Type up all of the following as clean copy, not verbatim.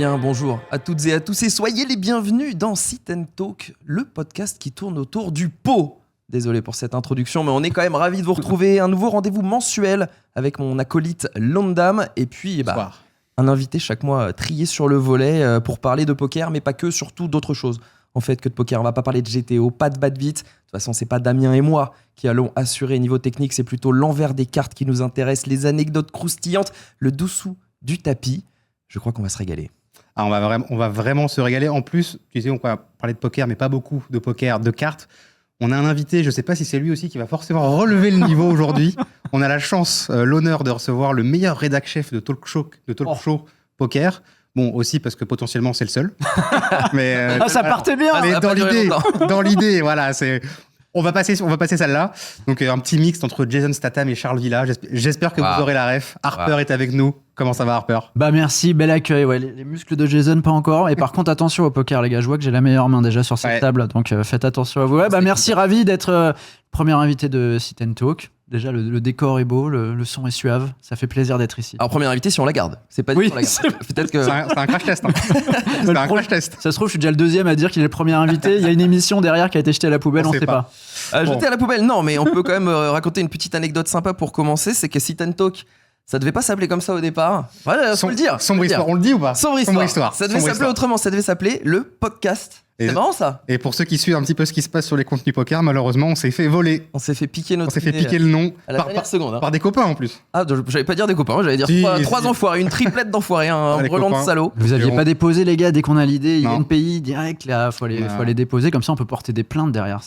bien, bonjour à toutes et à tous et soyez les bienvenus dans Sit & Talk, le podcast qui tourne autour du pot. Désolé pour cette introduction, mais on est quand même ravis de vous retrouver. Un nouveau rendez-vous mensuel avec mon acolyte Londam et puis un invité chaque mois trié sur le volet pour parler de poker, mais pas que, surtout d'autres choses. En fait, que de poker, on va pas parler de GTO, pas de bad beat. De toute façon, c'est pas Damien et moi qui allons assurer niveau technique, c'est plutôt l'envers des cartes qui nous intéresse, les anecdotes croustillantes, le dessous du tapis. Je crois qu'on va se régaler. Ah, on va vraiment se régaler. En plus, tu sais, on va parler de poker, mais pas beaucoup de poker, de cartes. On a un invité, je ne sais pas si c'est lui aussi qui va forcément relever le niveau aujourd'hui. On a la chance, l'honneur de recevoir le meilleur rédac chef de talk show poker. Bon, aussi parce que potentiellement c'est le seul. Mais ça partait bien. Mais dans l'idée, voilà, c'est. On va passer celle-là. Donc un petit mix entre Jason Statham et Charles Villa. J'espère que vous aurez la ref. Harper est avec nous. Comment ça va, Harper ? Bah merci, bel accueil. Ouais, les muscles de Jason pas encore. Et par contre attention au poker les gars. Je vois que j'ai la meilleure main déjà sur cette table. Donc faites attention à vous. Ouais, bah merci, ravi d'être premier invité de Sit & Talk. Déjà le décor est beau, le son est suave. Ça fait plaisir d'être ici. Alors premier invité si on la garde. C'est pas dit qu'on la garde. Peut-être que c'est un crash test. C'est un crash test. Ça se trouve je suis déjà le deuxième à dire qu'il est le premier invité. Il y a une émission derrière qui a été jetée à la poubelle. On sait pas. Jeter à la poubelle, non, mais on peut quand même raconter une petite anecdote sympa pour commencer. C'est que Sit & Talk, ça devait pas s'appeler comme ça au départ. Voilà, faut le dire. Sombre histoire, on le dit ou pas ? Sombre histoire. Ça devait s'appeler autrement, ça devait s'appeler le podcast. C'est marrant ça. Et pour ceux qui suivent un petit peu ce qui se passe sur les contenus poker, malheureusement, on s'est fait voler. On s'est fait piquer notre On s'est fait piquer le nom à la dernière seconde. Par des copains en plus. Ah, j'allais pas dire des copains, j'allais dire trois enfoirés, une triplette d'enfoirés, un brelan de salaud. Vous aviez pas déposé les gars dès qu'on a l'idée, INPI direct là, faut aller déposer comme ça on peut porter des plaintes derrière.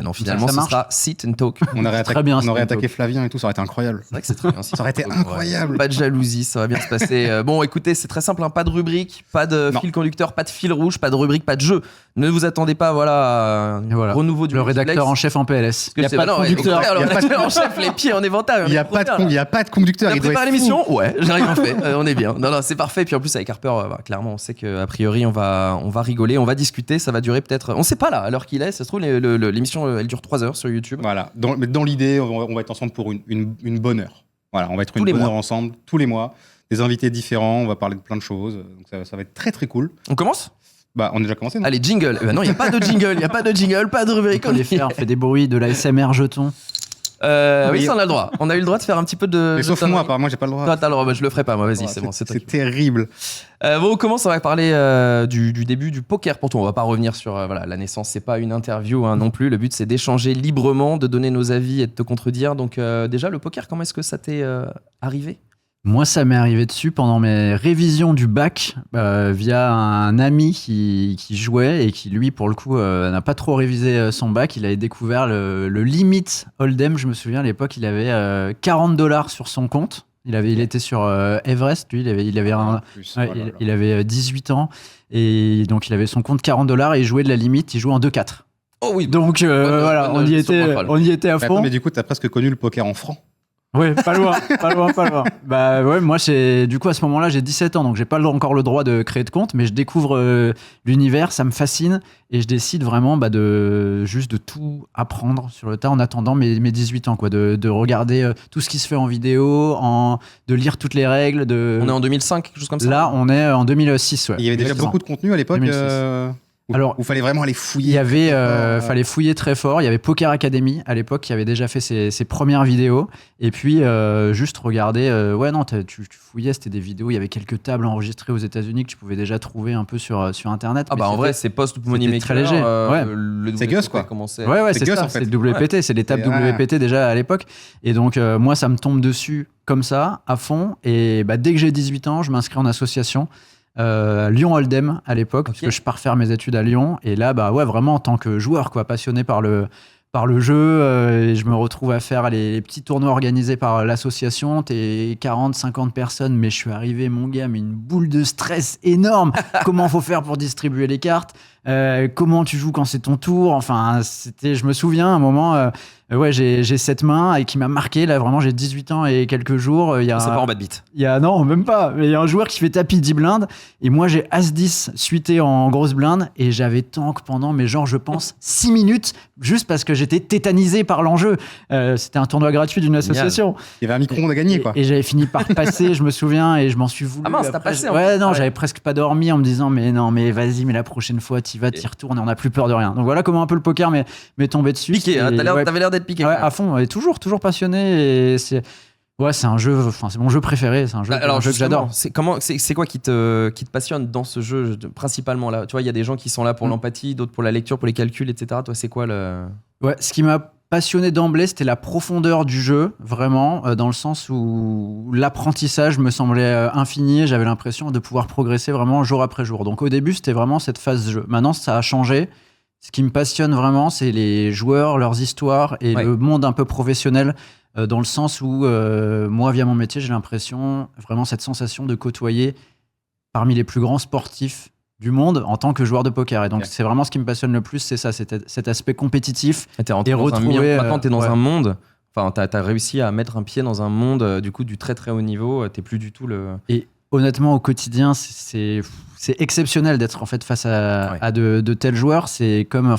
Non, finalement ça sera Sit & Talk. On aurait attaqué Flavien et tout, ça aurait été incroyable. C'est vrai que c'est très bien. Ça aurait été incroyable. Pas de jalousie, ça va bien se passer. Bon, écoutez, c'est très simple, pas de rubrique, pas de fil conducteur, pas de fil rouge, pas de rubrique, pas de jeu. Ne vous attendez pas, renouveau du le rédacteur en chef en PLS. Il n'y a pas de conducteur. Le rédacteur en chef, les pieds en éventail. Il n'y a pas de conducteur. Tu as préparé l'émission ? Ouais, j'ai rien fait. On est bien. Non, c'est parfait. Puis en plus, avec Harper, clairement, on sait qu'a priori, on va rigoler, on va discuter. Ça va durer peut-être. On ne sait pas là, à l'heure qu'il est. Ça se trouve, l'émission, elle dure 3 heures sur YouTube. Voilà. Dans l'idée, on va être ensemble pour une bonne heure. Voilà, on va être une bonne heure ensemble, tous les mois. Des invités différents. On va parler de plein de choses. Donc ça va être très, très cool. On commence ? On a déjà commencé, non ? Allez, jingle. Non, il n'y a pas de jingle, pas de rubrique. On fait des bruits, de l'ASMR jetons. Oui, ça on a le droit. On a eu le droit de faire un petit peu de. Mais sauf moi, moi j'ai pas le droit. Toi, t'as le droit, je le ferai pas, moi, vas-y, c'est bon. C'est terrible. On commence, on va parler du début du poker pour toi. On va pas revenir sur la naissance, c'est pas une interview non plus. Le but c'est d'échanger librement, de donner nos avis et de te contredire. Donc, déjà, le poker, comment est-ce que ça t'est arrivé ? Moi, ça m'est arrivé dessus pendant mes révisions du bac via un ami qui jouait et qui, lui, pour le coup, n'a pas trop révisé son bac. Il avait découvert le limit Hold'em. Je me souviens, à l'époque, il avait $40 sur son compte. Il était sur Everest, lui. Il avait 18 ans. Et donc, il avait son compte $40 et il jouait de la limite. Il jouait en 2-4. Oh oui. Donc, on y était à fond. Mais du coup, tu as presque connu le poker en francs. Ouais, pas loin. Bah ouais, moi du coup à ce moment-là, j'ai 17 ans, donc j'ai pas encore le droit de créer de compte, mais je découvre l'univers, ça me fascine et je décide vraiment de tout apprendre sur le tas en attendant mes 18 ans, quoi, de regarder tout ce qui se fait en vidéo, de lire toutes les règles. On est en 2005, quelque chose comme ça. Là, on est en 2006, ouais. Il y avait déjà beaucoup de contenu à l'époque. Alors, il fallait vraiment aller fouiller. Fallait fouiller très fort. Il y avait Poker Academy à l'époque qui avait déjà fait ses premières vidéos. Et puis, juste regarder. Tu fouillais, c'était des vidéos. Il y avait quelques tables enregistrées aux États-Unis que tu pouvais déjà trouver un peu sur Internet. En vrai, c'est post-Money Maker. Très léger. C'est Gus, quoi. Ouais, c'est ça. En fait. C'est le WPT. C'est les tables WPT déjà à l'époque. Et donc, moi, ça me tombe dessus comme ça, à fond. Et dès que j'ai 18 ans, je m'inscris en association. Lyon Hold'em à l'époque, parce que je pars faire mes études à Lyon et là vraiment en tant que joueur, quoi, passionné par le jeu, et je me retrouve à faire les petits tournois organisés par l'association. T'es 40-50 personnes, mais je suis arrivé, mon gars, mais une boule de stress énorme. Comment faut faire pour distribuer les cartes, comment tu joues quand c'est ton tour. Enfin, je me souviens à un moment, j'ai cette main et qui m'a marqué. Là, vraiment, j'ai 18 ans et quelques jours. C'est pas en bas de bite. Non, même pas. Mais il y a un joueur qui fait tapis 10 blindes et moi, j'ai As-10 suité en grosse blinde et j'avais tank pendant, mais genre, je pense, 6 minutes juste parce que j'étais tétanisé par l'enjeu. C'était un tournoi gratuit d'une association. Il y avait un micro-ondes à gagner, quoi. Et j'avais fini par passer, je me souviens, et je m'en suis voulu. Ah mince, t'as passé en Ouais, fait. non, Ouais. j'avais presque pas dormi en me disant, mais vas-y, mais la prochaine fois, t'y vas, t'y retournes et on n'a plus peur de rien. Donc voilà comment un peu le poker m'est tombé dessus. Piqué, hein, t'avais l'air d'être piqué. Ouais, à fond, et toujours passionné. Et c'est un jeu, c'est mon jeu préféré. C'est un jeu, Alors, un jeu que j'adore. C'est quoi qui te passionne dans ce jeu principalement là? Tu vois, il y a des gens qui sont là pour l'empathie, d'autres pour la lecture, pour les calculs, etc. Toi, c'est quoi le. Ouais, ce qui m'a passionné d'emblée, c'était la profondeur du jeu, vraiment, dans le sens où l'apprentissage me semblait infini et j'avais l'impression de pouvoir progresser vraiment jour après jour. Donc au début, c'était vraiment cette phase jeu. Maintenant, ça a changé. Ce qui me passionne vraiment, c'est les joueurs, leurs histoires et le monde un peu professionnel, dans le sens où moi, via mon métier, j'ai l'impression, vraiment cette sensation de côtoyer parmi les plus grands sportifs du monde en tant que joueur de poker. Et donc, c'est vraiment ce qui me passionne le plus, c'est ça, cet aspect compétitif. Maintenant, t'es dans un monde. Enfin, t'as réussi à mettre un pied dans un monde du coup du très très haut niveau. T'es plus du tout le. Et honnêtement, au quotidien, c'est exceptionnel d'être en fait face à de tels joueurs. C'est comme,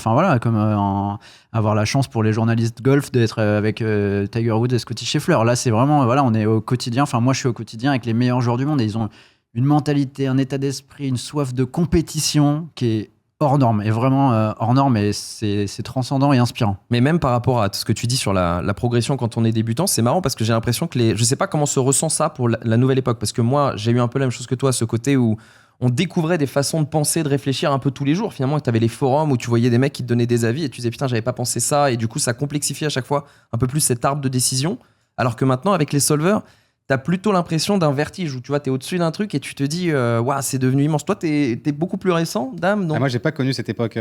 avoir la chance pour les journalistes golf d'être avec Tiger Woods et Scottie Scheffler. Là, c'est vraiment, on est au quotidien. Enfin, moi, je suis au quotidien avec les meilleurs joueurs du monde et ils ont une mentalité, un état d'esprit, une soif de compétition qui est hors norme, et vraiment hors norme, et c'est transcendant et inspirant. Mais même par rapport à ce que tu dis sur la progression quand on est débutant, c'est marrant parce que j'ai l'impression que je sais pas comment se ressent ça pour la nouvelle époque, parce que moi j'ai eu un peu la même chose que toi, ce côté où on découvrait des façons de penser, de réfléchir un peu tous les jours. Finalement, tu avais les forums où tu voyais des mecs qui te donnaient des avis et tu disais putain, j'avais pas pensé ça, et du coup ça complexifie à chaque fois un peu plus cet arbre de décision, alors que maintenant avec les solvers, t'as plutôt l'impression d'un vertige où tu vois, t'es au-dessus d'un truc et tu te dis, waouh, c'est devenu immense. Toi, t'es beaucoup plus récent, Dame, non? Moi, j'ai pas connu cette époque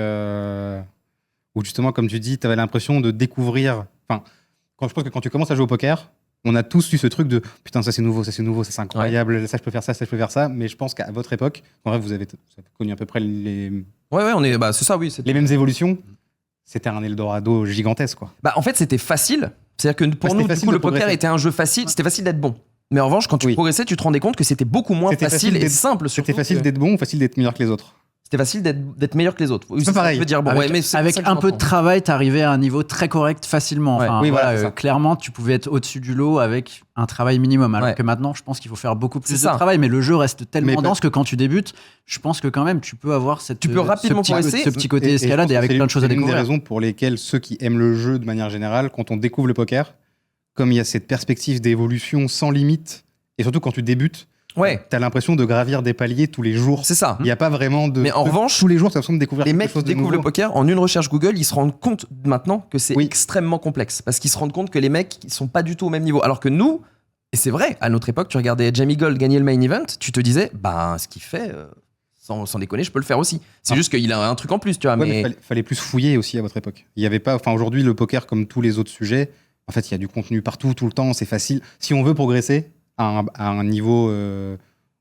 où justement, comme tu dis, t'avais l'impression de découvrir. Enfin, je pense que quand tu commences à jouer au poker, on a tous eu ce truc de putain, ça c'est nouveau, ça c'est incroyable, ça je peux faire ça, ça je peux faire ça. Mais je pense qu'à votre époque, en vrai, vous avez connu à peu près les. Ouais, c'est ça, oui. Les mêmes évolutions. C'était un Eldorado gigantesque, quoi. Bah, en fait, c'était facile. C'est-à-dire que pour nous, du coup, le poker était un jeu facile. C'était facile d'être bon. Mais en revanche, quand tu progressais, tu te rendais compte que c'était beaucoup moins facile et simple. C'était facile d'être bon ou facile d'être meilleur que les autres? C'était facile d'être meilleur que les autres. C'est pareil. Dire, avec un peu de travail, t'arrivais à un niveau très correct facilement. Enfin, clairement, tu pouvais être au-dessus du lot avec un travail minimum. Alors que maintenant, je pense qu'il faut faire beaucoup plus de travail. Mais le jeu reste tellement dense que quand tu débutes, je pense que quand même, tu peux avoir ce petit côté escalade et avec plein de choses à découvrir. C'est une des raisons pour lesquelles ceux qui aiment le jeu de manière générale, quand on découvre le poker, comme il y a cette perspective d'évolution sans limite, et surtout quand tu débutes, t'as l'impression de gravir des paliers tous les jours. C'est ça. Il n'y a pas vraiment de. Mais en revanche, tous les jours, t'as l'impression de découvrir les mecs qui découvrent le poker, en une recherche Google, ils se rendent compte maintenant que c'est extrêmement complexe. Parce qu'ils se rendent compte que les mecs, ils sont pas du tout au même niveau. Alors que nous, et c'est vrai, à notre époque, tu regardais Jamie Gold gagner le main event, tu te disais, ce qu'il fait, sans déconner, je peux le faire aussi. C'est juste qu'il a un truc en plus, tu vois. Mais fallait plus fouiller aussi à votre époque. Il y avait pas. Enfin, aujourd'hui, le poker, comme tous les autres sujets, en fait, il y a du contenu partout, tout le temps, c'est facile. Si on veut progresser à un niveau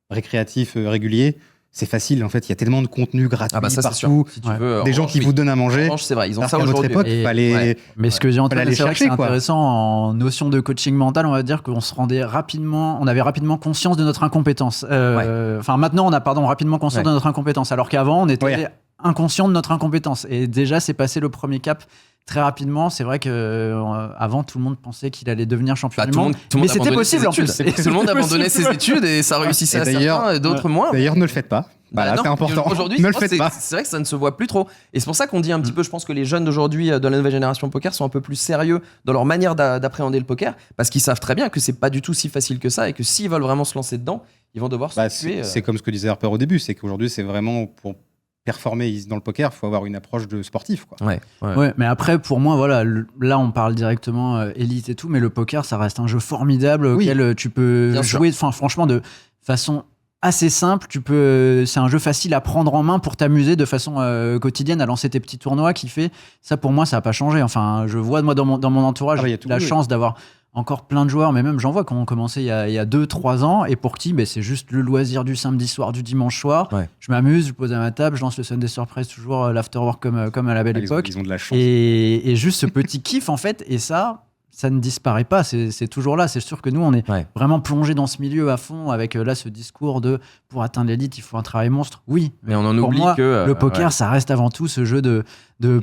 récréatif régulier, c'est facile. En fait, il y a tellement de contenu gratuit partout. Si tu veux, des gens qui vous donnent à manger. C'est vrai, ils ont ça à notre aujourd'hui. époque, fallait. Mais ce que j'ai entendu, c'est vrai que c'est quoi. intéressant en notion de coaching mental. On va dire qu'on se rendait rapidement, on avait rapidement conscience de notre incompétence. Enfin, maintenant, on a rapidement conscience de notre incompétence, alors qu'avant, on était inconscient de notre incompétence. Et déjà, c'est passé le premier cap. Très rapidement, c'est vrai qu'avant, tout le monde pensait qu'il allait devenir champion du monde. Mais c'était possible en plus. Tout le monde abandonnait ses études et ça réussissait à certains et d'autres moins. D'ailleurs, ne le faites pas. C'est important. Aujourd'hui, ne le faites pas. C'est vrai que ça ne se voit plus trop. Et c'est pour ça qu'on dit un petit peu, je pense que les jeunes d'aujourd'hui, de la nouvelle génération poker, sont un peu plus sérieux dans leur manière d'appréhender le poker, parce qu'ils savent très bien que c'est pas du tout si facile que ça et que s'ils veulent vraiment se lancer dedans, ils vont devoir se tuer. C'est comme ce que disait Harper au début, c'est qu'aujourd'hui, c'est vraiment pour performer dans le poker, il faut avoir une approche de sportif, quoi. Ouais, mais après, pour moi, voilà, là, on parle directement élite et tout, mais le poker, ça reste un jeu formidable auquel tu peux jouer, franchement, de façon assez simple. C'est un jeu facile à prendre en main pour t'amuser de façon quotidienne, à lancer tes petits tournois qui fait. Ça, pour moi, ça n'a pas changé. Enfin, je vois, moi, dans mon entourage, la chance d'avoir encore plein de joueurs, mais même j'en vois qui ont commencé il y a 2-3 ans, et pour qui c'est juste le loisir du samedi soir, du dimanche soir. Ouais. Je m'amuse, je pose à ma table, je lance le Sunday Surprise, toujours l'afterwork comme à la belle époque. Ils ont de la chance. Et juste ce petit kiff, en fait, et ça ne disparaît pas, c'est toujours là. C'est sûr que nous, on est vraiment plongé dans ce milieu à fond, avec là ce discours de pour atteindre l'élite, il faut un travail monstre. Oui, mais on en pour oublie moi, que le poker, ça reste avant tout ce jeu de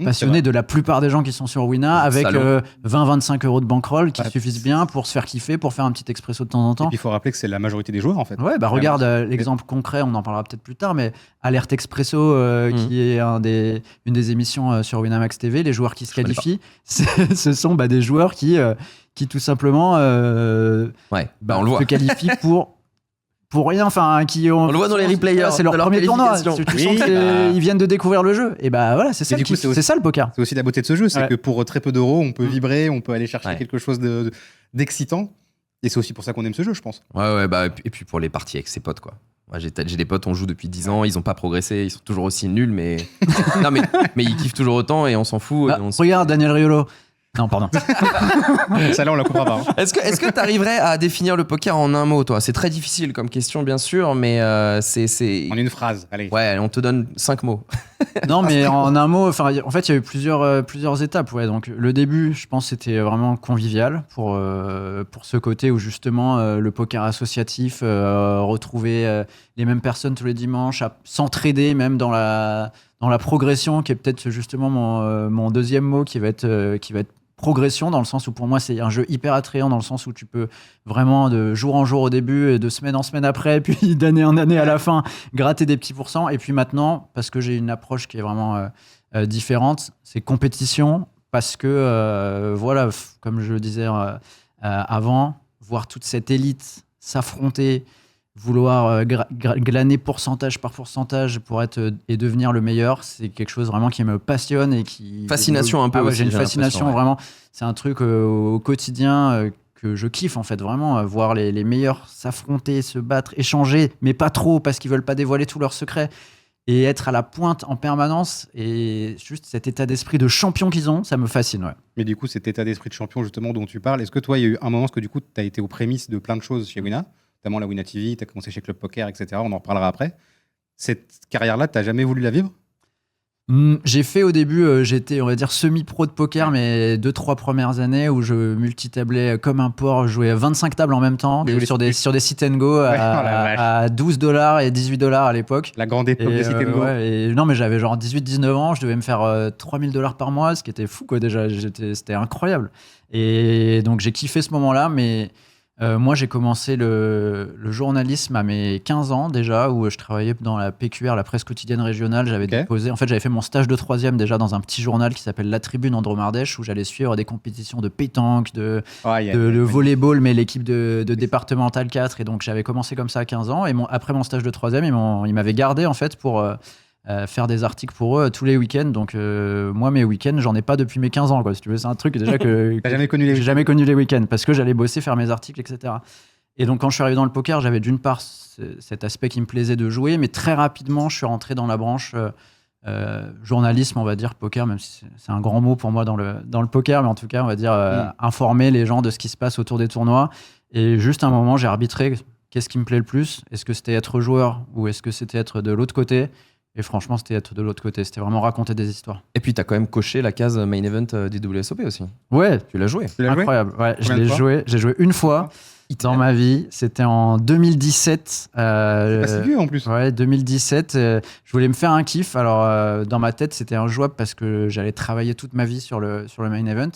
passionnés de la plupart des gens qui sont sur Wina, avec 20-25 euros de bankroll qui suffisent bien pour se faire kiffer, pour faire un petit expresso de temps en temps. Et puis il faut rappeler que c'est la majorité des joueurs en fait. Ouais, regarde l'exemple concret, on en parlera peut-être plus tard, mais Alerte Expresso, qui est une des émissions sur Winamax TV, les joueurs qui se qualifient, ce sont des joueurs qui tout simplement on le voit. se qualifient pour rien, enfin, on le voit dans les replayers, c'est leur premier tournoi. Tu sens qu'ils viennent de découvrir le jeu. Et voilà, c'est ça, c'est ça le poker. C'est aussi la beauté de ce jeu, c'est que pour très peu d'euros, on peut vibrer, on peut aller chercher quelque chose d'excitant. Et c'est aussi pour ça qu'on aime ce jeu, je pense. Et puis pour les parties avec ses potes, quoi. Moi, j'ai des potes, on joue depuis 10 ans, ils n'ont pas progressé, ils sont toujours aussi nuls, mais non, mais ils kiffent toujours autant et on s'en fout. Regarde Daniel Riolo. Non, pardon. Ça là, on la comprend pas. Est-ce que tu arriverais à définir le poker en un mot, toi ? C'est très difficile comme question, bien sûr, mais c'est... En une phrase, allez. Ouais, on te donne 5 mots. Non, mais en un mot, en fait, il y a eu plusieurs étapes. Ouais. Donc, le début, je pense, c'était vraiment convivial pour ce côté où, justement, le poker associatif, retrouver les mêmes personnes tous les dimanches, à s'entraider même dans la progression, qui est peut-être justement mon deuxième mot, qui va être progression, dans le sens où pour moi c'est un jeu hyper attrayant, dans le sens où tu peux vraiment de jour en jour au début et de semaine en semaine après, puis d'année en année à la fin gratter des petits pourcents. Et puis maintenant, parce que j'ai une approche qui est vraiment différente, c'est compétition, parce que comme je le disais avant, voir toute cette élite s'affronter, vouloir glaner pourcentage par pourcentage pour être et devenir le meilleur, c'est quelque chose vraiment qui me passionne et qui... Fascination un peu aussi. J'ai une fascination vraiment. C'est un truc au quotidien que je kiffe en fait, vraiment, voir les meilleurs s'affronter, se battre, échanger, mais pas trop parce qu'ils veulent pas dévoiler tous leurs secrets, et être à la pointe en permanence, et juste cet état d'esprit de champion qu'ils ont, ça me fascine. Ouais. Mais du coup, cet état d'esprit de champion justement dont tu parles, est-ce que toi, il y a eu un moment, parce que du coup, tu as été aux prémices de plein de choses chez Wina, notamment la Wina TV, tu as commencé chez Club Poker, etc. On en reparlera après. Cette carrière-là, tu n'as jamais voulu la vivre ? J'ai fait au début, j'étais, on va dire, semi-pro de poker, mais 2-3 premières années où je multitablais comme un porc, je jouais à 25 tables en même temps, sur des sit and go à $12 et $18 à l'époque. La grande époque des sit and go. Non, mais j'avais genre 18-19 ans, je devais me faire $3,000 par mois, ce qui était fou, quoi, déjà. C'était incroyable. Et donc, j'ai kiffé ce moment-là, mais... moi, j'ai commencé le journalisme à mes 15 ans déjà, où je travaillais dans la PQR, la presse quotidienne régionale. J'avais fait mon stage de 3e déjà dans un petit journal qui s'appelle La Tribune Andromardèche, où j'allais suivre des compétitions de pétanque, de volleyball, mais l'équipe de départemental 4. Et donc, j'avais commencé comme ça à 15 ans. Et après mon stage de 3e, ils m'avaient gardé en fait pour... faire des articles pour eux tous les week-ends. Donc, moi, mes week-ends, j'en ai pas depuis mes 15 ans, quoi. Si tu veux, c'est un truc déjà que j'ai jamais connu les week-ends, parce que j'allais bosser, faire mes articles, etc. Et donc, quand je suis arrivé dans le poker, j'avais d'une part cet aspect qui me plaisait de jouer, mais très rapidement, je suis rentré dans la branche journalisme, on va dire, poker, même si c'est un grand mot pour moi dans le poker, mais en tout cas, on va dire informer les gens de ce qui se passe autour des tournois. Et juste un moment, j'ai arbitré qu'est-ce qui me plaît le plus. Est-ce que c'était être joueur ou est-ce que c'était être de l'autre côté ? Et franchement, c'était être de l'autre côté. C'était vraiment raconter des histoires. Et puis, tu as quand même coché la case main event des WSOP aussi. Ouais. Tu l'as joué. Incroyable. Ouais, j'ai joué une fois dans ma vie. C'était en 2017. C'est pas si vieux en plus. Ouais, 2017. Je voulais me faire un kiff. Alors, dans ma tête, c'était injouable parce que j'allais travailler toute ma vie sur le main event.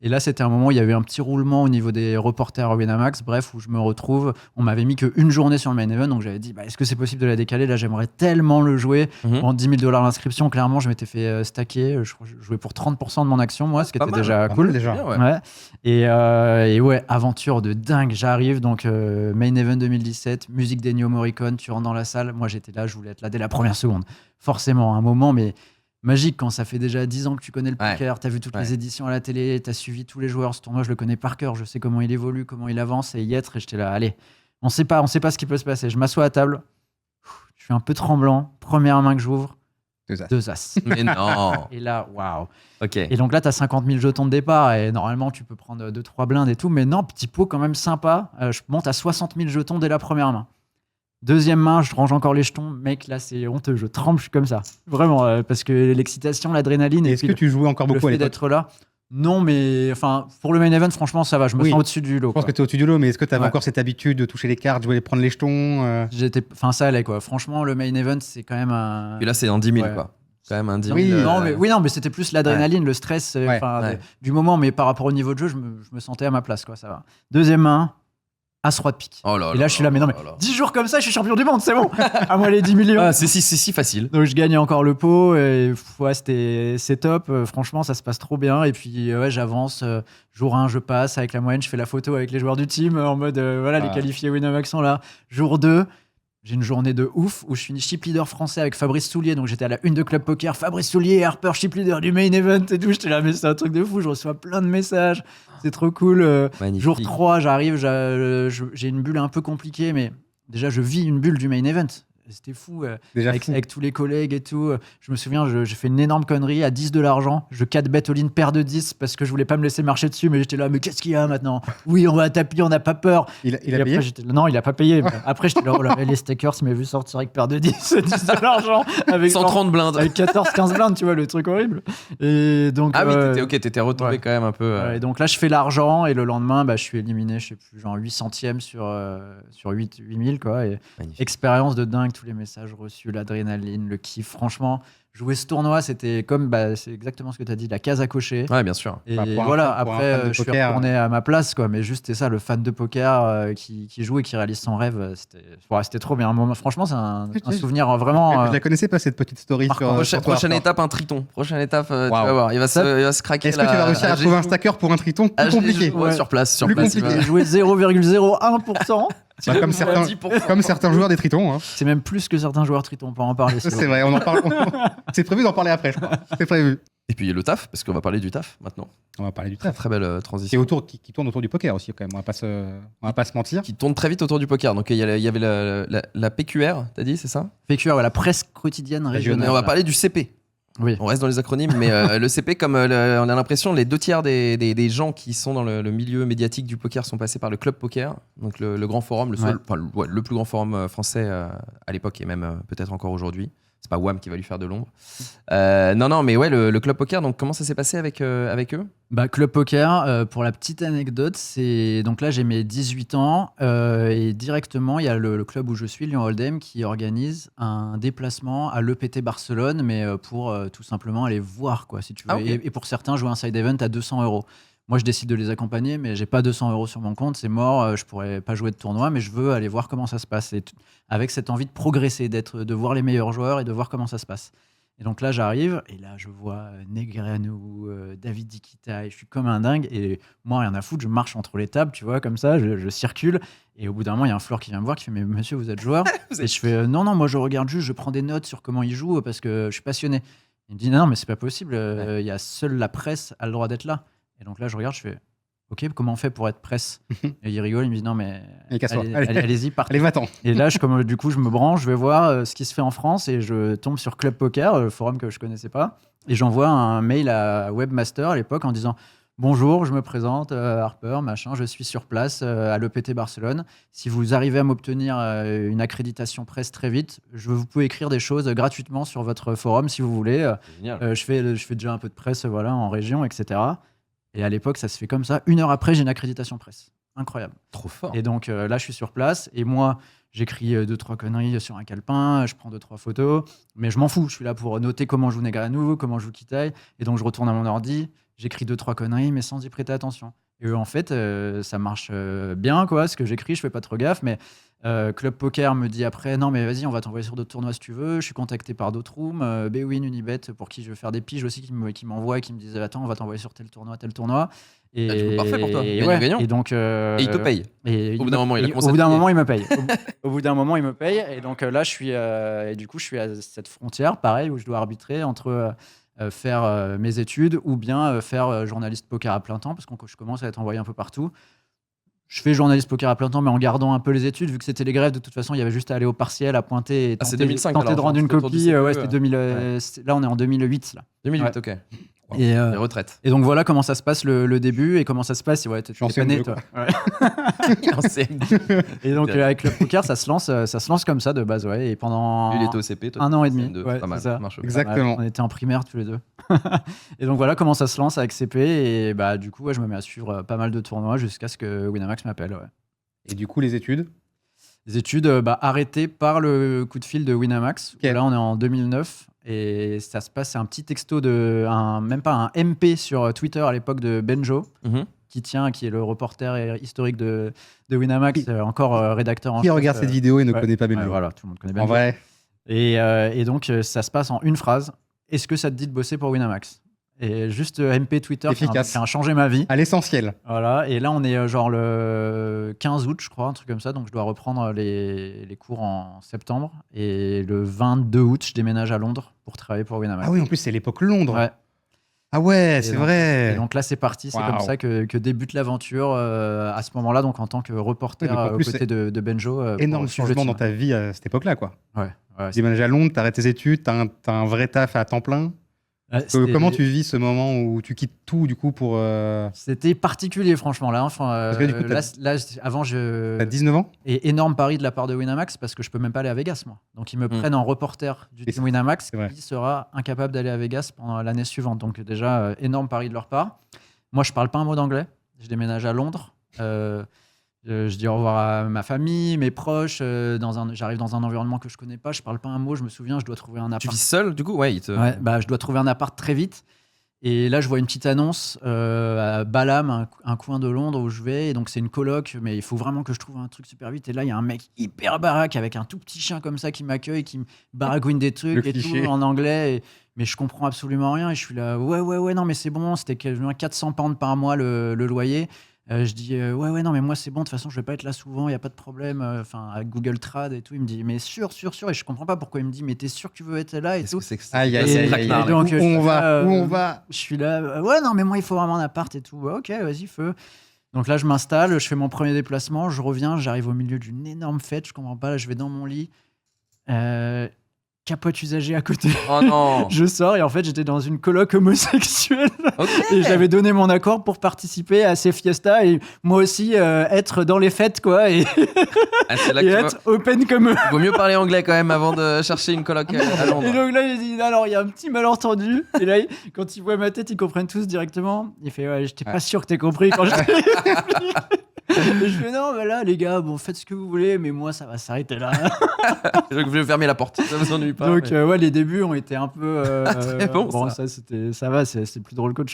Et là, c'était un moment où il y avait un petit roulement au niveau des reporters à Winamax, bref, où je me retrouve. On m'avait mis qu'une journée sur le main event, donc j'avais dit, est-ce que c'est possible de la décaler ? Là, j'aimerais tellement le jouer. En $10 000 l'inscription, clairement, je m'étais fait stacker. Je jouais pour 30% de mon action, moi, ce qui était déjà cool. Ouais. Et ouais, aventure de dingue. J'arrive, donc main event 2017, musique d'Ennio Morricone, tu rentres dans la salle. Moi, j'étais là, je voulais être là dès la première seconde. Forcément, un moment, mais... magique quand ça fait déjà 10 ans que tu connais le poker, tu as vu toutes les éditions à la télé, tu as suivi tous les joueurs. Ce tournoi, je le connais par cœur, je sais comment il évolue, comment il avance, et y être. Et j'étais là, allez, on sait pas ce qui peut se passer. Je m'assois à table, je suis un peu tremblant, première main que j'ouvre, 2 as. Mais non. Et là, waouh. Ok. Et donc là, tu as 50 000 jetons de départ et normalement, tu peux prendre 2-3 blindes et tout. Mais non, petit pot quand même sympa. Je monte à 60 000 jetons dès la première main. Deuxième main, je range encore les jetons. Mec, là, c'est honteux. Je tremble, je suis comme ça. Vraiment, parce que l'excitation, l'adrénaline. Et est-ce que tu jouais encore le beaucoup à fait l'époque? d'être là. Non, mais enfin, pour le main event, franchement, ça va. Je me Oui. sens au-dessus du lot. Je pense quoi. que tu es au-dessus du lot, mais est-ce que tu avais Ouais. encore cette habitude de toucher les cartes, jouer, prendre les jetons Enfin, ça allait quoi. Franchement, le main event, c'est quand même un. Et là, c'est en 10 000, Ouais. quoi. Quand même un 10 000. Oui, Non, mais c'était plus l'adrénaline, le stress Ouais. Ouais. du moment. Mais par rapport au niveau de jeu, je me sentais à ma place, quoi. Ça va. Deuxième main, As-Roi de pique. Oh là Et là, je suis là, mais non, mais 10 jours comme ça, je suis champion du monde, c'est bon. À moi les 10 millions. Ah, c'est si facile. Donc je gagne encore le pot et ouais, c'est top. Franchement, ça se passe trop bien. Et puis ouais, j'avance. Jour 1, je passe avec la moyenne, je fais la photo avec les joueurs du team en mode voilà, les qualifiés Winamax sont là. Jour 2, j'ai une journée de ouf où je finis chip leader français avec Fabrice Soulier. Donc j'étais à la une de Club Poker. Fabrice Soulier et Harper, chip leader du main event et tout. J'étais là, mais c'est un truc de fou. Je reçois plein de messages. C'est trop cool. Magnifique. Jour 3, j'arrive. J'ai une bulle un peu compliquée, mais déjà, je vis une bulle du main event. C'était fou, Déjà avec, fou. avec tous les collègues et tout. Je me souviens, j'ai fait une énorme connerie à 10 de l'argent. Je 4 bet all-in, paire de 10 parce que je voulais pas me laisser marcher dessus. Mais j'étais là, mais qu'est-ce qu'il y a maintenant? Oui, on va tapis, on n'a pas peur. Il Et a après, payé non, il a pas payé. Après, j'étais là, oh là, les stakers, il m'a vu sortir avec paire de 10, 10 de l'argent. Avec 130 blindes. avec 14-15 blindes, tu vois, le truc horrible. Et donc, Ah oui, t'étais retombé ouais. quand même un peu. et donc là, je fais l'argent et le lendemain, je suis éliminé, je sais plus, genre 8 centièmes sur 8000, quoi. Et Magnifique. expérience de dingue, tous les messages reçus, l'adrénaline, le kiff. Franchement, jouer ce tournoi, c'était comme, c'est exactement ce que tu as dit, la case à cocher. Ouais, bien sûr. Et Bah, pour un voilà, fan- pour un après, fan de je suis poker, retourné à ma place, quoi. Mais juste, c'est ça, le fan de poker qui joue et qui réalise son rêve, c'était trop bien. Un moment, franchement, c'est un souvenir vraiment. Je la connaissais pas cette petite story sur, Prochaine, sur toi, prochaine Arthur. étape, un triton. Prochaine étape, tu Waouh. vas voir. Il va se craquer. Est-ce que tu vas réussir à trouver un stacker pour un triton plus compliqué? Ouais, sur place. Plus il compliqué. va- J'ai joué 0,01%. Bah, comme certains joueurs des tritons. Hein. C'est même plus que certains joueurs Triton, on peut en parler. C'est vrai, on en parle. C'est prévu d'en parler après, je crois. C'est prévu. Et puis le taf, parce qu'on va parler du taf maintenant. On va parler du Très taf. très belle Qui, transition. qui tourne autour du poker aussi, quand même. On va pas se mentir. Qui tourne très vite autour du poker. Donc il y avait la PQR, t'as dit, c'est ça? PQR, la presse quotidienne régionale. Et on va parler du CP. Oui. On reste dans les acronymes, mais le CP, comme on a l'impression, les 2/3 des gens qui sont dans le milieu médiatique du poker sont passés par le Club Poker, donc le grand forum, le plus grand forum français à l'époque et même peut-être encore aujourd'hui. C'est pas WAM qui va lui faire de l'ombre. Non, mais ouais, le Club Poker, donc comment ça s'est passé avec eux? Club Poker, pour la petite anecdote, c'est donc là j'ai mes 18 ans et directement il y a le club où je suis, Lyon Hold'em, qui organise un déplacement à l'EPT Barcelone, mais pour tout simplement aller voir quoi, si tu veux. Ah, ok. Et pour certains jouer un side event à 200 €. Moi je décide de les accompagner, mais j'ai pas 200 € sur mon compte, c'est mort, je pourrais pas jouer de tournoi, mais je veux aller voir comment ça se passe. Et avec cette envie de progresser, de voir les meilleurs joueurs et de voir comment ça se passe. Et donc là, j'arrive, et là, je vois Negreanu, David Dikita, et je suis comme un dingue. Et moi, rien à foutre, je marche entre les tables, tu vois, comme ça, je circule. Et au bout d'un moment, il y a un floor qui vient me voir, qui fait « Mais monsieur, vous êtes joueur ?» Et je fais « Non, moi, je regarde juste, je prends des notes sur comment il joue, parce que je suis passionné. » Il me dit « Non, mais c'est pas possible, il y a seule la presse a le droit d'être là. » Et donc là, je regarde, je fais « Ok, comment on fait pour être presse ?» Et il rigole, il me dit « Non, mais Allez, casse-toi. allez-y, partez. » Allez, va-t'en. Et là, du coup, je me branche, je vais voir ce qui se fait en France et je tombe sur Club Poker, le forum que je connaissais pas. Et j'envoie un mail à Webmaster à l'époque en disant « Bonjour, je me présente, Harper, machin, je suis sur place à l'EPT Barcelone. Si vous arrivez à m'obtenir une accréditation presse très vite, vous pouvez écrire des choses gratuitement sur votre forum si vous voulez. Génial. Je fais déjà un peu de presse en région, etc. » Et à l'époque, ça se fait comme ça. 1 heure après, j'ai une accréditation presse. Incroyable. Trop fort. Et donc là, je suis sur place et moi, j'écris 2-3 conneries sur un calepin, je prends 2-3 photos, mais je m'en fous. Je suis là pour noter comment joue Negreanu, comment joue Kitaï. Et donc, je retourne à mon ordi, j'écris 2-3 conneries, mais sans y prêter attention. Et en fait, ça marche bien, quoi. Ce que j'écris, je fais pas trop gaffe, mais Club Poker me dit après, non, mais vas-y, on va t'envoyer sur d'autres tournois si tu veux. Je suis contacté par d'autres rooms, Bwin, Unibet, pour qui je veux faire des piges aussi, qui m'envoient et qui me disent, attends, on va t'envoyer sur tel tournoi, tel tournoi. Et Ah, du coup, parfait pour toi. Et, Gagnant-gagnant. et donc, Et il te paye. Au bout d'un moment, il a commencé Au à bout d'un payer. moment, il me paye. Au bout d'un moment, il me paye. Et donc là, je suis à cette frontière, pareil, où je dois arbitrer entre faire mes études ou bien faire journaliste poker à plein temps, parce que je commence à être envoyé un peu partout. je fais journaliste poker à plein temps, mais en gardant un peu les études, vu que c'était les grèves, de toute façon, il y avait juste à aller au partiel, à pointer et c'est tenter, 2005, tenter de alors, rendre une c'était autour du copie. CPE, Ouais, c'était 2000. Là, on est en 2008. Là. 2008, Ouais. ok. Et, Les retraites. et donc voilà comment ça se passe le début et comment ça se passe. Ouais, t'es suis en pas né, CM2, toi. Ouais. En CM2. Et donc avec le poker, ça se lance comme ça de base, ouais. Et pendant Lui, il était au CP, toi, un an et demi, CM2, ouais, pas mal, c'est ça. ça marche bien. Exactement. On était en primaire tous les deux. Et donc voilà comment ça se lance avec CP. Et bah du coup, ouais, je me mets à suivre pas mal de tournois jusqu'à ce que Winamax m'appelle. Ouais. Et du coup, les études? Les études arrêtées par le coup de fil de Winamax. Ok. Là, on est en 2009 et ça se passe. C'est un petit texto même pas un MP sur Twitter à l'époque de Benjo, Mhm. qui est le reporter historique de Winamax, encore rédacteur en Qui chef. regarde cette vidéo et ne ouais. connaît pas Benjo? Ouais, voilà, tout le monde connaît En Benjo. vrai, Et donc, ça se passe en une phrase. Est-ce que ça te dit de bosser pour Winamax? Et juste MP Twitter Efficace. qui a changé ma vie. à l'essentiel. Voilà, et là on est genre le 15 août, je crois, un truc comme ça, donc je dois reprendre les cours en septembre. Et le 22 août, je déménage à Londres pour travailler pour Winamax. Ah oui, en plus, c'est l'époque Londres. Ouais. Ah ouais, Et c'est donc- vrai. Et donc là c'est parti, c'est Waouh. comme ça que débute l'aventure à ce moment-là, donc en tant que reporter Oui, donc en aux plus, côtés de Benjo. Énorme pour suivre le changement dans team. ta vie à cette époque-là, quoi. Ouais, ouais, Tu déménages à Londres, t'arrêtes tes études, t'as un vrai taf à temps plein. c'était- Comment tu vis ce moment où tu quittes tout, du coup, pour... C'était particulier franchement là. Enfin, Parce que du coup, avant T'as 19 ans? Et énorme pari de la part de Winamax parce que je peux même pas aller à Vegas, moi. Donc ils me prennent en reporter du Et team Winamax c'est vrai. qui sera incapable d'aller à Vegas pendant l'année suivante. Donc déjà, énorme pari de leur part. Moi, je parle pas un mot d'anglais. Je déménage à Londres. Je dis au revoir à ma famille, mes proches. J'arrive dans un environnement que je connais pas. Je parle pas un mot. Je me souviens, je dois trouver un Tu appart. vis seul, du coup? Ouais, Ouais, je dois trouver un appart très vite. Et là, je vois une petite annonce à Balham, un coin de Londres où je vais. Et donc, c'est une coloc, mais il faut vraiment que je trouve un truc super vite. Et là, il y a un mec hyper baraque avec un tout petit chien comme ça qui m'accueille, qui me baragouine des trucs Le et cliché. tout en anglais. Mais je comprends absolument rien. Et je suis là, ouais, non, mais c'est bon. C'était quasiment 400 pounds par mois le loyer. Je dis ouais non mais moi c'est bon, de toute façon je vais pas être là souvent, il y a pas de problème, enfin avec Google Trad et tout. Il me dit mais sûr et je comprends pas pourquoi. Il me dit mais t'es sûr que tu veux être là et Qu'est-ce tout. que c'est que Aïe, aïe, Et- aïe, et aïe, aïe. donc, Où on va? Où on euh, va? Je suis là ouais non mais moi il faut vraiment un appart et tout. Ouais, ok vas-y feu. Donc là je m'installe, je fais mon premier déplacement, je reviens, j'arrive au milieu d'une énorme fête, je comprends pas, là je vais dans mon lit, capote usagée à côté. Oh non. Je sors et en fait j'étais dans une coloc homosexuelle Ok. et j'avais donné mon accord pour participer à ces fiestas et moi aussi être dans les fêtes quoi et, Ah, c'est là et que tu être open comme eux. vaut mieux parler anglais quand même avant de chercher une coloc à Londres. Et donc là, il dit alors il y a un petit malentendu. Et là, quand ils voient ma tête, ils comprennent tous directement. Il fait ouais, j'étais pas sûr que t'aies compris quand je t'ai expliqué. Et je fais non, mais là, les gars, bon, faites ce que vous voulez, mais moi, ça va s'arrêter là. Je vais fermer la porte, ça vous ennuie pas. Donc mais- ouais, les débuts ont été un peu. Très bon, ça. Ça va, c'est plus drôle qu'autre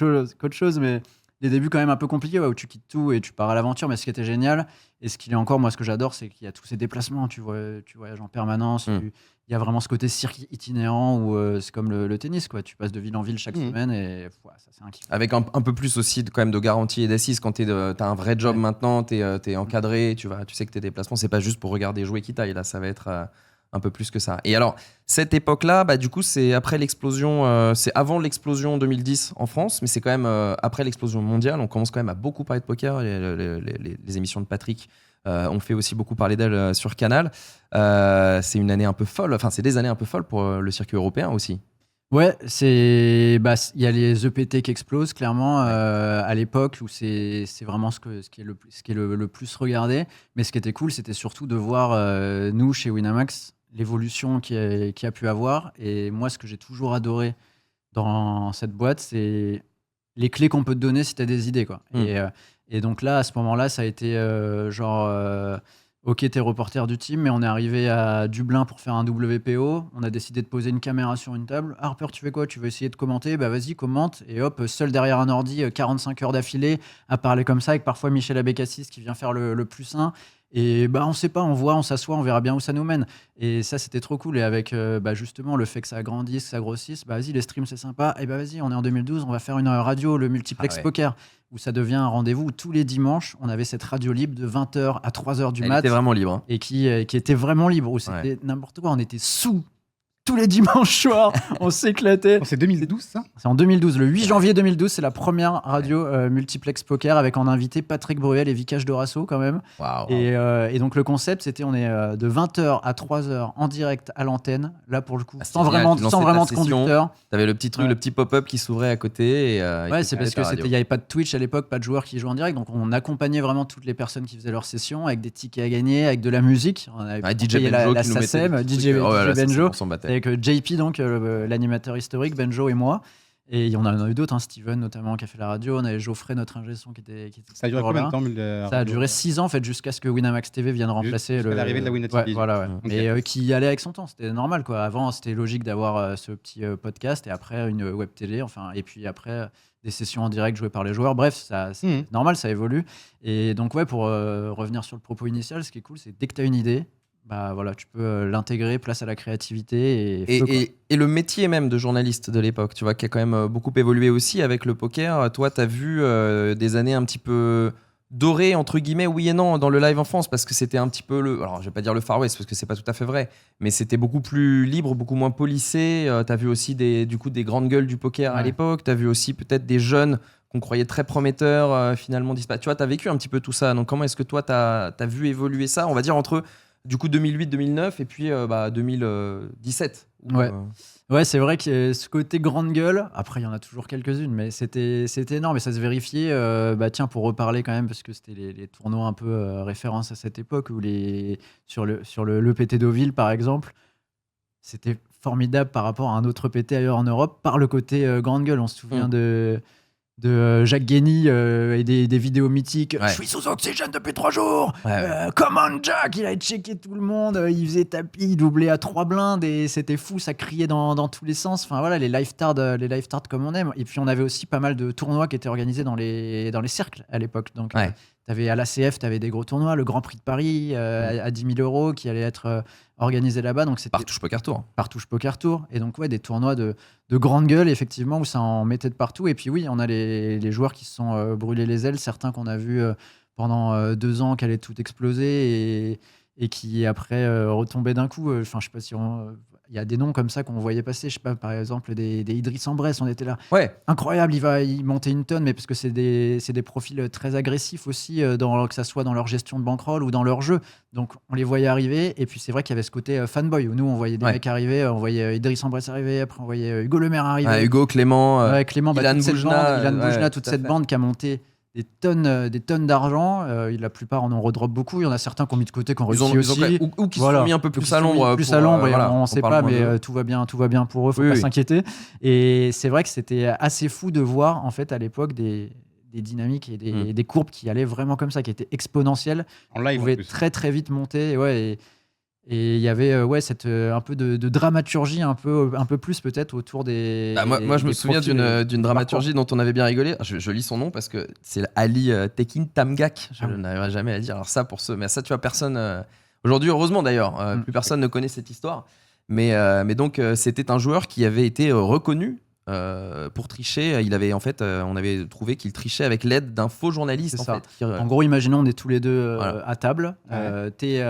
chose, mais les débuts quand même un peu compliqués, ouais, où tu quittes tout et tu pars à l'aventure. Mais ce qui était génial, et ce qu'il est encore, moi, ce que j'adore, c'est qu'il y a tous ces déplacements. Tu voyages en permanence. Il y a vraiment ce côté cirque itinérant où c'est comme le tennis, quoi. Tu passes de ville en ville chaque semaine et ouais, ça c'est un kiff. Avec un peu plus aussi quand même de garantie et d'assises quand t'as un vrai job maintenant, t'es encadré, tu sais que tes déplacements, c'est pas juste pour regarder jouer qui taille, là ça va être un peu plus que ça. Et alors, cette époque-là, bah, du coup, c'est après l'explosion, c'est avant l'explosion 2010 en France, mais c'est quand même après l'explosion mondiale, on commence quand même à beaucoup parler de poker, les émissions de Patrick ont fait aussi beaucoup parler d'elle sur Canal. C'est une année un peu folle, enfin c'est des années un peu folles pour le circuit européen aussi. Ouais, il y a les EPT qui explosent clairement à l'époque où c'est vraiment ce qui est le plus regardé. Mais ce qui était cool, c'était surtout de voir nous chez Winamax l'évolution qu'il y a pu avoir. Et moi, ce que j'ai toujours adoré dans cette boîte, c'est les clés qu'on peut te donner si tu as des idées, quoi. Et donc là, à ce moment-là, ça a été ok, t'es reporter du team, mais on est arrivé à Dublin pour faire un WPO. On a décidé de poser une caméra sur une table. Harper, tu fais quoi? Tu veux essayer de commenter? Bah vas-y, commente. Et hop, seul derrière un ordi, 45 heures d'affilée, à parler comme ça, avec parfois Michel Abécassis qui vient faire le plus 1. Et bah on sait pas, on s'assoit, on verra bien où ça nous mène. Et ça, c'était trop cool. Et avec justement le fait que ça grandisse, que ça grossisse, bah vas-y, les streams, c'est sympa. Et bah vas-y, on est en 2012, on va faire une radio, le multiplex poker, où ça devient un rendez-vous où tous les dimanches, on avait cette radio libre de 20h à 3h du mat. Elle était vraiment libre. Hein. Et qui était vraiment libre, où c'était n'importe quoi. On était sous tous les dimanches soirs, on s'éclatait. C'est 2012, ça? C'est en 2012, le 8 janvier 2012, c'est la première radio multiplex poker avec en invité Patrick Bruel et Vikash Dorasso quand même. Waouh. Et donc le concept, c'était on est de 20h à 3h en direct à l'antenne, là pour le coup, Ah, c'est sans génial, vraiment, tu lançais sans ta vraiment de session. conducteur. T'avais le petit truc, Ouais. le petit pop-up qui s'ouvrait à côté. Et, Ouais, c'est parce que il n'y avait pas de Twitch à l'époque, pas de joueurs qui jouaient en direct, donc on accompagnait vraiment toutes les personnes qui faisaient leur session avec des tickets à gagner, avec de la musique. On avait DJ payé Benjo la qui nous mettait SACEM, des petits DJ, trucs. Oh là là, ça, Benjo, on s'en battait. avec JP, donc l'animateur historique, Benjo et moi. Et il y en a eu d'autres, hein, Steven notamment qui a fait la radio, on avait Geoffrey, notre ingé son qui était Ça a duré toujours combien de là. temps? Ça a duré 6 ans en fait, jusqu'à ce que Winamax TV vienne remplacer Jusqu'à l'arrivée de la Winamax Ouais, TV. voilà, ouais. Ok. Et qui allait avec son temps, c'était normal quoi. Avant c'était logique d'avoir ce petit podcast et après une web télé, enfin, et puis après des sessions en direct jouées par les joueurs. Bref, c'est normal, ça évolue. Et donc ouais, pour revenir sur le propos initial, ce qui est cool, c'est dès que tu as une idée, bah voilà, tu peux l'intégrer, place à la créativité et feu, quoi. Et le métier même de journaliste de l'époque, tu vois, qui a quand même beaucoup évolué aussi avec le poker. Toi, tu as vu des années un petit peu dorées, entre guillemets, oui et non, dans le live en France, parce que c'était un petit peu alors, je vais pas dire le Far West, parce que c'est pas tout à fait vrai, mais c'était beaucoup plus libre, beaucoup moins policé. Tu as vu aussi des grandes gueules du poker à Ouais. l'époque. Tu as vu aussi peut-être des jeunes qu'on croyait très prometteurs, finalement disparaître. Tu vois, tu as vécu un petit peu tout ça. Donc, comment est-ce que toi, tu as vu évoluer ça, on va dire, entre du coup 2008-2009 et puis 2017. Ouais. Ouais, c'est vrai que ce côté grande gueule, après il y en a toujours quelques-unes, mais c'était énorme et ça se vérifiait. Tiens, pour reparler quand même, parce que c'était les tournois un peu référence à cette époque, où sur le PT Deauville par exemple, c'était formidable par rapport à un autre PT ailleurs en Europe, par le côté grande gueule. On se souvient de Jacques Guény et des vidéos mythiques. Ouais. Je suis sous oxygène depuis 3 jours. Ouais. Comment Jack, il a checké tout le monde. Il faisait tapis, il doublait à 3 blindes et c'était fou. Ça criait dans tous les sens. Enfin voilà, les live tards comme on aime. Et puis on avait aussi pas mal de tournois qui étaient organisés dans les cercles à l'époque. Donc Ouais. t'avais à l'ACF, t'avais des gros tournois, le Grand Prix de Paris à 10 000 € qui allait être organisé là-bas. Donc c'était Par Touche Poker Tour. par Touche Poker Tour. Et donc, ouais, des tournois de grande gueule, effectivement, où ça en mettait de partout. Et puis, oui, on a les joueurs qui se sont brûlés les ailes, certains qu'on a vus pendant 2 ans, qui allaient tout exploser et qui, après, retombaient d'un coup. Enfin, je sais pas si il y a des noms comme ça qu'on voyait passer. Je sais pas, par exemple, des Idriss en Bresse, on était là. Ouais. Incroyable, il montait une tonne, mais parce que c'est des profils très agressifs aussi, que ça soit dans leur gestion de bankroll ou dans leur jeu. Donc on les voyait arriver, et puis c'est vrai qu'il y avait ce côté fanboy, où nous on voyait des Ouais. mecs arriver, on voyait Idriss en Bresse arriver, après on voyait Hugo Le Maire arriver. Ouais, Hugo, Clément, Ouais, Clément, Ilan toute cette Boujna, bande, Ilan Boujna, ouais, toute tout à cette fait. bande qui a monté des tonnes d'argent. La plupart en ont redrop beaucoup. Il y en a certains qui ont mis de côté, qui ont ils ont, réussi aussi. ou qui se Voilà. sont mis un peu Ou plus qui à sont mis l'ombre. plus à l'ombre, et on ne sait parle pas, moins mais d'eux. tout va bien pour eux, faut Oui, pas oui. s'inquiéter. Et c'est vrai que c'était assez fou de voir, en fait, à l'époque, des dynamiques et des courbes qui allaient vraiment comme ça, qui étaient exponentielles, En live, en pouvaient plus. très très vite monter. Et il y avait cette un peu de dramaturgie, un peu plus peut-être autour des. Bah, moi, je me des souviens profils d'une dramaturgie dont on avait bien rigolé. Je lis son nom parce que c'est Ali Tekin Tamgak. Je Ah oui. n'arriverai jamais à le dire. Alors ça, mais ça, tu vois, personne. Aujourd'hui, heureusement d'ailleurs, plus personne ne connaît cette histoire. Mais donc, c'était un joueur qui avait été reconnu pour tricher. Il avait en fait, on avait trouvé qu'il trichait avec l'aide d'un faux journaliste. C'est En ça. fait, qui, En gros, imaginons, on est tous les deux Voilà. à table. T'es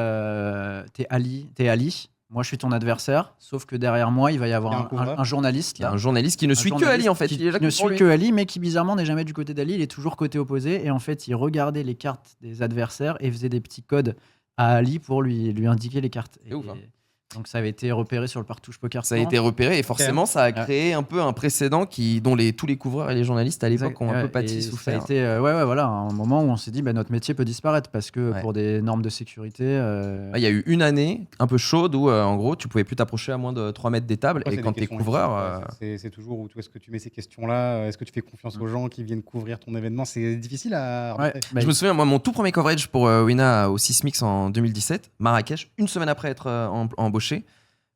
Ali. Moi, je suis ton adversaire. Sauf que derrière moi, il va y Il y a un avoir couvreur. un journaliste. il y a Là. un journaliste qui ne Un suit que journaliste Ali en fait. qui Il est là ne que pour suit lui. que Ali, mais qui bizarrement n'est jamais du côté d'Ali. Il est toujours côté opposé. Et en fait, il regardait les cartes des adversaires et faisait des petits codes à Ali pour lui indiquer les cartes. C'est ouf, hein. Donc, ça avait été repéré sur le Partouche Poker. Ça a Tour. été repéré et forcément ça a créé un peu un précédent dont tous les couvreurs et les journalistes à l'époque ont un peu pâti, Et souffert. Ça a été voilà, un moment où on s'est dit notre métier peut disparaître parce que Ouais. pour des normes de sécurité. Il y a eu une année un peu chaude où en gros tu pouvais plus t'approcher à moins de 3 mètres des tables Après, et c'est quand des t'es questions couvreur éthiques, c'est toujours où est-ce que tu mets ces questions-là? Est-ce que tu fais confiance aux gens qui viennent couvrir ton événement? C'est difficile à Ouais, arbitrer. bah, je me souviens, moi, mon tout premier coverage pour Wina au Sismix en 2017, Marrakech, une semaine après être embauché.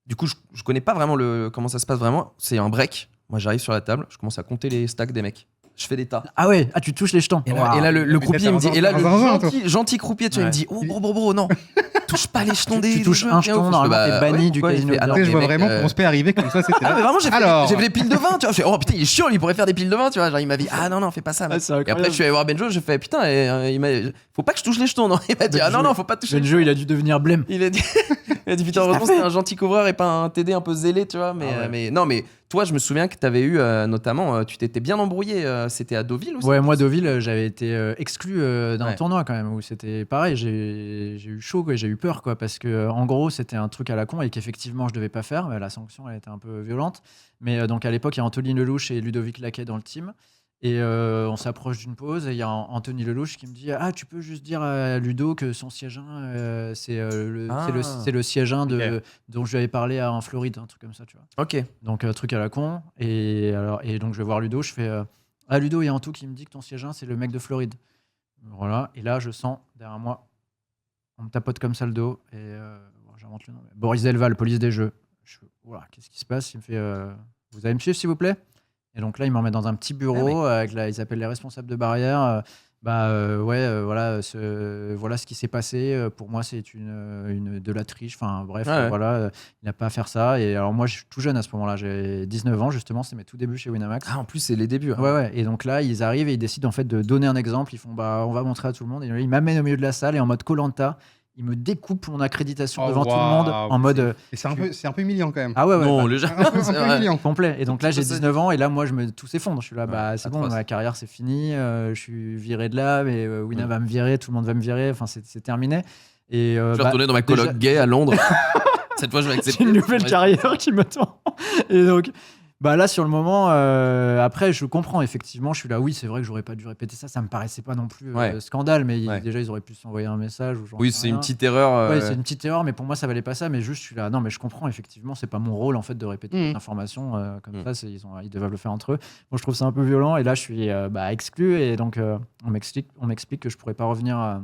Du coup, je connais pas vraiment comment ça se passe vraiment. C'est un break. Moi, j'arrive sur la table, je commence à compter les stacks des mecs. je fais des tas. Ah ouais, tu touches les jetons. Et là, le croupier me dit, et là, le gentil croupier, tu vois, il me dit, Ouais. oh bro, non, touche pas les jetons des. Tu touches un jeton, normalement, t'es banni du casino. Je vois vraiment qu'on se fait arriver comme ça. C'était Ah, mais vraiment, j'ai Alors. fait des piles de vin, tu vois. Je fais, oh putain, il est chiant, il pourrait faire des piles de vin, tu vois. Genre, il m'a dit, ah non, fais pas ça. mec. c'est Et incroyable. après, je suis allé voir Benjo, je fais, putain, il m'a faut pas que je touche les jetons, non. Il m'a dit, ah non, faut pas toucher. Benjo, il a dû devenir blême. Il a dit, putain, heureusement, c'était un gentil couvreur et pas un TD un peu zélé, tu vois. Mais non, mais toi, je me souviens que t'avais eu, notamment, tu t'étais bien embrouillé. C'était à Deauville aussi. Ouais, moi, Deauville, j'avais été exclu d'un Ouais. tournoi quand même, où c'était pareil, j'ai eu chaud, quoi, j'ai eu peur, quoi, parce que en gros, c'était un truc à la con et qu'effectivement, je devais pas faire. La sanction, elle était un peu violente. Mais donc, à l'époque, il y a Anthony Lelouch et Ludovic Laquet dans le team. Et on s'approche d'une pause et il y a Anthony Lelouch qui me dit ah, tu peux juste dire à Ludo que son siège 1, c'est le siège 1 dont je lui avais parlé en Floride, un truc comme ça, tu vois. Ok. Donc, truc à la con. Et donc, je vais voir Ludo, je fais ah, Ludo, il y a Antou qui me dit que ton siège 1, c'est le mec de Floride. Voilà. Et là, je sens derrière moi, on me tapote comme ça le dos. Et j'invente le nom. Boris Delval, police des jeux. Je fais, voilà, qu'est-ce qui se passe? Il me fait vous allez me suivre, s'il vous plaît? Et donc là, ils m'emmènent dans un petit bureau, ils appellent les responsables de barrière. Voilà ce qui s'est passé. Pour moi, c'est de la triche. Enfin, bref, voilà, il n'a pas à faire ça. Et alors, moi, je suis tout jeune à ce moment-là. J'ai 19 ans, justement. C'est mes tout débuts chez Winamax. Ah, en plus, c'est les débuts. Hein. Ouais. Et donc là, ils arrivent et ils décident en fait de donner un exemple. Ils font, on va montrer à tout le monde. Et ils m'amènent au milieu de la salle et en mode Koh-Lanta, ils me découpent mon accréditation devant tout le monde en mode. Et c'est un peu humiliant quand même. Ah ouais. Non, Un peu humiliant. Complet. Et donc là, j'ai 19 ans et là, moi, tout s'effondre. Je suis là, c'est bon, atroce. ma carrière, c'est fini. Je suis viré de là, mais Winam va me virer, tout le monde va me virer. Enfin, c'est terminé. Et, je vais retourner dans ma coloc gay à Londres. Cette fois, je vais accepter. C'est une nouvelle carrière qui me tend. Et donc, là, sur le moment, après, je comprends, effectivement. Je suis là, oui, c'est vrai que j'aurais pas dû répéter ça. Ça me paraissait pas non plus scandale, mais déjà, ils auraient pu s'envoyer un message. Ou c'est une petite erreur. Ouais, c'est une petite erreur, mais pour moi, ça valait pas ça. Mais juste, je suis là, non, mais je comprends, effectivement, c'est pas mon rôle, en fait, de répéter cette information comme ça. Ils doivent le faire entre eux. Moi, je trouve ça un peu violent. Et là, je suis exclu. Et donc, on m'explique que je pourrais pas revenir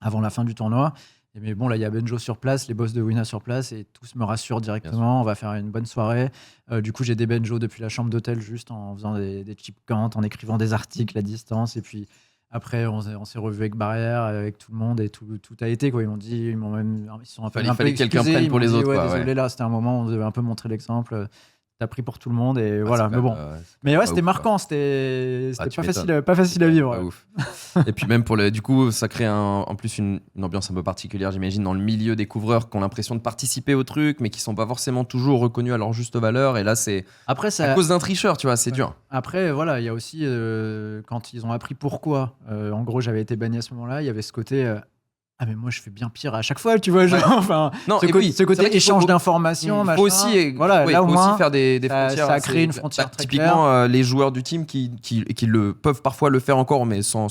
avant la fin du tournoi. Mais bon, là, il y a Benjo sur place, les boss de Wina sur place, et tous me rassurent directement. On va faire une bonne soirée. Du coup, j'ai des Benjo depuis la chambre d'hôtel, juste en faisant des chip count, en écrivant des articles à distance. Et puis après, on s'est revu avec Barrière, avec tout le monde, et tout a été, quoi. Ils sont un peu fallait que quelqu'un excusés. prenne pour les autres. Ouais, désolé, là, c'était un moment où on devait un peu montrer l'exemple. T'as pris pour tout le monde et voilà. Mais bon. C'était marquant. C'était pas facile à vivre. Pas ouf. Et puis même du coup, ça crée en plus une ambiance un peu particulière, j'imagine, dans le milieu des couvreurs qui ont l'impression de participer au truc, mais qui sont pas forcément toujours reconnus à leur juste valeur. Et là, c'est à cause d'un tricheur, tu vois, c'est dur. Après, voilà, il y a aussi quand ils ont appris pourquoi. En gros, j'avais été banni à ce moment-là. Il y avait ce côté. Ah mais moi je fais bien pire à chaque fois, tu vois, enfin ce côté échange d'informations, il faut aussi faire des frontières. Ça a créé une frontière très typiquement claire. Les joueurs du team qui peuvent parfois le faire encore, mais sans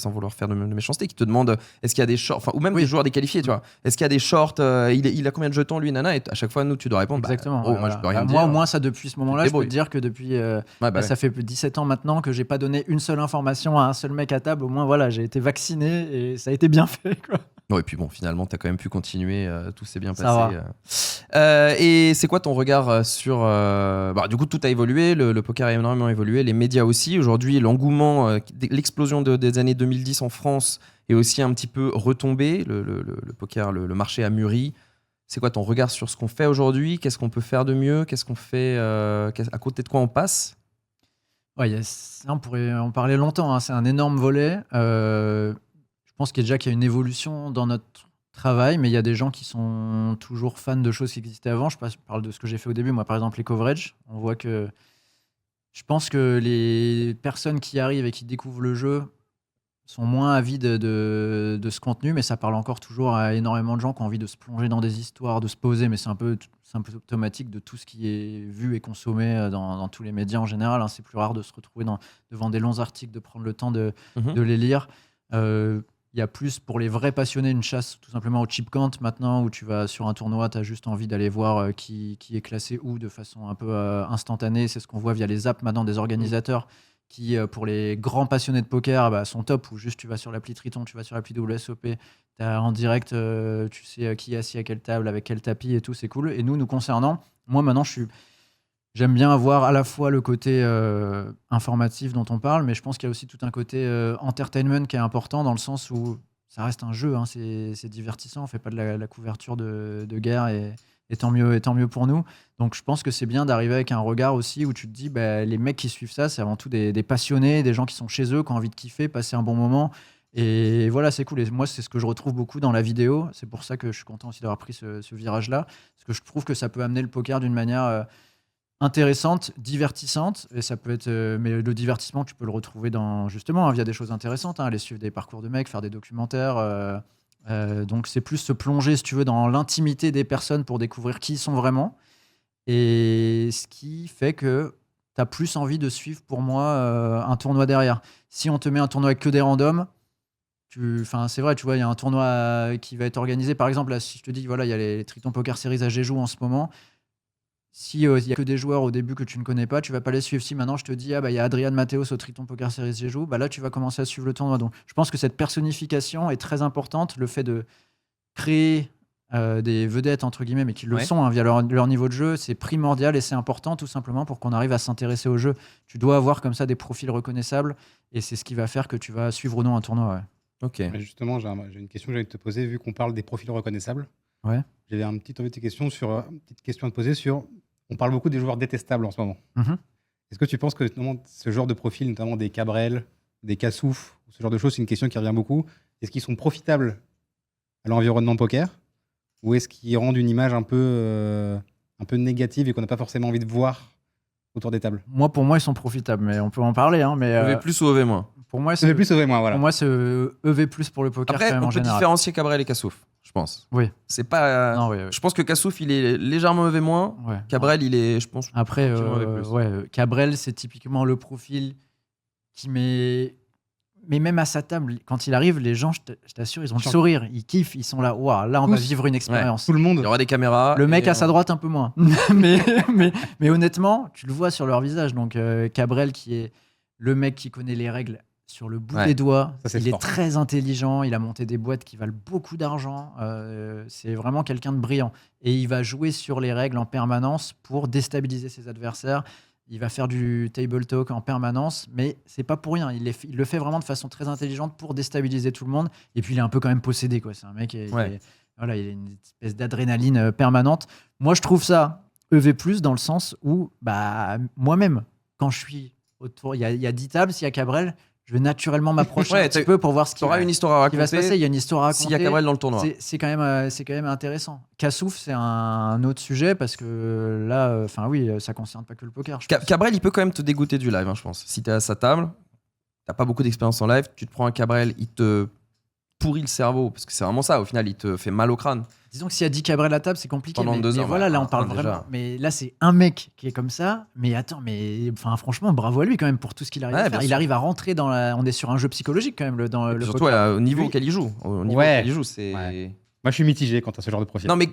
vouloir faire de méchanceté, qui te demandent est-ce qu'il y a des shorts, ou même des joueurs déqualifiés, tu vois, est-ce qu'il y a des shorts, il a combien de jetons lui, nana, et à chaque fois nous tu dois répondre exactement. Moi je peux rien dire. Moi au moins ça depuis ce moment-là, je peux te dire que depuis ça fait 17 ans maintenant que j'ai pas donné une seule information à un seul mec à table. Au moins voilà, j'ai été vacciné et ça a été bien fait, quoi. Ouais, et puis bon, finalement, tu as quand même pu continuer, tout s'est bien passé. Et c'est quoi ton regard sur... du coup, tout a évolué, le poker a énormément évolué, les médias aussi. Aujourd'hui, l'engouement, l'explosion des années 2010 en France est aussi un petit peu retombé. Le poker, le marché a mûri. C'est quoi ton regard sur ce qu'on fait aujourd'hui? Qu'est-ce qu'on peut faire de mieux? Qu'est-ce qu'on fait? À côté de quoi on passe? Ouais, on pourrait en parler longtemps, hein. C'est un énorme volet. Je pense qu'il y a une évolution dans notre travail, mais il y a des gens qui sont toujours fans de choses qui existaient avant. Je parle de ce que j'ai fait au début. Moi, par exemple, les coverages. On voit que je pense que les personnes qui arrivent et qui découvrent le jeu sont moins avides de ce contenu, mais ça parle encore toujours à énormément de gens qui ont envie de se plonger dans des histoires, de se poser, mais c'est un peu automatique de tout ce qui est vu et consommé dans tous les médias en général. Hein. C'est plus rare de se retrouver devant des longs articles, de prendre le temps de les lire. Il y a plus pour les vrais passionnés une chasse tout simplement au chip count maintenant, où tu vas sur un tournoi, tu as juste envie d'aller voir qui est classé où de façon un peu instantanée. C'est ce qu'on voit via les apps maintenant des organisateurs qui, pour les grands passionnés de poker, sont top, où juste tu vas sur l'appli Triton, tu vas sur l'appli WSOP, tu as en direct, tu sais qui est assis à quelle table, avec quel tapis et tout, c'est cool. Et nous concernant, moi maintenant je suis J'aime bien avoir à la fois le côté informatif dont on parle, mais je pense qu'il y a aussi tout un côté entertainment qui est important dans le sens où ça reste un jeu, hein, c'est divertissant, on fait pas de la couverture de guerre et tant mieux pour nous. Donc je pense que c'est bien d'arriver avec un regard aussi où tu te dis, bah, les mecs qui suivent ça, c'est avant tout des passionnés, des gens qui sont chez eux, qui ont envie de kiffer, passer un bon moment. Et voilà, c'est cool. Et moi, c'est ce que je retrouve beaucoup dans la vidéo. C'est pour ça que je suis content aussi d'avoir pris ce virage-là. Parce que je trouve que ça peut amener le poker d'une manière intéressante, divertissante. Et ça peut être. Mais le divertissement, tu peux le retrouver justement via des choses intéressantes. Aller suivre des parcours de mecs, faire des documentaires. Donc, c'est plus se plonger, si tu veux, dans l'intimité des personnes pour découvrir qui ils sont vraiment. Et ce qui fait que tu as plus envie de suivre, pour moi, un tournoi derrière. Si on te met un tournoi avec que des randoms, c'est vrai, tu vois, il y a un tournoi qui va être organisé. Par exemple, là, si je te dis, voilà, il y a les Triton Poker Series à Jeju en ce moment. Si il y a que des joueurs au début que tu ne connais pas, tu vas pas les suivre. Si maintenant je te dis, il y a Adrian Mateos au Triton Poker Series Jeju, là, tu vas commencer à suivre le tournoi. Donc, je pense que cette personnification est très importante. Le fait de créer des vedettes, entre guillemets, mais qui le sont via leur niveau de jeu, c'est primordial et c'est important tout simplement pour qu'on arrive à s'intéresser au jeu. Tu dois avoir comme ça des profils reconnaissables et c'est ce qui va faire que tu vas suivre ou non un tournoi. Ouais. Ok. Mais justement, j'ai une question que j'ai envie de te poser, vu qu'on parle des profils reconnaissables. Ouais. J'avais une petite question à te poser sur. On parle beaucoup des joueurs détestables en ce moment. Mm-hmm. Est-ce que tu penses que ce genre de profil, notamment des Cabrel, des Kassouf, ce genre de choses, c'est une question qui revient beaucoup. Est-ce qu'ils sont profitables à l'environnement poker ou est-ce qu'ils rendent une image un peu négative et qu'on n'a pas forcément envie de voir autour des tables? Pour moi, ils sont profitables, mais on peut en parler. Hein, mais, EV plus ou EV moins? Pour moi, EV plus ou EV moins, voilà. Pour moi, c'est EV plus pour le poker. Après, quand même, on en peut général. différencier Cabrel et Kassouf, je pense. Oui. C'est pas. Non, oui. Je pense que Kassouf, il est légèrement EV moins. Ouais. Cabrel, il est, je pense. Après, Cabrel, c'est typiquement le profil qui met. Mais même à sa table, quand il arrive, les gens, je t'assure, ils ont le sourire, ils kiffent, ils sont là. Waouh, là, on va vivre une expérience. Tout le monde. Il y aura des caméras. Le mec à sa droite, un peu moins. mais honnêtement, tu le vois sur leur visage. Donc, Cabrel, qui est le mec qui connaît les règles sur le bout des doigts, il est très intelligent, il a monté des boîtes qui valent beaucoup d'argent. C'est vraiment quelqu'un de brillant. Et il va jouer sur les règles en permanence pour déstabiliser ses adversaires. Il va faire du table talk en permanence, mais c'est pas pour rien. Il le fait vraiment de façon très intelligente pour déstabiliser tout le monde. Et puis il est un peu quand même possédé, quoi. C'est un mec, il a une espèce d'adrénaline permanente. Moi, je trouve ça EV+, dans le sens où, moi-même, quand je suis autour, il y a 10 tables, s'il y a Cabrel, je vais naturellement m'approcher un petit peu pour voir ce qui une histoire à raconter. va se passer. Il y a une histoire à raconter. S'il y a Cabrel dans le tournoi. C'est quand même intéressant. Kassouf, c'est un autre sujet parce que là, ça concerne pas que le poker. Cabrel, il peut quand même te dégoûter du live, je pense. Si tu es à sa table, t'as pas beaucoup d'expérience en live, tu te prends un Cabrel, il te pourrit le cerveau, parce que c'est vraiment ça, au final, il te fait mal au crâne. Disons que s'il y a 10 Cabrel à table, c'est compliqué. Pendant 2 heures. Voilà, là, on parle vraiment. Déjà. Mais là, c'est un mec qui est comme ça. Mais attends, franchement, bravo à lui quand même pour tout ce qu'il arrive à faire. Il arrive à rentrer dans on est sur un jeu psychologique quand même. Surtout au niveau auquel il joue. C'est. Ouais. Moi, je suis mitigé quant à ce genre de profil. Non, mais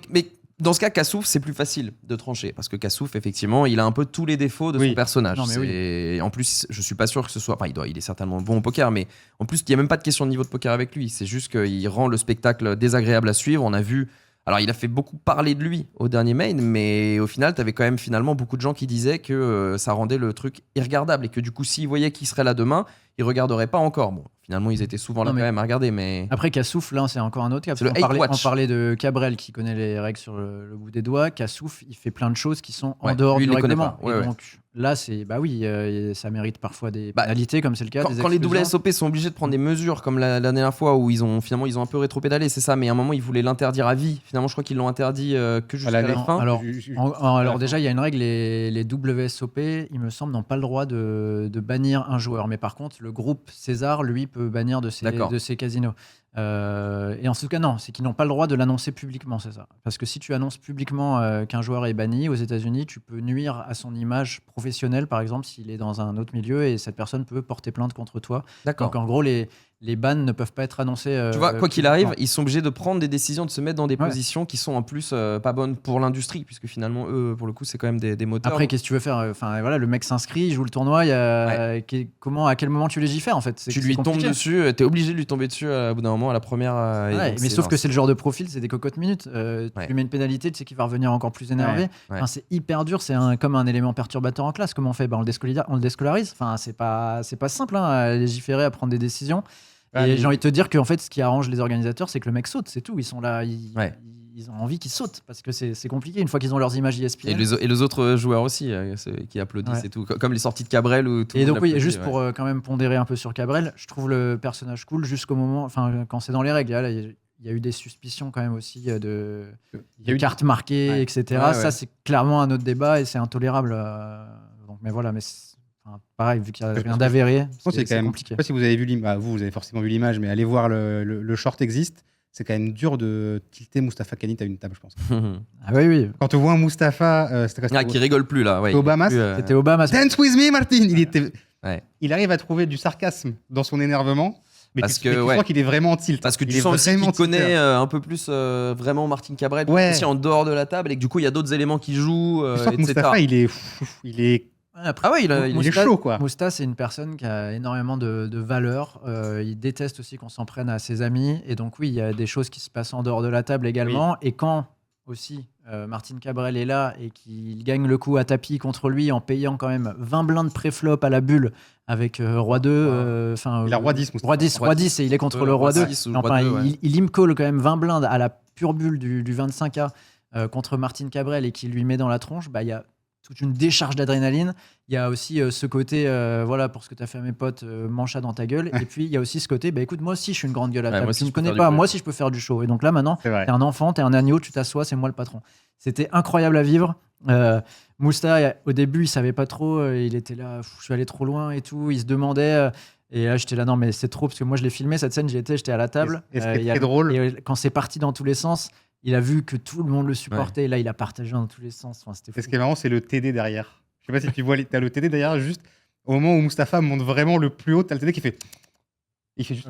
dans ce cas, Kassouf, c'est plus facile de trancher. Parce que Kassouf, effectivement, il a un peu tous les défauts de son personnage. Non, mais En plus, je suis pas sûr que ce soit. Enfin, il est certainement bon au poker, mais en plus, il n'y a même pas de question de niveau de poker avec lui. C'est juste qu'il rend le spectacle désagréable à suivre. On a vu. Alors, il a fait beaucoup parler de lui au dernier main, mais au final, tu avais quand même finalement beaucoup de gens qui disaient que ça rendait le truc irregardable et que du coup, s'ils voyaient qu'il serait là demain, ils regarderaient pas encore. Bon, finalement, ils étaient souvent là quand même à regarder, mais... Après, Kassouf, là, c'est encore un autre cas. On parlait de Cabrel qui connaît les règles sur le bout des doigts. Kassouf, il fait plein de choses qui sont en dehors du règlement. Donc là, ça mérite parfois des pénalités, comme c'est le cas. Quand les WSOP sont obligés de prendre des mesures, comme la dernière fois où ils ont un peu rétropédalé, c'est ça, mais à un moment, ils voulaient l'interdire à vie. Finalement, je crois qu'ils l'ont interdit que jusqu'à la fin. Alors déjà, il y a une règle, les WSOP, il me semble, n'ont pas le droit de bannir un joueur. Mais par contre, le groupe César, lui, peut bannir de ses casinos. Et en tout cas, non, c'est qu'ils n'ont pas le droit de l'annoncer publiquement, c'est ça. Parce que si tu annonces publiquement qu'un joueur est banni aux États-Unis, tu peux nuire à son image professionnelle, par exemple, s'il est dans un autre milieu et cette personne peut porter plainte contre toi. D'accord. Donc en gros, les bans ne peuvent pas être annoncés. Tu vois, quoi qu'il arrive, ils sont obligés de prendre des décisions, de se mettre dans des positions qui sont en plus pas bonnes pour l'industrie, puisque finalement, eux, pour le coup, c'est quand même des moteurs. Après, qu'est-ce que tu veux faire? Le mec s'inscrit, il joue le tournoi. À quel moment tu légifères en fait? Tu lui tombes dessus, t'es obligé de lui tomber dessus au bout d'un moment. vraiment à la première. Ouais, mais sauf que c'est le genre de profil, c'est des cocottes minutes. Tu lui mets une pénalité, tu sais qu'il va revenir encore plus énervé. Ouais. Enfin, c'est hyper dur, c'est comme un élément perturbateur en classe. Comment on fait ? On le déscolarise. Enfin, c'est pas simple à légiférer, à prendre des décisions. Et j'ai envie de te dire qu'en fait, ce qui arrange les organisateurs, c'est que le mec saute, c'est tout. Ils sont là, ils ont envie qu'ils sautent parce que c'est compliqué une fois qu'ils ont leurs images ESPN. Et les autres joueurs aussi qui applaudissent et tout, comme les sorties de Cabrel ou tout. Et donc oui, juste pour quand même pondérer un peu sur Cabrel, je trouve le personnage cool jusqu'au moment, enfin quand c'est dans les règles. Là, il y a eu des suspicions quand même aussi de cartes marquées, etc. Ça c'est clairement un autre débat et c'est intolérable. Donc mais voilà, pareil, vu qu'il n'y a rien d'avéré, c'est quand même compliqué. Je ne sais pas si vous avez vu l'image, vous avez forcément vu l'image, mais allez voir le short existe. C'est quand même dur de tilter Mustapha Kanit à une table, je pense. Ah oui. Quand on voit un Mustapha, qui rigole plus là. Ouais, Obama, c'était Obama. Dance with me, Martin. Il arrive à trouver du sarcasme dans son énervement. Mais tu sens qu'il est vraiment en tilt. Parce que tu sens aussi qu'il connaît un peu plus vraiment Martin Cabrel, aussi en dehors de la table, et que du coup il y a d'autres éléments qui jouent, tu sens que etc. Mustapha, il est Après, il est chaud, quoi. Mousta, c'est une personne qui a énormément de valeurs. Il déteste aussi qu'on s'en prenne à ses amis. Et donc, oui, il y a des choses qui se passent en dehors de la table également. Oui. Et quand aussi Martin Cabrel est là et qu'il gagne le coup à tapis contre lui en payant quand même 20 blindes pré-flop à la bulle avec Roi 2. Il a Roi 10, Mousta. Roi 10 et il est contre le Roi 2. Il me colle quand même 20 blindes à la pure bulle du 25K contre Martin Cabrel et qui lui met dans la tronche. Il y a toute une décharge d'adrénaline. Il y a aussi ce côté, voilà, pour ce que tu as fait à mes potes, mancha dans ta gueule. Et puis, il y a aussi ce côté, écoute, moi aussi, je suis une grande gueule à table. Tu ne me connais pas, moi aussi, je peux faire du show. Et donc là, maintenant, t'es un enfant, t'es un agneau, tu t'assois, c'est moi le patron. C'était incroyable à vivre. Mousta, au début, il savait pas trop. Il était là, je suis allé trop loin et tout. Il se demandait. Et là, j'étais là, non, mais c'est trop, parce que moi, je l'ai filmé, cette scène, j'étais à la table. Et ce qui est très drôle. Et quand c'est parti dans tous les sens, il a vu que tout le monde le supportait. Et là, il a partagé dans tous les sens. Enfin, c'était fou. Et ce qui est marrant, c'est le TD derrière. Je sais pas si tu vois, t'as le TD derrière, juste au moment où Mustapha monte vraiment le plus haut, t'as le TD qui fait. Il fait juste.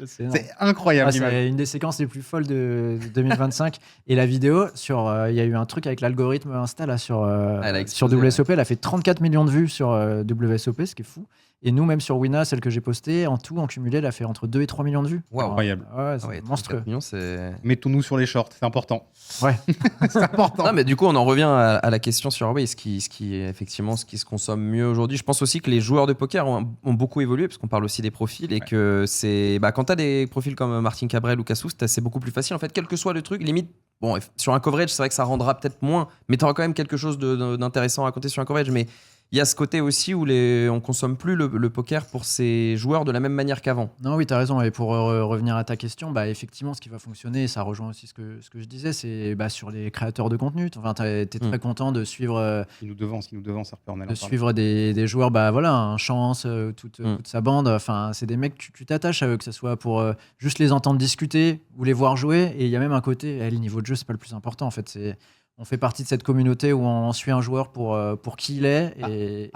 C'est incroyable. C'est une des séquences les plus folles de 2025. Et la vidéo, il y a eu un truc avec l'algorithme Insta là, sur WSOP. Elle a fait 34 millions de vues sur WSOP, ce qui est fou. Et nous, même sur Wina, celle que j'ai postée, en tout, en cumulé, elle a fait entre 2 et 3 millions de vues. Wow. Incroyable. C'est monstrueux. Mettons-nous sur les shorts, c'est important. Ouais. C'est important. Non, mais du coup, on en revient à la question sur ce qui se consomme mieux aujourd'hui. Je pense aussi que les joueurs de poker ont beaucoup évolué, parce qu'on parle aussi des profils, et que c'est quand tu as des profils comme Martin Cabrel ou Cassous, c'est beaucoup plus facile. En fait, quel que soit le truc, limite, bon, sur un coverage, c'est vrai que ça rendra peut-être moins, mais tu auras quand même quelque chose d'intéressant à raconter sur un coverage. Mais il y a ce côté aussi où on consomme plus le poker pour ces joueurs de la même manière qu'avant. Non, oui, tu as raison. Et pour revenir à ta question, effectivement, ce qui va fonctionner, ça rejoint aussi ce que je disais, c'est sur les créateurs de contenu. Enfin, tu es très content de suivre. Qui nous devance, de suivre des joueurs, un Chance, toute sa bande. Enfin, c'est des mecs, tu t'attaches à eux, que ce soit pour juste les entendre discuter ou les voir jouer. Et il y a même un côté, le niveau de jeu, c'est pas le plus important. En fait, on fait partie de cette communauté où on suit un joueur pour qui il est.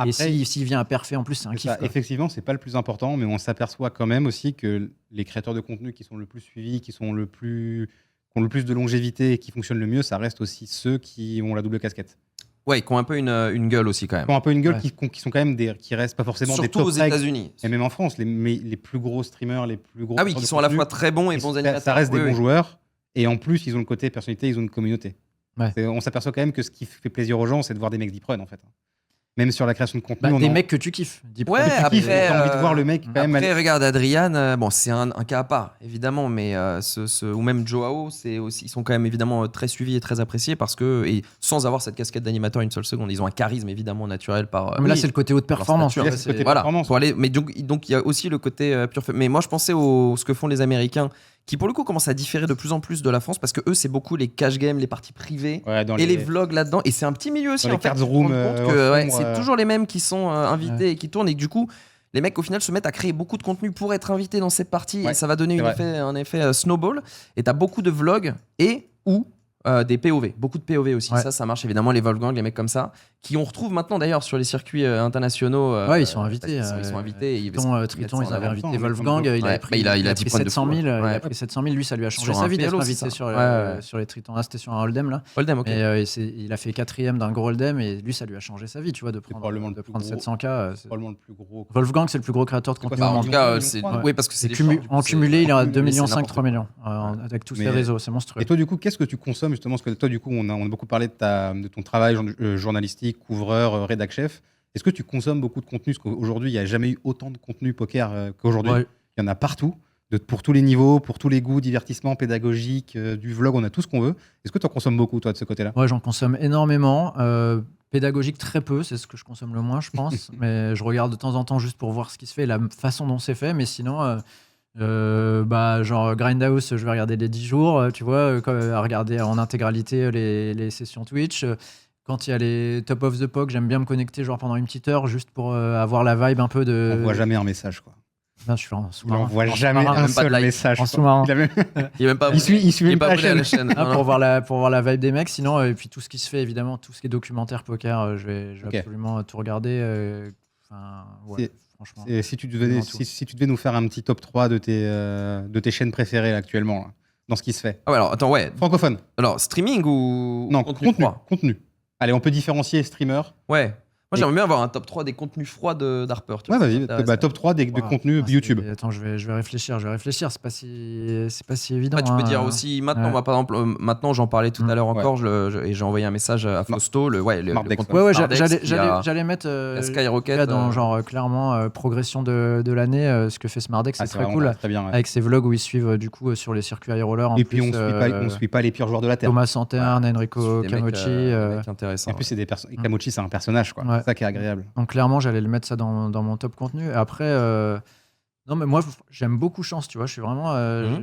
Et s'il vient à parfait, en plus, c'est un kiff. Effectivement, c'est pas le plus important, mais on s'aperçoit quand même aussi que les créateurs de contenu qui sont le plus suivis, qui ont le plus de longévité et qui fonctionnent le mieux, ça reste aussi ceux qui ont la double casquette. Ouais, qui ont un peu une gueule aussi quand même. Qui ont un peu une gueule, qui sont quand même qui restent pas forcément surtout des top aux États-Unis. Et même en France, les plus gros streamers, les plus gros. Ah oui, qui sont à la fois très bons et bons animateurs. Ça reste des bons joueurs. Et en plus, ils ont le côté personnalité, ils ont une communauté. Ouais. On s'aperçoit quand même que ce qui fait plaisir aux gens, c'est de voir des mecs deep run en fait. Même sur la création de contenu. Des mecs que tu kiffes. Après, t'as envie de voir le mec quand même. Après, regarde Adrian, c'est un cas à part, évidemment, mais ou même Joao, ils sont quand même évidemment très suivis et très appréciés parce que, et sans avoir cette casquette d'animateur une seule seconde, ils ont un charisme évidemment naturel mais là, c'est le côté haute performance. Voilà. Mais donc, il y a aussi le côté pure. Mais moi, je pensais ce que font les Américains, qui pour le coup commencent à différer de plus en plus de la France parce que eux c'est beaucoup les cash games, les parties privées et les vlogs là-dedans, et c'est un petit milieu aussi dans les cards room, c'est toujours les mêmes qui sont invités et qui tournent, et que du coup les mecs au final se mettent à créer beaucoup de contenu pour être invités dans cette partie et ça va donner un effet snowball, et t'as beaucoup de vlogs et ou Des POV, beaucoup de POV aussi. Ouais. Ça marche évidemment, les Wolfgang, les mecs comme ça, qui on retrouve maintenant d'ailleurs sur les circuits internationaux. Ouais, ils sont invités. Ils sont invités. et Triton, ils avaient invité Ouais, Wolfgang. Il a pris, il a pris 10 points de 700 000. fou, Il a ouais. pris 700 000. Lui, ça lui a changé Sur sa un vie d'être PLO, invité c'est ça. sur, Ouais. sur les Tritons. Là, c'était sur un Hold'em là. Hold'em, ok. Il a fait 4e d'un gros Hold'em et lui, ça lui a changé sa vie, tu vois, de probablement prendre, le plus 700K. Probablement le plus gros. Wolfgang, c'est le plus gros créateur de C'est quoi, contenu ça, au En monde. tout cas, millions, c'est millions, oui parce que c'est Et des shorts, du coup, en c'est- cumulé, il a mais 2,5 millions, n'importe 3 millions avec tous ses Mais- réseaux, c'est monstrueux. Et toi, du coup, qu'est-ce que tu consommes justement? Parce que toi, du coup, on a beaucoup parlé de ton travail journalistique, couvreur, rédac chef. Est-ce que tu consommes beaucoup de contenu? Parce qu'aujourd'hui, il n'y a jamais eu autant de contenu poker qu'aujourd'hui. Ouais. Il y en a partout, pour tous les niveaux, pour tous les goûts, divertissement, pédagogique, du vlog, on a tout ce qu'on veut. Est-ce que tu en consommes beaucoup, toi, de ce côté-là? Ouais, j'en consomme énormément. Pédagogique, très peu, c'est ce que je consomme le moins, je pense. Mais je regarde de temps en temps juste pour voir ce qui se fait, la façon dont c'est fait. Mais sinon, genre Grindhouse, je vais regarder les 10 jours, tu vois, à regarder en intégralité les sessions Twitch. Quand il y a les Top of the Pog, j'aime bien me connecter genre pendant une petite heure juste pour avoir la vibe un peu de. On voit jamais un message, quoi. Non, je suis en Il sous-marin. envoie En jamais sous-marin. un même pas de seul like. message. En quoi. sous-marin. Il a même- Il est même pas il suit il est même pas pas abonné à la la chaîne. chaîne. Ah, Non, non. pour voir la vibe des mecs. Sinon, et puis tout ce qui se fait, évidemment, tout ce qui est documentaire poker, je vais Ok. absolument tout regarder. Enfin, ouais, C'est- franchement. Et si tu devais nous faire un petit top 3 de tes chaînes préférées là, actuellement, là, dans ce qui se fait. Ah ouais, alors attends, ouais. Francophone. Alors streaming ou Non, contenu contenu. froid Contenu. Allez, on peut différencier streamer. Ouais. Moi Et- j'aimerais bien avoir un top 3 des contenus froids d'Harper. tu Ouais, vois, ça vas-y. m'intéresse. Top 3 de Voilà. contenu Ah, YouTube. Attends, je vais réfléchir. C'est pas si évident. Ouais, tu peux hein. dire aussi maintenant, Ouais. moi par exemple, maintenant j'en parlais tout à l'heure Ouais. encore, et j'ai envoyé un message à Fausto, le Mardex, contenu Ouais, Mardex, j'allais mettre il y a Skyrocket, là, dans genre clairement progression de l'année, ce que fait Smardex, c'est très vraiment cool. Très bien. Ouais. Avec ses vlogs où ils suivent du coup sur les circuits high roller. En Et puis plus, on suit pas les pires joueurs de la terre. Thomas Santerne, Enrico des mecs, Camochi. des mecs intéressants. Et en plus, c'est des personnes. Kamochi, c'est un personnage, quoi. Ouais. C'est ça qui est agréable. Donc clairement, j'allais le mettre ça dans mon top contenu. Après, non mais moi j'aime beaucoup Chance, tu vois. Je suis vraiment,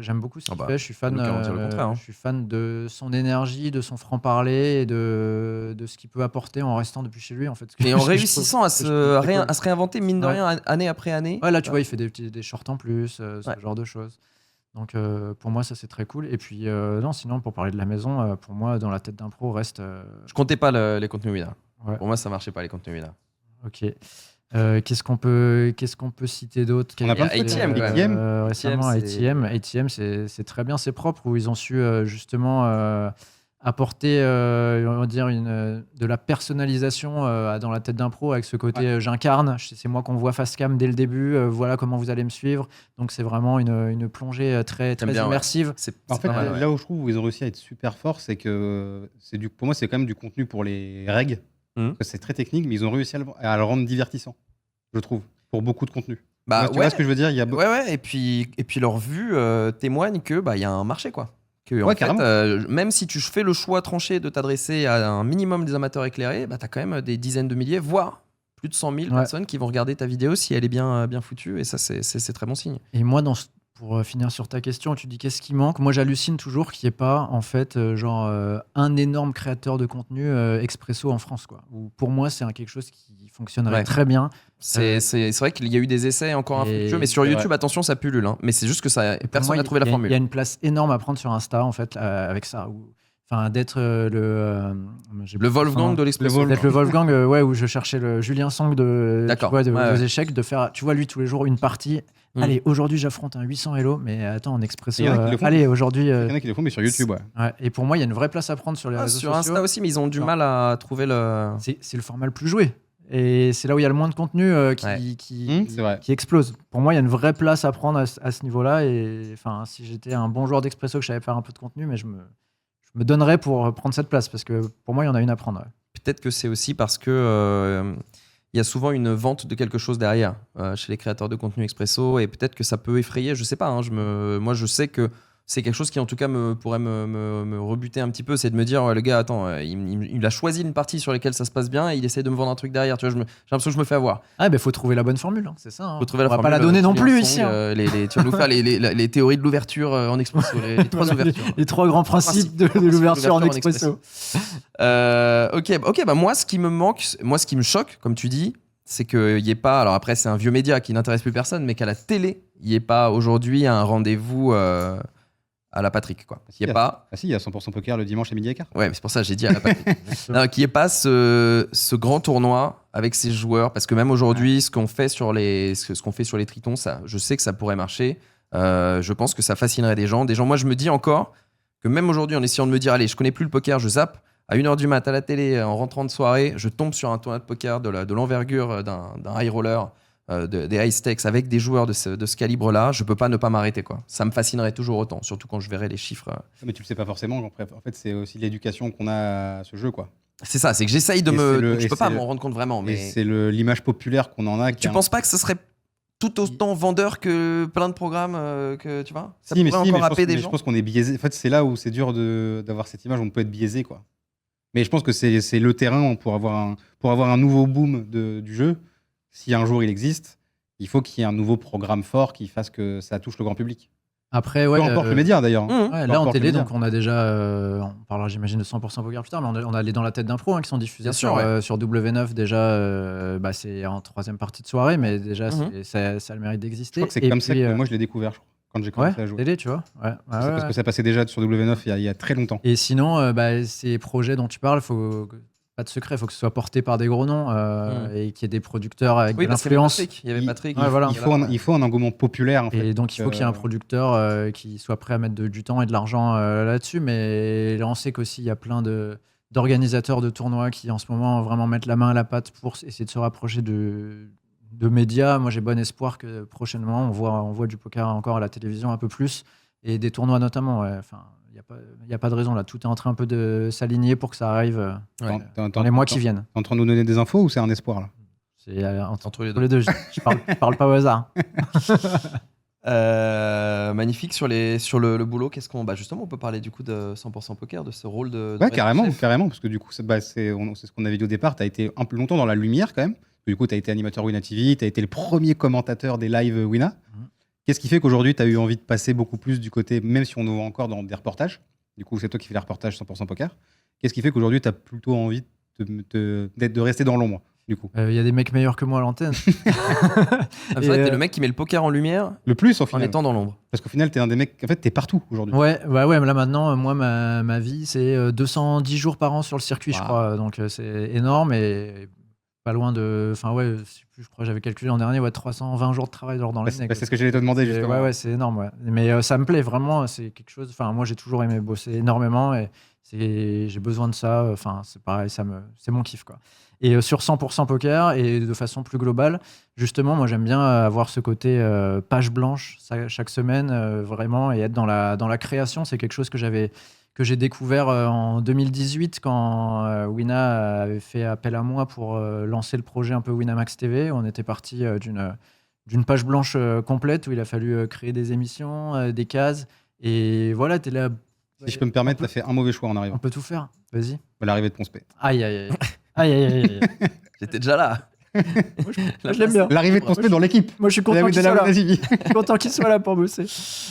j'aime beaucoup ce qu'il Ah bah, fait. Je suis fan, nous, on dire le contraire, hein. je suis fan de son énergie, de son franc parler et de ce qu'il peut apporter en restant depuis chez lui en fait. Et en réussissant à que je trouve très cool. se réinventer mine de Ouais. rien année après année. Ouais, là tu vois, il fait des shorts en plus, ce Ouais. genre de choses. Donc pour moi ça c'est très cool. Et puis non, sinon pour parler de la maison, pour moi dans la tête d'un pro reste. Je comptais pas les contenus winners. Ouais. Pour moi ça marchait pas les contenus winners. Ok. Qu'est-ce qu'on peut citer d'autre? On a plein de Il y a trucs. ATM, quand ATM. Récemment, ATM, c'est très bien, c'est propre, où ils ont su justement apporter on va dire de la personnalisation dans la tête d'un pro avec ce côté j'incarne, c'est moi qu'on voit face cam dès le début, voilà comment vous allez me suivre. Donc c'est vraiment une plongée très J'aime bien, ouais. immersive. En fait, pas mal, ouais. là où je trouve où ils ont réussi à être super forts, c'est que pour moi, c'est quand même du contenu pour les règles. Mhm. Parce que c'est très technique, mais ils ont réussi à le rendre divertissant, je trouve, pour beaucoup de contenu. Bah, Tu vois ce que je veux dire? Il y a Ouais, et puis leur vue témoigne que il y a un marché quoi. Que, en Ouais, fait, carrément. même si tu fais le choix tranché de t'adresser à un minimum des amateurs éclairés, bah, tu as quand même des dizaines de milliers, voire plus de 100 000 Ouais. personnes qui vont regarder ta vidéo si elle est bien foutue. Et ça, c'est très bon signe. Et moi, pour finir sur ta question, tu dis qu'est-ce qui manque? Moi, j'hallucine toujours qu'il n'y ait pas, en fait, un énorme créateur de contenu expresso en France, quoi. Où, pour moi, c'est quelque chose qui fonctionnerait Ouais. très bien. C'est vrai qu'il y a eu des essais encore Et- infructueux, mais sur c'est YouTube, vrai. attention, ça pullule. Hein. Mais c'est juste que Et pour personne moi, n'a trouvé la il y a formule. une place énorme à prendre sur Insta, en fait, avec ça. Enfin, d'être Le Wolfgang de l'expresso. D'être le Wolfgang, ouais, où je cherchais le Julien Song de, tu D'accord. vois, Ouais, aux ouais. échecs, de faire, tu vois, lui, tous les jours, une partie. Mm. Allez, aujourd'hui, j'affronte un 800 Elo, mais attends, en expresso. Il y en a qui le font. Allez, aujourd'hui. Il y en a qui le font, mais sur YouTube, ouais. Ouais. Et pour moi, il y a une vraie place à prendre sur les Ah, réseaux sur sociaux. Insta aussi, mais ils ont du Genre. mal à trouver le. C'est le format le plus joué. Et c'est là où il y a le moins de contenu Ouais. C'est vrai. qui explose. Pour moi, il y a une vraie place à prendre à ce niveau-là. Et enfin, si j'étais un bon joueur d'expresso, que je savais faire un peu de contenu, mais je me donnerais pour prendre cette place parce que pour moi, il y en a une à prendre. Ouais. Peut-être que c'est aussi parce que il y a souvent une vente de quelque chose derrière chez les créateurs de contenu expresso et peut-être que ça peut effrayer, je sais pas. Hein, moi, je sais que c'est quelque chose qui en tout cas pourrait me rebuter un petit peu, c'est de me dire ouais, le gars, attends, il a choisi une partie sur laquelle ça se passe bien et il essaie de me vendre un truc derrière. Tu vois, j'ai l'impression que je me fais avoir. Ah, ben faut trouver la bonne formule, hein, c'est ça. Hein. Faut trouver la On va formule, pas la donner non Julien plus Song, ici. Hein. tu vas nous faire les théories de l'ouverture en expresso, les trois Voilà, ouvertures. les trois grands principes de l'ouverture en expresso. Ok, bah moi, ce qui me manque, moi, ce qui me choque, comme tu dis, c'est qu'il n'y ait pas. Alors après, c'est un vieux média qui n'intéresse plus personne, mais qu'à la télé, il n'y ait pas aujourd'hui un rendez-vous à la Patrick, quoi. Qu'il y ait Ah, pas. Ah si, il y a 100% poker le dimanche à midi et quart. Ouais, mais c'est pour ça que j'ai dit à la Patrick. Non, qu'il n'y ait pas ce grand tournoi avec ces joueurs, parce que même aujourd'hui, ce qu'on fait sur les Tritons, ça, je sais que ça pourrait marcher. Je pense que ça fascinerait des gens. Moi, je me dis encore que même aujourd'hui, en essayant de me dire, allez, je connais plus le poker, je zappe. À 1h du mat, à la télé, en rentrant de soirée, je tombe sur un tournoi de poker de l'envergure d'un high roller, des high stakes, avec des joueurs de ce calibre-là. Je peux pas ne pas m'arrêter, quoi. Ça me fascinerait toujours autant, surtout quand je verrai les chiffres. Mais tu le sais pas forcément. En fait, c'est aussi l'éducation qu'on a à ce jeu, quoi. C'est ça, c'est que j'essaye de Et c'est le- je et peux pas c'est m'en rendre compte vraiment, Et mais c'est l'image populaire qu'on en a. tu penses pas que ce serait tout autant vendeur que plein de programmes que tu vois ça Si, mais pourrait si, mais encore happer des je gens. pense qu'on est biaisé. En fait, c'est là où c'est dur d'avoir cette image. On peut être biaisé, quoi. Mais je pense que c'est le terrain pour avoir un nouveau boom du jeu. Si un jour il existe, il faut qu'il y ait un nouveau programme fort qui fasse que ça touche le grand public. Après, ouais. Peu importe le média, d'ailleurs. Mmh. Ouais, Peu là en importe le télé, média. donc on a déjà, on parlera j'imagine de 100% Poker plus tard, mais on a les Dans la tête d'un pro qui sont diffusés Bien sur, sûr, ouais. sur W9 déjà, c'est en troisième partie de soirée, mais déjà Mhm. ça a le mérite Je d'exister. crois que c'est Et comme ça puis, que moi je l'ai découvert, je crois, quand j'ai ouais, commencé à jouer. télé, tu vois. Ouais. C'est parce que ça passait déjà sur W9 il y a très longtemps. Et sinon, ces projets dont tu parles, pas de secret, il faut que ce soit porté par des gros noms et qu'il y ait des producteurs avec Oui, de parce qu'il y avait l'influence. Patrick. Il y avait Patrick. Ouais, voilà. Il faut un engouement populaire, en fait. Et donc, il faut qu'il y ait un producteur qui soit prêt à mettre du temps et de l'argent là-dessus. Mais là, on sait qu'aussi, il y a plein d'organisateurs de tournois qui, en ce moment, vraiment mettent la main à la pâte pour essayer de se rapprocher de médias. Moi, j'ai bon espoir que prochainement, on voit du poker encore à la télévision un peu plus et des tournois notamment. Ouais. Enfin, il n'y a pas de raison là. Tout est en train un peu de s'aligner pour que ça arrive Ouais. Dans les mois qui viennent. T'es en train de nous donner des infos ou c'est un espoir, là? C'est Entre les les deux. Je parle pas au hasard. Magnifique. Magnifique sur le boulot. Qu'est-ce qu'on justement on peut parler du coup de 100% poker, de ce rôle de Ouais, rédac-chef. carrément, parce que du coup, c'est ce qu'on avait dit au départ. Tu as été un peu longtemps dans la lumière quand même. Du coup, tu as été animateur Wina TV, tu as été le premier commentateur des lives Wina. Mhm. Qu'est-ce qui fait qu'aujourd'hui, tu as eu envie de passer beaucoup plus du côté, même si on est encore dans des reportages, du coup, c'est toi qui fais les reportages 100% poker. Qu'est-ce qui fait qu'aujourd'hui, tu as plutôt envie de rester dans l'ombre, du coup? Il y a des mecs meilleurs que moi à l'antenne. C'est vrai que Et, t'es le mec qui met le poker en lumière Le plus, au en final. étant dans l'ombre. Parce qu'au final, tu es un des mecs, en fait, tu es partout aujourd'hui. Ouais, mais là maintenant, moi, ma vie, c'est 210 jours par an sur le circuit, je Wow. crois. Donc c'est énorme et pas loin de. Enfin, ouais, je sais plus, je crois que j'avais calculé l'an dernier, 320 jours de travail dans l'année. C'est ce que j'allais te demander, C'est- justement. Ouais, c'est énorme. Ouais. Mais ça me plaît vraiment. C'est quelque chose. Enfin, moi, j'ai toujours aimé bosser énormément et j'ai besoin de ça. Enfin, c'est pareil, c'est mon kiff, quoi. Et sur 100% poker et de façon plus globale, justement, moi, j'aime bien avoir ce côté page blanche chaque semaine, vraiment, et être dans la création. C'est quelque chose que j'ai découvert en 2018 quand Wina avait fait appel à moi pour lancer le projet un peu Winamax TV. On était parti d'une page blanche complète où il a fallu créer des émissions, des cases. Et voilà, t'es là. Si je peux me permettre, tu as fait un mauvais choix en On arrivant. peut tout faire. Vas-y. L'arrivée de Ponce-P. Aïe, aïe, aïe. Aïe, aïe, aïe, aïe. J'étais déjà là. Moi, je l'aime bien. L'arrivée de Ponce-P dans l'équipe. Moi, je suis content qu'il soit là. Vas-y. Je suis content qu'il soit là pour bosser.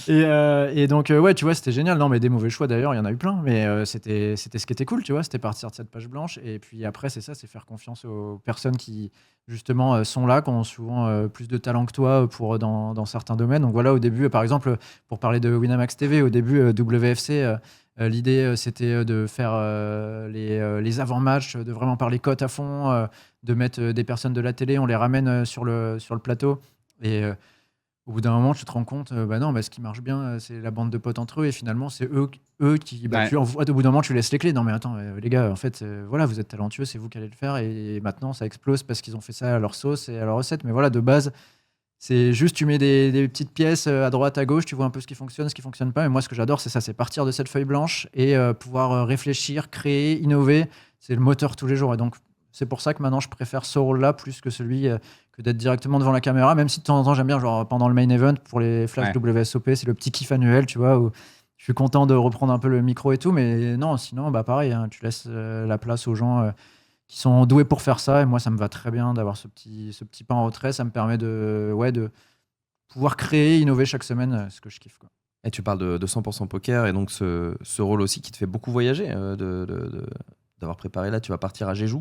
Et donc, ouais, tu vois, c'était génial. Non, mais des mauvais choix d'ailleurs, il y en a eu plein. Mais c'était ce qui était cool, tu vois. C'était partir de cette page blanche. Et puis après, c'est ça, c'est faire confiance aux personnes qui, justement, sont là, qui ont souvent plus de talent que toi dans certains domaines. Donc voilà, au début, par exemple, pour parler de Winamax TV, au début, WFC. L'idée, c'était de faire les avant-matchs, de vraiment parler cotes à fond, de mettre des personnes de la télé, on les ramène sur le plateau. Et au bout d'un moment, tu te rends compte, ce qui marche bien, c'est la bande de potes entre eux. Et finalement, c'est eux qui. Ouais. Au bout d'un moment, tu laisses les clés. Non, mais attends, les gars, en fait, voilà, vous êtes talentueux, c'est vous qui allez le faire. Et maintenant, ça explose parce qu'ils ont fait ça à leur sauce et à leur recette. Mais voilà, de base. C'est juste, tu mets des petites pièces à droite, à gauche, tu vois un peu ce qui fonctionne pas. Mais moi, ce que j'adore, c'est ça, c'est partir de cette feuille blanche et pouvoir réfléchir, créer, innover. C'est le moteur tous les jours. Et donc, c'est pour ça que maintenant, je préfère ce rôle-là plus que celui que d'être directement devant la caméra. Même si de temps en temps, j'aime bien, genre pendant le main event, pour les flashs WSOP, c'est le petit kiff annuel, tu vois, où je suis content de reprendre un peu le micro et tout. Mais non, sinon, pareil, hein, tu laisses la place aux gens. Qui sont doués pour faire ça. Et moi, ça me va très bien d'avoir ce petit pas en retrait. Ça me permet de pouvoir créer, innover chaque semaine, ce que je kiffe, quoi. Et tu parles de 100% poker et donc ce rôle aussi qui te fait beaucoup voyager, d'avoir préparé là, tu vas partir à Jeju.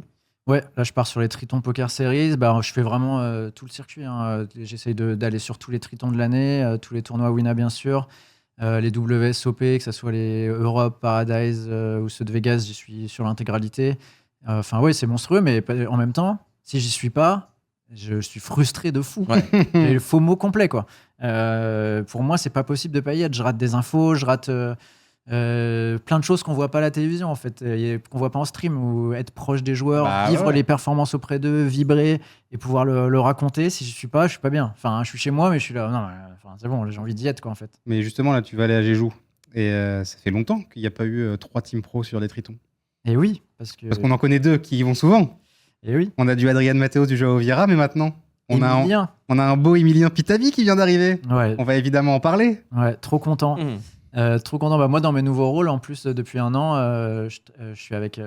Ouais, là, je pars sur les Tritons Poker Series. Je fais vraiment tout le circuit, hein. J'essaye d'aller sur tous les Tritons de l'année, tous les tournois Wina, bien sûr. Les WSOP, que ce soit les Europe, Paradise ou ceux de Vegas, j'y suis sur l'intégralité. Enfin, oui, c'est monstrueux, mais en même temps, si j'y suis pas, je suis frustré de fou. Ouais. J'ai le FOMO complet, quoi. Pour moi, c'est pas possible de pas y être. Je rate des infos, je rate plein de choses qu'on voit pas à la télévision, en fait, qu'on voit pas en stream, ou être proche des joueurs, vivre les performances auprès d'eux, vibrer et pouvoir le raconter. Si je suis pas bien. Enfin, je suis chez moi, mais je suis là. Non, c'est bon, j'ai envie d'y être, quoi, en fait. Mais justement, là, tu vas aller à Jeju. Et ça fait longtemps qu'il n'y a pas eu 3 teams pro sur les Tritons. Et oui, parce qu'on en connaît 2 qui y vont souvent. Et oui. On a du Adrian Mateos, du Joao Vieira, mais maintenant, on a un beau Emilien Pitavi qui vient d'arriver. Ouais. On va évidemment en parler. Ouais, trop content. Trop content. Bah, moi, dans mes nouveaux rôles, en plus, depuis un an, je suis avec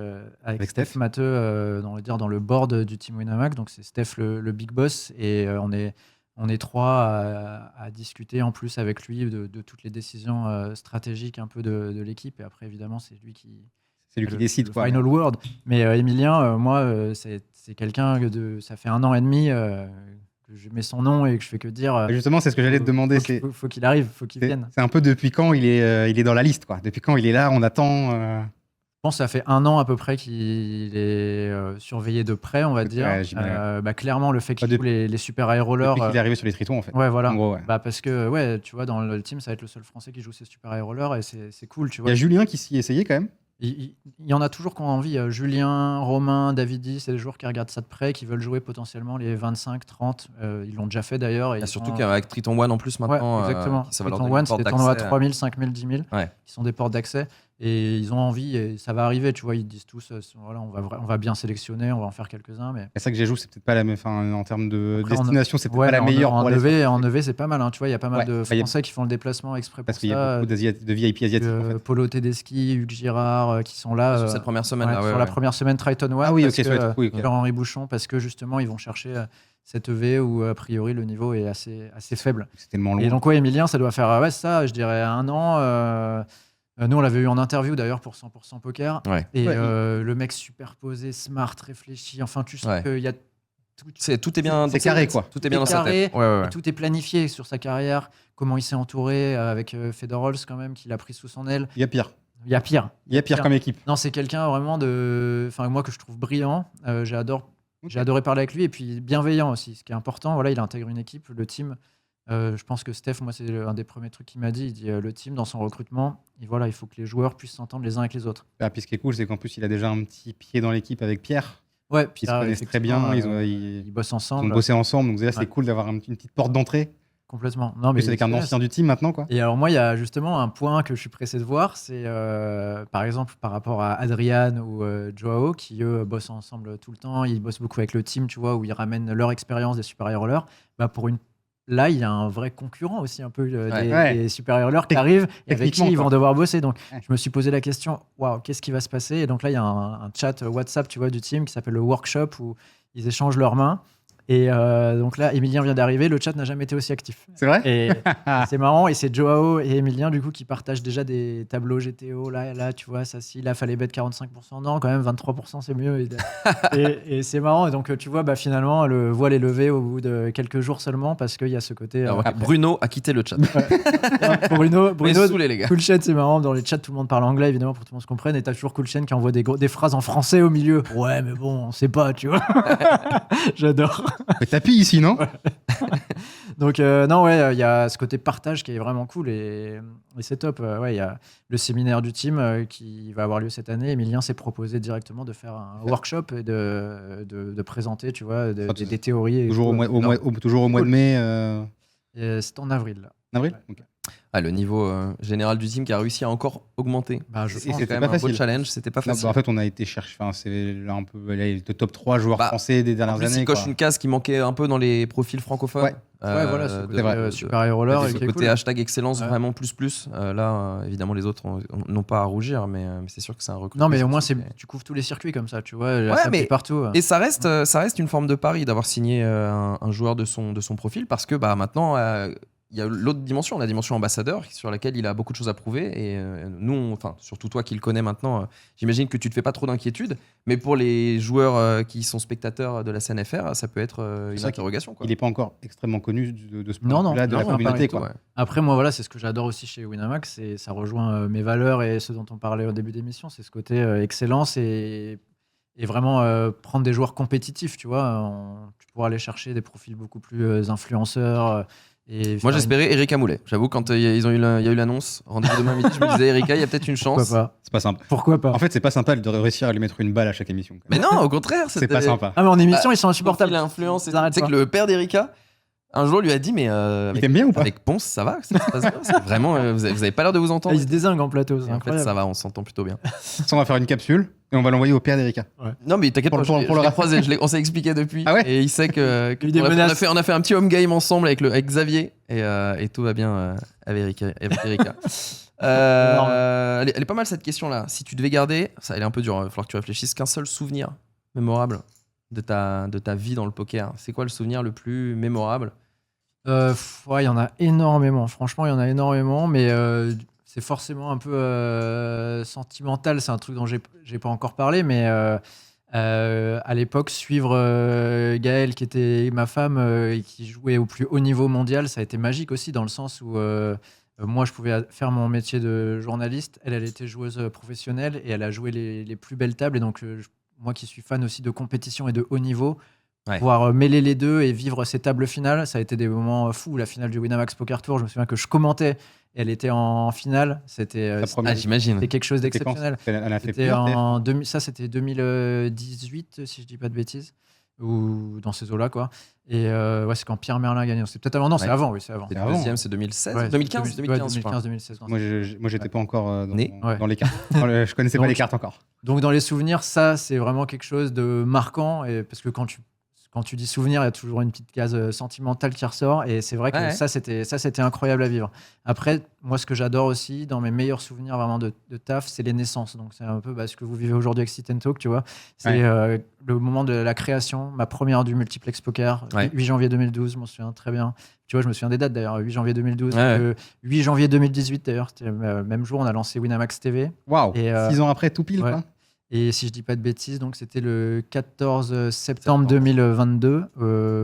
Steph Matteux dans le board du team Winamax. Donc, c'est Steph le big boss. Et on est 3 à discuter en plus avec lui de toutes les décisions stratégiques un peu de l'équipe. Et après, évidemment, c'est lui qui décide. Le final word. Mais Emilien, moi, c'est quelqu'un ça fait 1 an et demi que je mets son nom et que je fais que dire. Justement, c'est ce que j'allais te demander. Faut qu'il arrive, faut qu'il vienne. C'est un peu depuis quand il est dans la liste, quoi. Depuis quand il est là, on attend. Je pense que ça fait 1 an à peu près qu'il est surveillé de près, on va dire. Clairement, le fait qu'il joue les super aéroleurs. Depuis qu'il est arrivé sur les Tritons, en fait. Ouais, voilà. En gros, ouais. Parce que, tu vois, dans le team, ça va être le seul Français qui joue ces super aéroleurs et c'est cool, tu vois. Il y a Julien qui s'y essayait quand même. Il y en a toujours qui ont envie. Julien, Romain, Davidi, c'est des joueurs qui regardent ça de près, qui veulent jouer potentiellement les 25, 30. Ils l'ont déjà fait d'ailleurs. Il y a surtout qu'avec Triton One en plus maintenant. Ouais, exactement. Ça va Triton One, c'est des tournois à 3000, 5000, 10 000 qui sont des portes d'accès. Et ils ont envie et ça va arriver, tu vois. Ils disent tous, voilà, on va bien sélectionner, on va en faire quelques-uns. Mais... C'est ça que j'ai joué, c'est peut-être pas la même. En termes de destination, c'est peut-être pas la meilleure. En EV, c'est pas mal. Hein, tu vois, il y a pas mal de Français qui font le déplacement exprès pour ça. Parce qu'il y a beaucoup de VIP asiatiques. En fait. Polo Tedeschi, Hugues Girard, qui sont là. Sur cette première semaine. Sur la première semaine Triton One. Ah oui, ok. Henri Bouchon, parce que justement, ils vont chercher cette EV où, a priori, le niveau est assez faible. C'est tellement long. Et donc, Emilien, ça doit faire, ça, je dirais, 1 an. Nous, on l'avait eu en interview d'ailleurs pour 100% Poker. Ouais. Et le mec super posé, smart, réfléchi. Enfin, tu sens qu'il y a tout est bien. C'est carré, quoi. Tout est bien dans sa tête. Ouais. Tout est planifié sur sa carrière. Comment il s'est entouré avec Federals quand même, qu'il a pris sous son aile. Il y a pire. Il y a pire comme équipe. Non, c'est quelqu'un vraiment moi que je trouve brillant. J'ai adoré parler avec lui et puis bienveillant aussi. Ce qui est important, voilà, il intègre une équipe, le team. Je pense que Steph, moi, c'est un des premiers trucs qu'il m'a dit. Il dit le team, dans son recrutement, il faut que les joueurs puissent s'entendre les uns avec les autres. Puis ce qui est cool, c'est qu'en plus, il a déjà un petit pied dans l'équipe avec Pierre. Ouais, ils se connaissent très bien. Ils bossent ensemble. Ils ont bossé ensemble. Donc là, c'est cool d'avoir une petite porte d'entrée. Complètement. Non, mais avec un ancien du team maintenant, quoi. Et alors, moi, il y a justement un point que je suis pressé de voir. C'est par exemple par rapport à Adrian ou Joao, qui eux bossent ensemble tout le temps. Ils bossent beaucoup avec le team, tu vois, où ils ramènent leur expérience des super rollers. Là, il y a un vrai concurrent aussi, un peu des super rollers qui arrivent et avec qui ils vont devoir bosser. Donc, je me suis posé la question, qu'est-ce qui va se passer? Et donc là, il y a un chat WhatsApp, tu vois, du team qui s'appelle le workshop où ils échangent leurs mains. Et donc là, Emilien vient d'arriver, le chat n'a jamais été aussi actif. C'est vrai? Et c'est marrant, et c'est Joao et Emilien du coup qui partagent déjà des tableaux GTO. Là, tu vois, ça, si là, fallait bet 45%, non, quand même, 23%, c'est mieux. Et c'est marrant, et donc tu vois, finalement, le voile est levé au bout de quelques jours seulement parce qu'il y a ce côté. Bruno a quitté le chat. Pour Bruno saoulé, les gars. Cool Chain, c'est marrant, dans les chats, tout le monde parle anglais, évidemment, pour que tout le monde se comprenne, et t'as toujours Cool Chain qui envoie des phrases en français au milieu. Ouais, mais bon, on sait pas, tu vois. J'adore. Mais tapis ici, non? Donc, il y a ce côté partage qui est vraiment cool et c'est top. Il y a le séminaire du team qui va avoir lieu cette année. Emilien s'est proposé directement de faire un workshop et de présenter, tu vois, des théories. Toujours au mois de mai. C'est en avril, là. En avril? Okay. Le niveau général du team qui a réussi à encore augmenter. C'était quand même un beau challenge, c'était pas facile. En fait, on a été chercher. C'est là un peu le top 3 joueurs français des dernières années. Il coche une case qui manquait un peu dans les profils francophones. Voilà, super roller. Ce côté hashtag excellence, vraiment plus. Là, évidemment, les autres n'ont pas à rougir, mais c'est sûr que c'est un recrutement. Non, mais au moins, tu couvres tous les circuits comme ça, tu vois. Ça mais partout. Et ça reste une forme de pari d'avoir signé un joueur de son profil parce que maintenant. il y a l'autre dimension, la dimension ambassadeur, sur laquelle il a beaucoup de choses à prouver. Et nous, enfin, surtout toi qui le connais maintenant, j'imagine que tu te fais pas trop d'inquiétude. Mais pour les joueurs qui sont spectateurs de la CNFR, ça peut être une vrai interrogation. Quoi. Il n'est pas encore extrêmement connu de ce Non, point de vue-là de la non, communauté. Tout, Quoi. ouais. Après, moi, voilà, c'est ce que j'adore aussi chez Winamax, et ça rejoint mes valeurs et ce dont on parlait au début d'émission, c'est ce côté excellence et vraiment prendre des joueurs compétitifs, tu vois. Tu pourras aller chercher des profils beaucoup plus influenceurs. Et Moi, faire j'espérais Erika Moulet. J'avoue, quand il y a eu l'annonce, rendez-vous demain midi, je me disais, Erika, il y a peut-être une chance. Pourquoi pas C'est pas simple. Pourquoi pas En fait, c'est pas sympa de réussir à lui mettre une balle à chaque émission. Quoi. Mais non, au contraire, C'est pas sympa. Ah, mais en émission, Bah, ils sont insupportables. Il a influence. Tu Ils arrêtent sais pas. que le père d'Erika, un jour, lui a dit, mais Il avec, t'aime bien ou pas avec Ponce, ça va ça se passe bien C'est vraiment, vous avez pas l'air de vous Ah, entendre. ils se dézinguent en plateau, c'est Et en fait, incroyable. ça va, on s'entend plutôt bien. Ça, on va faire une capsule et on va l'envoyer au père d'Erika. Non, mais t'inquiète Pour pas, le- pour je le l'ai croisé, on s'est expliqué depuis. Ah ouais Et il sait que Il y a des on menaces. a fait un petit home game ensemble avec Xavier et tout va bien avec Erika. Elle est pas mal cette question-là. Si tu devais garder, ça, elle est un peu dure, il va falloir que tu réfléchisses, qu'un seul souvenir mémorable de ta vie dans le poker. C'est quoi le souvenir le plus mémorable? Ouais, il y en a énormément. Franchement, il y en a énormément, mais c'est forcément un peu sentimental. C'est un truc dont j'ai pas encore parlé, mais à l'époque, suivre Gaëlle, qui était ma femme et qui jouait au plus haut niveau mondial, ça a été magique aussi, dans le sens où moi, je pouvais faire mon métier de journaliste. Elle était joueuse professionnelle et elle a joué les plus belles tables. Et donc, moi qui suis fan aussi de compétition et de haut niveau, Ouais. pouvoir mêler les deux et vivre ces tables finales, ça a été des moments fous. La finale du Winamax Poker Tour, je me souviens que je commentais et elle était en finale. C'était J'imagine. quelque chose C'était quand d'exceptionnel. Elle a fait C'était plusieurs ça, c'était 2018, si je dis pas de bêtises, ou dans ces eaux-là, quoi. Et ouais, c'est quand Pierre Merlin a gagné. C'est peut-être avant, non, c'est Ouais. avant, oui, c'est avant. C'est le avant. deuxième, c'est 2016 Ouais, 2015 ouais, 2015, je crois. 2016. Moi, j'étais pas encore Né. dans les cartes. Je connaissais pas Donc- les cartes encore. Donc dans les souvenirs, ça c'est vraiment quelque chose de marquant, et parce que quand tu dis souvenir, il y a toujours une petite case sentimentale qui ressort, et c'est vrai que Ouais. ça c'était incroyable à vivre. Après, moi ce que j'adore aussi dans mes meilleurs souvenirs vraiment de taf, c'est les naissances. Donc c'est un peu ce que vous vivez aujourd'hui avec Sit and Talk, tu vois. C'est le moment de la création, ma première du multiplex poker, Ouais. 8 janvier 2012, je m'en souviens très bien. Tu vois, je me souviens des dates d'ailleurs, 8 janvier 2012, Ouais. 8 janvier 2018 d'ailleurs, c'était le même jour, on a lancé Winamax TV. Waouh. Et, 6 ans après, tout pile. ouais. Quoi. Et si je dis pas de bêtises, donc c'était le 14 septembre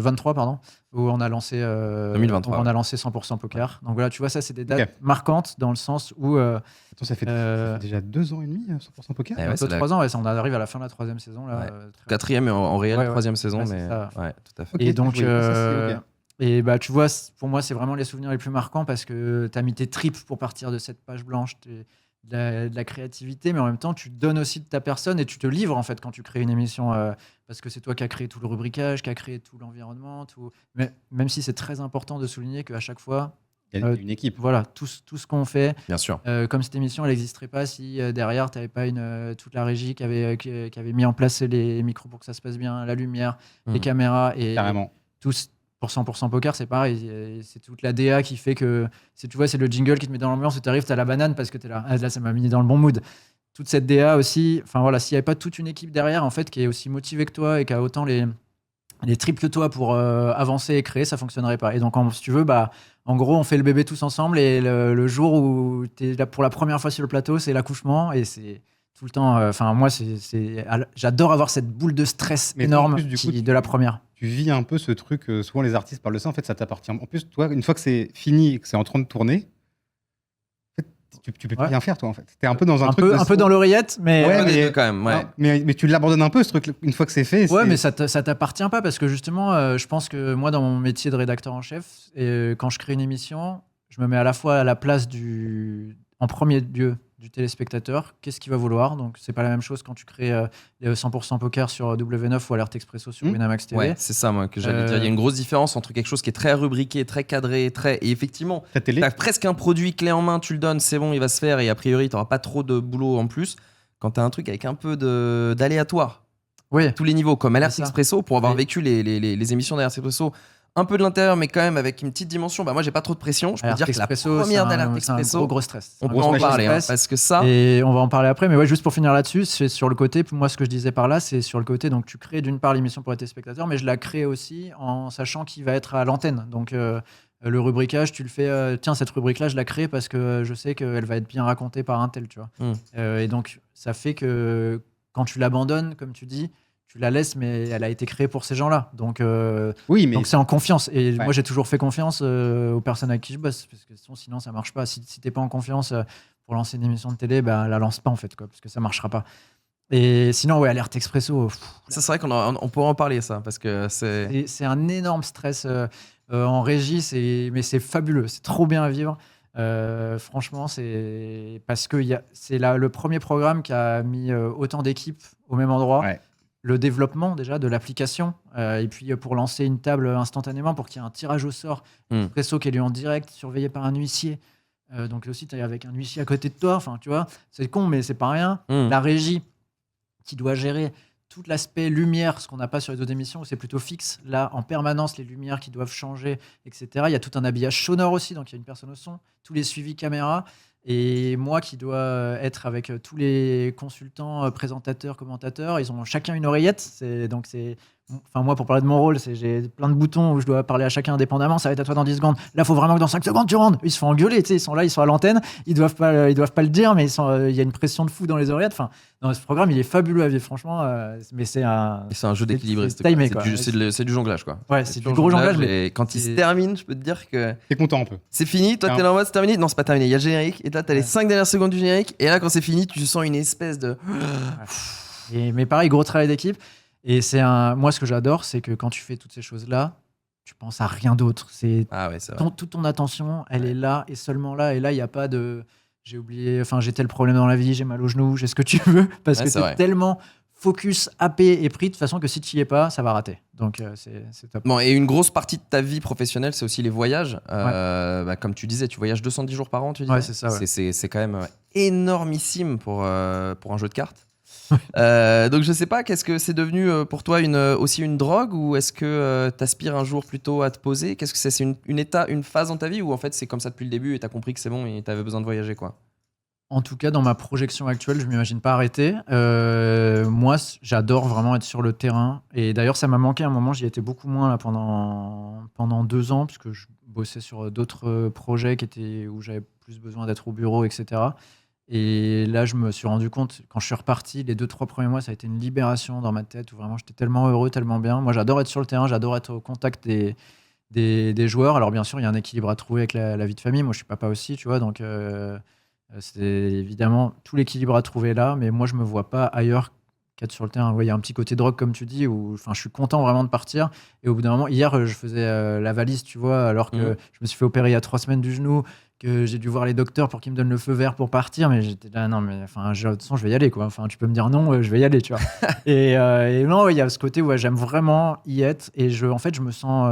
23, pardon, où on a lancé 2023, où on a lancé 100% poker. Donc voilà, tu vois, ça c'est des dates Ok. marquantes dans le sens où Attends, ça fait Euh, déjà 2 ans et demi, 100% poker. Ouais, un peu c'est la 3 ans, ouais, ça, on arrive à la fin de la 3e saison là. Ouais. Très- Quatrième en réel, Ouais, ouais. troisième saison, Ouais, c'est mais ça. ouais, tout à fait. Ok, Et donc, oui, ça, c'est ok. et bah, tu vois, pour moi, c'est vraiment les souvenirs les plus marquants parce que tu as mis tes tripes pour partir de cette page blanche, de la créativité, mais en même temps, tu donnes aussi de ta personne et tu te livres en fait quand tu crées une émission parce que c'est toi qui as créé tout le rubricage, qui a créé tout l'environnement, tout. Mais même si c'est très important de souligner qu'à chaque fois, Il y a une équipe. voilà, tout ce qu'on fait, Bien sûr. comme cette émission, elle n'existerait pas si derrière, tu n'avais pas toute la régie qui avait mis en place les micros pour que ça se passe bien, la lumière, les Mhm. caméras et Carrément. tous. Pour 100% poker, c'est pareil. C'est toute la DA qui fait que. Tu vois, c'est le jingle qui te met dans l'ambiance. Tu arrives, tu as la banane parce que tu es là. Ah, là, ça m'a mis dans le bon mood. Toute cette DA aussi. Enfin voilà, s'il n'y avait pas toute une équipe derrière, en fait, qui est aussi motivée que toi et qui a autant les tripes que toi pour avancer et créer, ça fonctionnerait pas. Et donc, si tu veux, en gros, on fait le bébé tous ensemble. Et le jour où tu es là pour la première fois sur le plateau, c'est l'accouchement. Et c'est tout le temps. Enfin, moi, j'adore avoir cette boule de stress Mais en énorme plus, du coup, de la première. Tu vis un peu ce truc, souvent les artistes parlent de ça, en fait, ça t'appartient. En plus, toi, une fois que c'est fini et que c'est en train de tourner, en fait, tu peux plus Ouais. rien faire, toi, en fait. T'es un peu dans un Un truc. peu dans l'oreillette, mais. Ouais, Un des mais- deux, quand même, ouais. Non, mais tu l'abandonnes un peu, ce truc, une fois que c'est fait. Ouais, c'est- mais ça t'appartient pas parce que justement, je pense que moi, dans mon métier de rédacteur en chef, quand je crée une émission, je me mets à la fois à la place en premier lieu du téléspectateur. Qu'est-ce qu'il va vouloir? Donc, c'est pas la même chose quand tu crées les 100% poker sur W9 ou Alerte Expresso sur Winamax TV. Ouais, c'est ça, moi, que j'allais dire. Il y a une grosse différence entre quelque chose qui est très rubriqué, très cadré, et effectivement, Ta télé. t'as presque un produit clé en main, tu le donnes, c'est bon, il va se faire, et a priori, t'auras pas trop de boulot en plus. Quand t'as un truc avec un peu d'aléatoire, Oui. tous les niveaux, comme Alerte C'est ça. Expresso, pour avoir Oui. vécu les émissions d'Alerte Expresso, un peu de l'intérieur, mais quand même avec une petite dimension, moi, j'ai pas trop de pression. Je peux Alerte dire que la Expresso, première d'Alerte c'est un Expresso, gros stress. on C'est peut un en gros parler, hein, stress. parce que ça, Et on va en parler après, mais ouais, juste pour finir là-dessus, c'est sur le côté, moi ce que je disais par là, c'est sur le côté, donc tu crées d'une part l'émission pour les téléspectateurs, mais je la crée aussi en sachant qui va être à l'antenne. Donc Le rubriquage, tu le fais, tiens, cette rubrique-là, je la crée parce que je sais qu'elle va être bien racontée par un tel, tu vois. Et donc, ça fait que quand tu l'abandonnes, comme tu dis, tu la laisses, mais elle a été créée pour ces gens-là. Donc, Oui, mais donc c'est en confiance. Et Ouais. moi, j'ai toujours fait confiance aux personnes avec qui je bosse, parce que sinon, ça marche pas. Si t'es pas en confiance pour lancer une émission de télé, bah, la lance pas, en fait, quoi, parce que ça marchera pas. Et sinon, ouais, Alerte Expresso, Ça, c'est vrai on pourrait en parler, ça, parce que c'est. c'est un énorme stress en régie, mais c'est fabuleux, c'est trop bien à vivre. Franchement, c'est parce que c'est le premier programme qui a mis autant d'équipes au même endroit. Ouais. Le développement déjà de l'application, et puis pour lancer une table instantanément, pour qu'il y ait un tirage au sort, Expresso qui est lu en direct, surveillé par un huissier. Donc aussi, tu es avec un huissier à côté de toi. Enfin, tu vois, c'est con, mais c'est pas rien. La régie qui doit gérer tout l'aspect lumière, ce qu'on n'a pas sur les autres émissions, où c'est plutôt fixe. Là, en permanence, les lumières qui doivent changer, etc. Il y a tout un habillage sonore aussi, donc il y a une personne au son, tous les suivis caméra. Et moi qui dois être avec tous les consultants, présentateurs, commentateurs, ils ont chacun une oreillette. Enfin, moi, pour parler de mon rôle, j'ai plein de boutons où je dois parler à chacun indépendamment. Ça va être à toi dans 10 secondes. Là, il faut vraiment que dans 5 secondes, tu rentres. Ils se font engueuler, tu sais, ils sont là, ils sont à l'antenne. Ils doivent pas le dire, mais il y a une pression de fou dans les oreillettes. Enfin, non, ce programme, il est fabuleux à vivre, franchement. Mais c'est un jeu d'équilibriste. c'est timé, quoi. quoi. C'est du jonglage, quoi. Ouais, c'est du gros jonglage. Et quand il se termine, je peux te dire que t'es content un peu. c'est fini. Toi, t'es là en mode c'est terminé. Non, c'est pas terminé. Il y a le générique. Et là, t'as les 5 dernières secondes du générique. Et là, quand c'est fini, tu sens une espèce de. Mais pareil, gros travail d'équipe. Et moi, ce que j'adore, c'est que quand tu fais toutes ces choses-là, tu penses à rien d'autre. C'est toute ton attention, elle est là et seulement là. Et là, il n'y a pas de j'ai oublié, enfin, j'ai tel problème dans la vie, j'ai mal au genou, j'ai ce que tu veux. Parce que t'es tellement focus, happé et pris de façon que si tu n'y es pas, ça va rater. Donc, c'est top. Bon, et une grosse partie de ta vie professionnelle, c'est aussi les voyages. Comme tu disais, tu voyages 210 jours par an, tu disais. Ouais, c'est ça. Ouais. C'est quand même énormissime pour un jeu de cartes. Donc je sais pas, qu'est-ce que c'est devenu pour toi aussi une drogue, ou est-ce que t'aspires un jour plutôt à te poser? Qu'est-ce que c'est une phase dans ta vie, ou en fait c'est comme ça depuis le début et t'as compris que c'est bon et t'avais besoin de voyager, quoi? En tout cas, dans ma projection actuelle, je m'imagine pas arrêter. Moi, j'adore vraiment être sur le terrain. Et d'ailleurs, ça m'a manqué à un moment. J'y étais beaucoup moins là, pendant 2 ans, puisque je bossais sur d'autres projets où j'avais plus besoin d'être au bureau, etc. Et là, je me suis rendu compte, quand je suis reparti, les 2-3 premiers mois, ça a été une libération dans ma tête, où vraiment j'étais tellement heureux, tellement bien. Moi, j'adore être sur le terrain, j'adore être au contact des joueurs. Alors bien sûr, il y a un équilibre à trouver avec la vie de famille. Moi, je suis papa aussi, tu vois, donc c'est évidemment tout l'équilibre à trouver là, mais moi, je me vois pas ailleurs qu'être sur le terrain. Il y a un petit côté drogue, comme tu dis, où je suis content vraiment de partir. Et au bout d'un moment, hier, je faisais la valise, tu vois, alors que je me suis fait opérer il y a 3 semaines du genou, que j'ai dû voir les docteurs pour qu'ils me donnent le feu vert pour partir, mais j'étais là, non, mais enfin, de toute façon, je vais y aller, quoi. Enfin, tu peux me dire non, je vais y aller, tu vois. et non, il y a ce côté où j'aime vraiment y être, et en fait, je me sens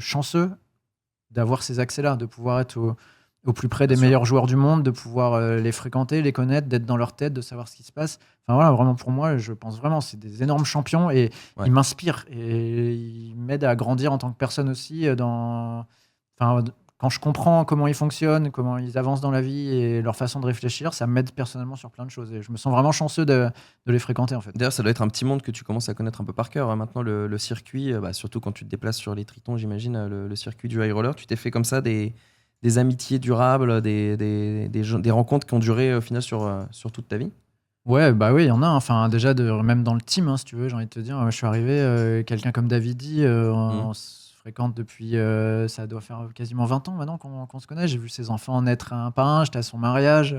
chanceux d'avoir ces accès-là, de pouvoir être au plus près des meilleurs joueurs du monde, de pouvoir les fréquenter, les connaître, d'être dans leur tête, de savoir ce qui se passe. Enfin voilà, vraiment pour moi, je pense vraiment, c'est des énormes champions, et ils m'inspirent et ils m'aident à grandir en tant que personne aussi. Quand je comprends comment ils fonctionnent, comment ils avancent dans la vie et leur façon de réfléchir, ça m'aide personnellement sur plein de choses. Et je me sens vraiment chanceux de les fréquenter, en fait. D'ailleurs, ça doit être un petit monde que tu commences à connaître un peu par cœur. Hein. Maintenant, le circuit, surtout quand tu te déplaces sur les Tritons, j'imagine, le circuit du high roller, tu t'es fait comme ça des amitiés durables, des rencontres qui ont duré au final sur toute ta vie? Ouais, bah oui, il y en a. Enfin, déjà, même dans le team, hein, si tu veux, j'ai envie de te dire, je suis arrivé, quelqu'un comme Davidi, on se fréquente depuis, ça doit faire quasiment 20 ans maintenant qu'on se connaît. J'ai vu ses enfants naître un par un, j'étais à son mariage.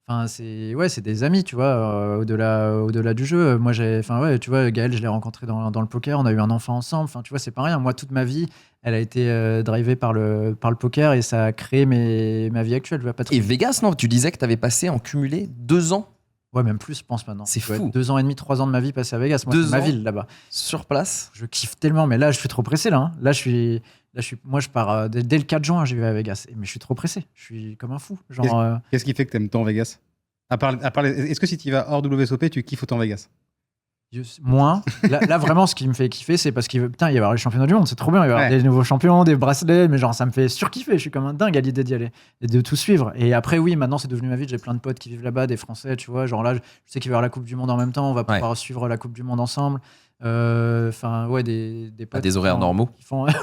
Enfin, c'est des amis, tu vois, au-delà du jeu. Moi, tu vois, Gaël, je l'ai rencontré dans le poker, on a eu un enfant ensemble. Enfin, tu vois, c'est pas rien. Moi, toute ma vie, elle a été drivée par le poker, et ça a créé ma vie actuelle. Et Vegas, non? Tu disais que tu avais passé en cumulé 2 ans. Ouais, même plus, je pense maintenant. C'est fou. 2 ans et demi, 3 ans de ma vie passés à Vegas. Moi, c'est ma ville là-bas. Sur place. Je kiffe tellement, mais là, je suis trop pressé. Là, moi, je pars dès le 4 juin, j'y vais à Vegas. Mais je suis trop pressé. Je suis comme un fou. Qu'est-ce qui fait que t'aimes tant Vegas? Est-ce que si tu vas hors WSOP, tu kiffes autant Vegas? Moins. Là, vraiment, ce qui me fait kiffer, c'est parce qu'il va y avoir les championnats du monde. C'est trop bien. Il va y avoir des nouveaux champions, des bracelets, mais ça me fait surkiffer. Je suis comme un dingue à l'idée d'y aller et de tout suivre. Et après, oui, maintenant, c'est devenu ma vie. J'ai plein de potes qui vivent là-bas, des Français, tu vois. Là, je sais qu'il va y avoir la Coupe du Monde en même temps. On va pouvoir suivre la Coupe du Monde ensemble. Enfin, ouais, des potes. À des horaires normaux. Qui font, ouais,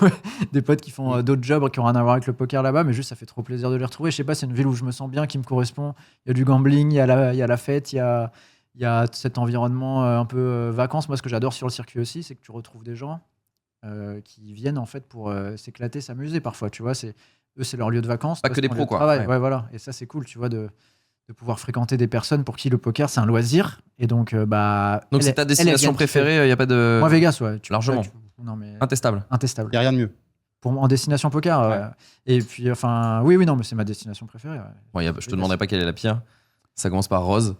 des potes qui font d'autres jobs qui n'ont rien à voir avec le poker là-bas, mais juste ça fait trop plaisir de les retrouver. Je sais pas, c'est une ville où je me sens bien, qui me correspond. Il y a du gambling, il y a la fête, il y a cet environnement un peu vacances. Moi, ce que j'adore sur le circuit aussi, c'est que tu retrouves des gens qui viennent en fait pour s'éclater, s'amuser parfois. Tu vois, eux, c'est leur lieu de vacances. Pas toi, que c'est des ton pros, lieu de quoi. travail. Ouais. Ouais, voilà. Et ça, c'est cool, tu vois, de pouvoir fréquenter des personnes pour qui le poker, c'est un loisir. Et donc, Donc c'est ta destination préférée, il n'y a pas de... Moi, Vegas, ouais. Largement. Non, mais Intestable. intestable. Il n'y a rien de mieux. En destination poker. Ouais. Et puis, enfin, oui, non, mais c'est ma destination préférée. Ouais. Bon, je te demanderai pas quelle est la pire. Ça commence par Rose.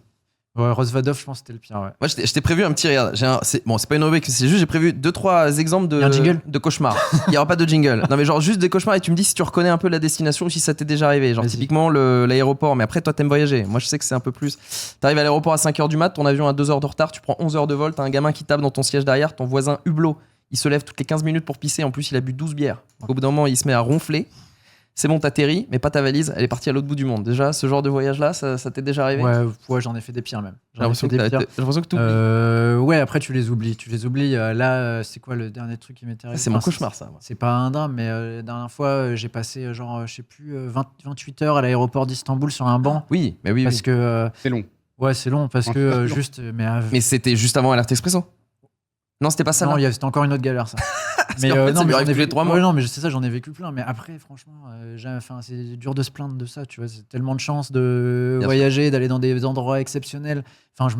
Ouais, Rosvadov, je pense que c'était le pire. Ouais. Moi, je t'ai prévu un petit regarde. C'est pas une rubrique, c'est juste j'ai prévu 2-3 exemples Y a un jingle de cauchemars. Il n'y aura pas de jingle. Non, mais genre juste des cauchemars et tu me dis si tu reconnais un peu la destination ou si ça t'est déjà arrivé. Genre Vas-y. typiquement l'aéroport. Mais après, toi, t'aimes voyager. Moi, je sais que c'est un peu plus. T'arrives à l'aéroport à 5h du mat, ton avion a 2 heures de retard, tu prends 11 heures de vol, t'as un gamin qui tape dans ton siège derrière, ton voisin hublot. Il se lève toutes les 15 minutes pour pisser. En plus, il a bu 12 bières. Donc, au bout d'un moment, il se met à ronfler. C'est bon, t'atterris, mais pas ta valise. Elle est partie à l'autre bout du monde. Déjà, ce genre de voyage-là, ça t'est déjà arrivé? Ouais, j'en ai fait des pires même. J'ai l'impression que tu Ouais, après, tu les oublies. Là, c'est quoi le dernier truc qui m'est arrivé? C'est mon cauchemar, ça. Moi. C'est pas un drame, mais la dernière fois, j'ai passé je sais plus, 28 heures à l'aéroport d'Istanbul sur un banc. Oui, mais oui. Parce que. C'est long. Ouais, c'est long parce que juste. Mais c'était juste avant Alerte Expresso. Non, c'était pas ça. Non, c'était encore une autre galère, ça. Mais en fait, ça lui arrive tous les 3 mois. Ouais, non, mais c'est ça, j'en ai vécu plein. Mais après, franchement, c'est dur de se plaindre de ça. Tu vois, c'est tellement de chance de voyager, d'aller dans des endroits exceptionnels. Enfin,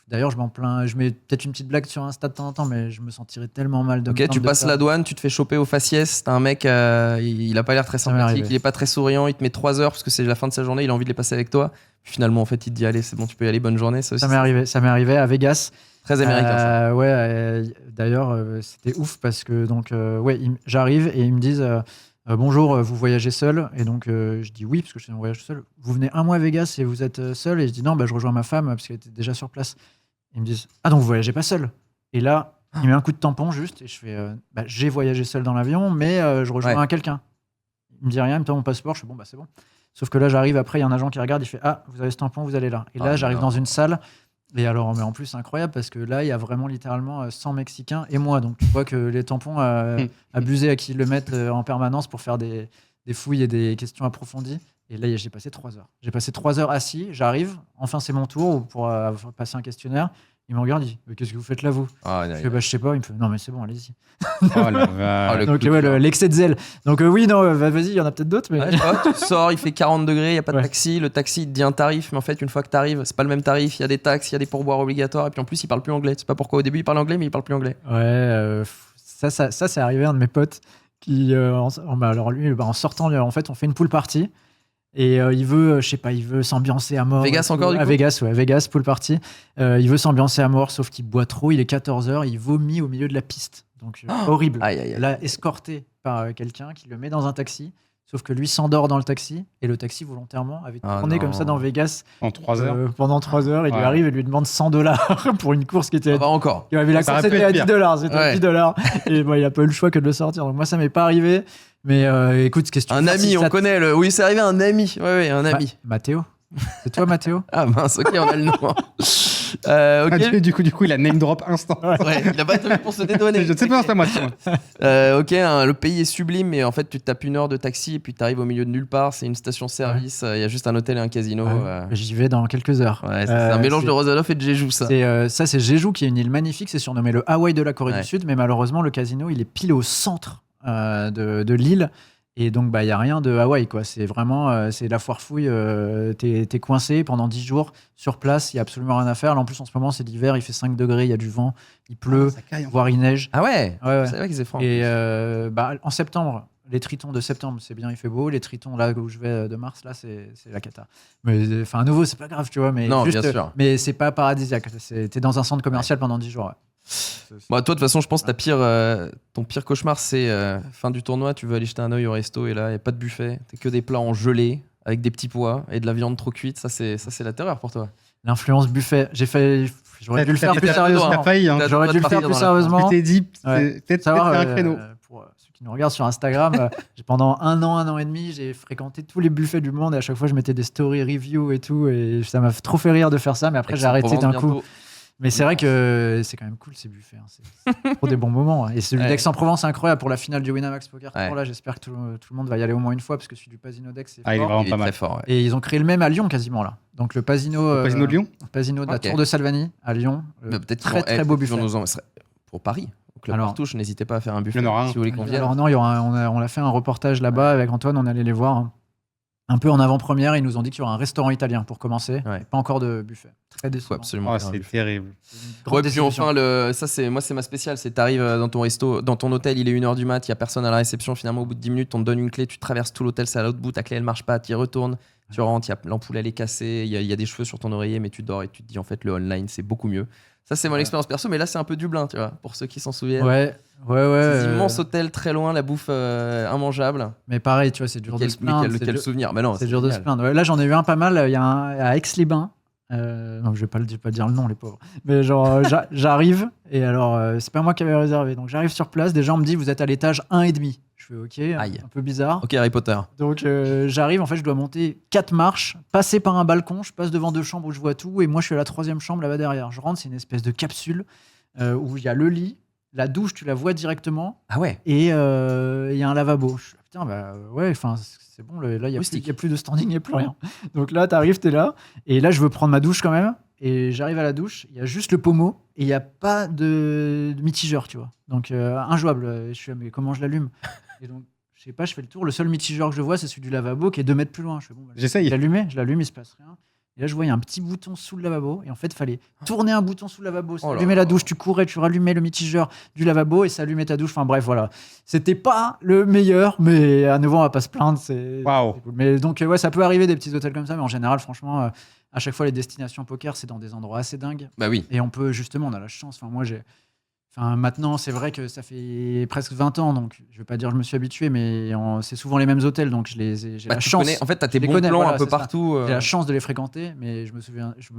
d'ailleurs, je m'en plains. Je mets peut-être une petite blague sur Insta de temps en temps, mais je me sentirais tellement mal de me Ok, plaindre tu de passes ça. la douane, tu te fais choper au faciès. T'as un mec, il a pas l'air très Ça m'est sympathique, arrivé. il est pas très souriant. Il te met 3 heures parce que c'est la fin de sa journée. Il a envie de les passer avec toi. Puis finalement, en fait, il te dit allez, c'est bon, tu peux y aller. Bonne journée. Ça aussi, Ça m'est arrivé à Vegas. très américain. Ça. Ouais, d'ailleurs, c'était ouf parce que donc, j'arrive et ils me disent bonjour, vous voyagez seul? Et donc, je dis oui, parce que je suis en voyage seul. Vous venez un mois à Vegas et vous êtes seul? Et je dis non, je rejoins ma femme parce qu'elle était déjà sur place. Ils me disent ah, donc vous voyagez pas seul? Et là, il met un coup de tampon juste et je fais j'ai voyagé seul dans l'avion, mais je rejoins quelqu'un. Il me dit rien, il me tend mon passeport, je fais bon, c'est bon. Sauf que là, j'arrive après, il y a un agent qui regarde, il fait ah, vous avez ce tampon, vous allez là. Et là, j'arrive dans une salle. Et alors, mais en plus, c'est incroyable parce que là, il y a vraiment littéralement 100 Mexicains et moi. Donc, tu vois que les tampons abusés à qui ils le mettent en permanence pour faire des fouilles et des questions approfondies. Et là, j'ai passé 3 heures. J'ai passé 3 heures assis, j'arrive, enfin, c'est mon tour pour passer un questionnaire. Il me regarde, il dit mais qu'est-ce que vous faites là, vous? Je fais je sais pas. Il me fait non, mais c'est bon, allez-y. Oh la vache. Donc, l'excès de zèle. Donc, oui, non, vas-y, il y en a peut-être d'autres. Mais... Ouais, je sais pas, tu sors, il fait 40 degrés, il n'y a pas de taxi. Le taxi, il te dit un tarif, mais en fait, une fois que tu arrives, c'est pas le même tarif. Il y a des taxes, il y a des pourboires obligatoires. Et puis en plus, il parle plus anglais. Tu sais pas pourquoi au début, il parle anglais, mais il parle plus anglais. Ouais, ça c'est arrivé à un de mes potes qui, alors lui, en sortant, en fait, on fait une pool party. Et il veut, je sais pas, il veut s'ambiancer à mort. Vegas encore, du coup? Vegas, pool party. Il veut s'ambiancer à mort, sauf qu'il boit trop, il est 14h, il vomit au milieu de la piste. Donc horrible. Aïe, aïe, aïe. Là, escorté par quelqu'un qui le met dans un taxi, sauf que lui s'endort dans le taxi, et le taxi volontairement avait tourné comme ça dans Vegas En 3 heures. pendant 3 heures. Il lui arrive et lui demande $100 pour une course qui était... Ça va encore. La Ça course aurait pu était à être $10. C'était à $10. Et il a pas eu le choix que de le sortir. Donc moi, ça m'est pas arrivé. Mais écoute, question. Un ami, on connaît le. Oui, c'est arrivé un ami. Ouais, un ami. Mathéo. C'est toi, Mathéo? Ah mince, ok, on a le nom. Ok. Du coup, il a name drop instant. Ouais, il a pas été pour se dédouaner. Je ne sais pas, c'est à moi. Ok, le pays est sublime, mais en fait, tu te tapes 1 heure de taxi et puis tu arrives au milieu de nulle part. C'est une station-service. Il y a juste un hôtel et un casino. J'y vais dans quelques heures. Ouais, c'est un mélange de Rosalov et de Jeju, ça. C'est Jeju qui est une île magnifique. C'est surnommé le Hawaï de la Corée du Sud, mais malheureusement, le casino, il est pile au centre de l'île. Et donc, il n'y a rien de Hawaï, quoi. C'est vraiment c'est la foire fouille. T'es coincé pendant 10 jours sur place. Il n'y a absolument rien à faire. Là, en plus, en ce moment, c'est l'hiver. Il fait 5 degrés. Il y a du vent. Il pleut, voire il neige. Ah ouais, ouais. C'est vrai qu'ils étaient francs. Et en septembre, les tritons de septembre, c'est bien, il fait beau. Les tritons, là où je vais de mars, là, c'est la cata. Mais enfin, à nouveau, c'est pas grave, tu vois. Mais non, juste, bien sûr. Mais c'est pas paradisiaque. T'es dans un centre commercial pendant 10 jours. Ouais. Toi, de toute façon, je pense que ton pire cauchemar, c'est fin du tournoi, tu veux aller jeter un œil au resto et là, il n'y a pas de buffet. T'as que des plats en gelée avec des petits pois et de la viande trop cuite. Ça, c'est la terreur pour toi. L'influence buffet, j'aurais dû le faire plus sérieusement. T'as failli, hein. J'aurais dû le faire plus sérieusement. Tu t'es dit, peut-être faire un créneau. Pour ceux qui nous regardent sur Instagram, pendant un an et demi, j'ai fréquenté tous les buffets du monde et à chaque fois, je mettais des story reviews et tout. Et ça m'a trop fait rire de faire ça, mais après, j'ai arrêté d'un coup. Mais c'est vrai que c'est quand même cool ces buffets. Hein. C'est trop des bons moments. Et celui d'Aix-en-Provence, c'est incroyable pour la finale du Winamax Poker Tour. Ouais. Là, j'espère que tout le monde va y aller au moins une fois parce que celui du Pasino d'Aix, c'est Il est fort. vraiment Il est pas très mal. fort. Ouais. Et ils ont créé le même à Lyon quasiment là. Donc le Pasino, Le Pasino de Lyon Pasino de la Ok. Tour de Salvani à Lyon. Mais peut-être très qu'ils vont- très beau peut-être qu'ils buffet. vont nous pour Paris. Au Club Alors- Partouche, n'hésitez pas à faire un buffet Il y en aura un. si vous voulez qu'on vienne. Alors non, on a fait un reportage là-bas avec Antoine, on allait les voir un peu en avant-première. Ils nous ont dit qu'il y aura un restaurant italien pour commencer, Ouais. pas encore de buffet. Très Faut décevant. absolument Oh, faire un c'est buffet. terrible. C'est une grande Ouais, puis déception. enfin, ça c'est moi c'est ma spéciale, c'est t'arrives dans ton resto, dans ton hôtel, il est 1h du mat, il y a personne à la réception, finalement au bout de 10 minutes, on te donne une clé, tu traverses tout l'hôtel, c'est à l'autre bout, ta clé elle marche pas, tu y retournes, tu rentres, l'ampoule elle est cassée, il y a des cheveux sur ton oreiller mais tu dors et tu te dis en fait le online c'est beaucoup mieux. Ça c'est mon expérience perso, mais là c'est un peu Dublin, tu vois, pour ceux qui s'en souviennent. Ouais. Ces immenses hôtels très loin, la bouffe immangeable. Mais pareil, tu vois, c'est dur de se plaindre. Quel souvenir. Mais non, C'est dur de se génial. plaindre. Ouais, là, j'en ai eu un pas mal. Il y a un à Aix-les-Bains. Non, je vais pas dire le nom, les pauvres. Mais genre, j'arrive et alors, c'est pas moi qui avais réservé. Donc, j'arrive sur place. Déjà, on me dit, vous êtes à l'étage 1,5. Je fais OK, Aïe. un peu bizarre. Ok Harry Potter. Donc, j'arrive. En fait, je dois monter 4 marches, passer par un balcon. Je passe devant 2 chambres où je vois tout. Et moi, je suis à la 3e chambre là-bas derrière. Je rentre, c'est une espèce de capsule où il y a le lit, la douche, tu la vois directement. Ah ouais. Et il y a un lavabo. Je suis là, putain, bah ouais, enfin, c'est bon, là, il n'y Rustique. a plus de standing, il n'y a plus rien. Donc là, t'arrives, t'es là. Et là, je veux prendre ma douche quand même. Et j'arrive à la douche, il y a juste le pommeau et il n'y a pas de mitigeur, tu vois. Donc, injouable. Je suis là, mais comment je l'allume? Et donc, je sais pas, je fais le tour. Le seul mitigeur que je vois, c'est celui du lavabo qui est 2 mètres plus loin. Je fais, bon, bah, J'essaye. je l'allume, il se passe rien. Et là, je vois, il y a un petit bouton sous le lavabo. Et en fait, il fallait tourner un bouton sous le lavabo. Ça Oh là allumait là. la douche, tu courais, tu rallumais le mitigeur du lavabo et ça allumait ta douche. Enfin bref, voilà. C'était pas le meilleur, mais à nouveau, on va pas se plaindre. Waouh. C'est cool. Mais donc, ouais, ça peut arriver des petits hôtels comme ça. Mais en général, franchement, à chaque fois, les destinations poker, c'est dans des endroits assez dingues. Bah oui. Et on peut, justement, on a la chance. Enfin, moi, maintenant, c'est vrai que ça fait presque 20 ans, donc je vais pas dire que je me suis habitué, mais c'est souvent les mêmes hôtels, donc j'ai Bah, la tu chance. connais, en fait, t'as tes Je les bons connais, plans voilà, un peu c'est ça. partout. J'ai la chance de les fréquenter, mais je me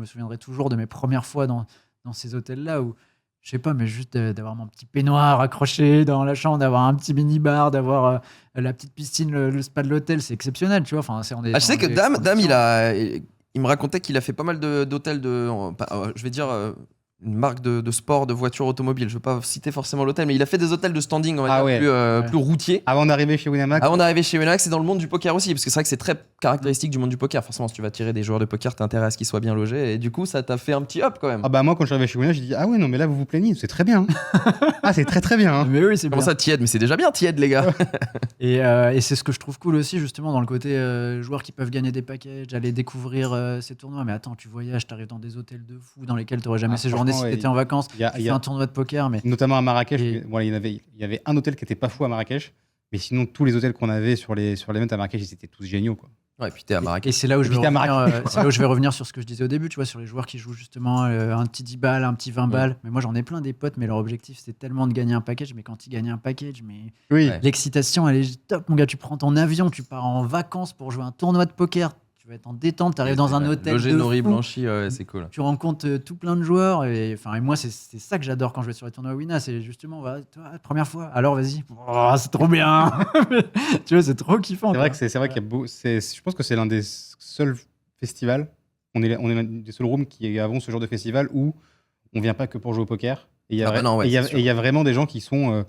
souviendrai toujours de mes premières fois dans ces hôtels-là où, je sais pas, mais juste d'avoir mon petit peignoir accroché dans la chambre, d'avoir un petit mini-bar, d'avoir la petite piscine, le spa de l'hôtel, c'est exceptionnel, tu vois. Enfin, Ah, je sais que Dame, il me racontait qu'il a fait pas mal d'hôtels je vais dire une marque de sport, de voitures automobiles. Je veux pas citer forcément l'hôtel, mais il a fait des hôtels de standing, on va Ah dire, ouais. plus Ouais. routiers. Avant d'arriver chez Winamax, Avant d'arriver chez Winamax, c'est dans le monde du poker aussi, parce que c'est vrai que c'est très caractéristique du monde du poker. Forcément, si tu vas tirer des joueurs de poker, t'as intérêt à ce qu'ils soient bien logés, et du coup, ça t'a fait un petit up quand même. ah bah moi quand je suis arrivé chez Winamax, j'ai dit ah ouais non mais là vous vous plaignez, c'est très bien. Ah c'est très très bien. Hein. Mais oui, c'est Comment bien. ça, tiède? Mais c'est déjà bien tiède, les gars. Et c'est ce que je trouve cool aussi, justement, dans le côté joueurs qui peuvent gagner des packages, aller découvrir ces tournois. Mais attends, tu voyages, t'arrives dans des hôtels de fou dans lesquels t'aurais jamais Ah, séjourné si franchement, t'étais en vacances. Il y a- Tu il y fais a- un tournoi de poker, mais Notamment à Marrakech, Et- voilà, il y avait un hôtel qui était pas fou à Marrakech, mais sinon tous les hôtels qu'on avait sur les events à Marrakech, ils étaient tous géniaux quoi. Ouais, et puis t'es à Marrakech. et c'est là où je vais Puis t'as revenir, c'est là où je vais revenir sur ce que je disais au début, tu vois, sur les joueurs qui jouent justement un petit 10 balles, un petit 20 balles. Mais moi, j'en ai plein des potes, mais leur objectif, c'était tellement de gagner un package. Mais quand ils gagnent un package, mais Oui. Ouais. l'excitation, elle est top, mon gars. Tu prends ton avion, tu pars en vacances pour jouer un tournoi de poker. Tu vas être en détente, tu arrives dans un hôtel. Logé, de nourri, fou. blanchi, ouais, c'est cool. Tu rencontres tout plein de joueurs et moi c'est ça que j'adore quand je vais sur les tournois Wina, c'est justement toi, première fois, alors vas-y. Oh, c'est trop bien. Tu vois, c'est trop kiffant. C'est vrai quoi. que c'est vrai qu'il y a je pense que c'est l'un des seuls festivals, on est l'un des seuls rooms qui avons ce genre de festival où on vient pas que pour jouer au poker. Et il y a Ah bah non, ouais, et il y a- c'est sûr. et il y a vraiment des gens qui sont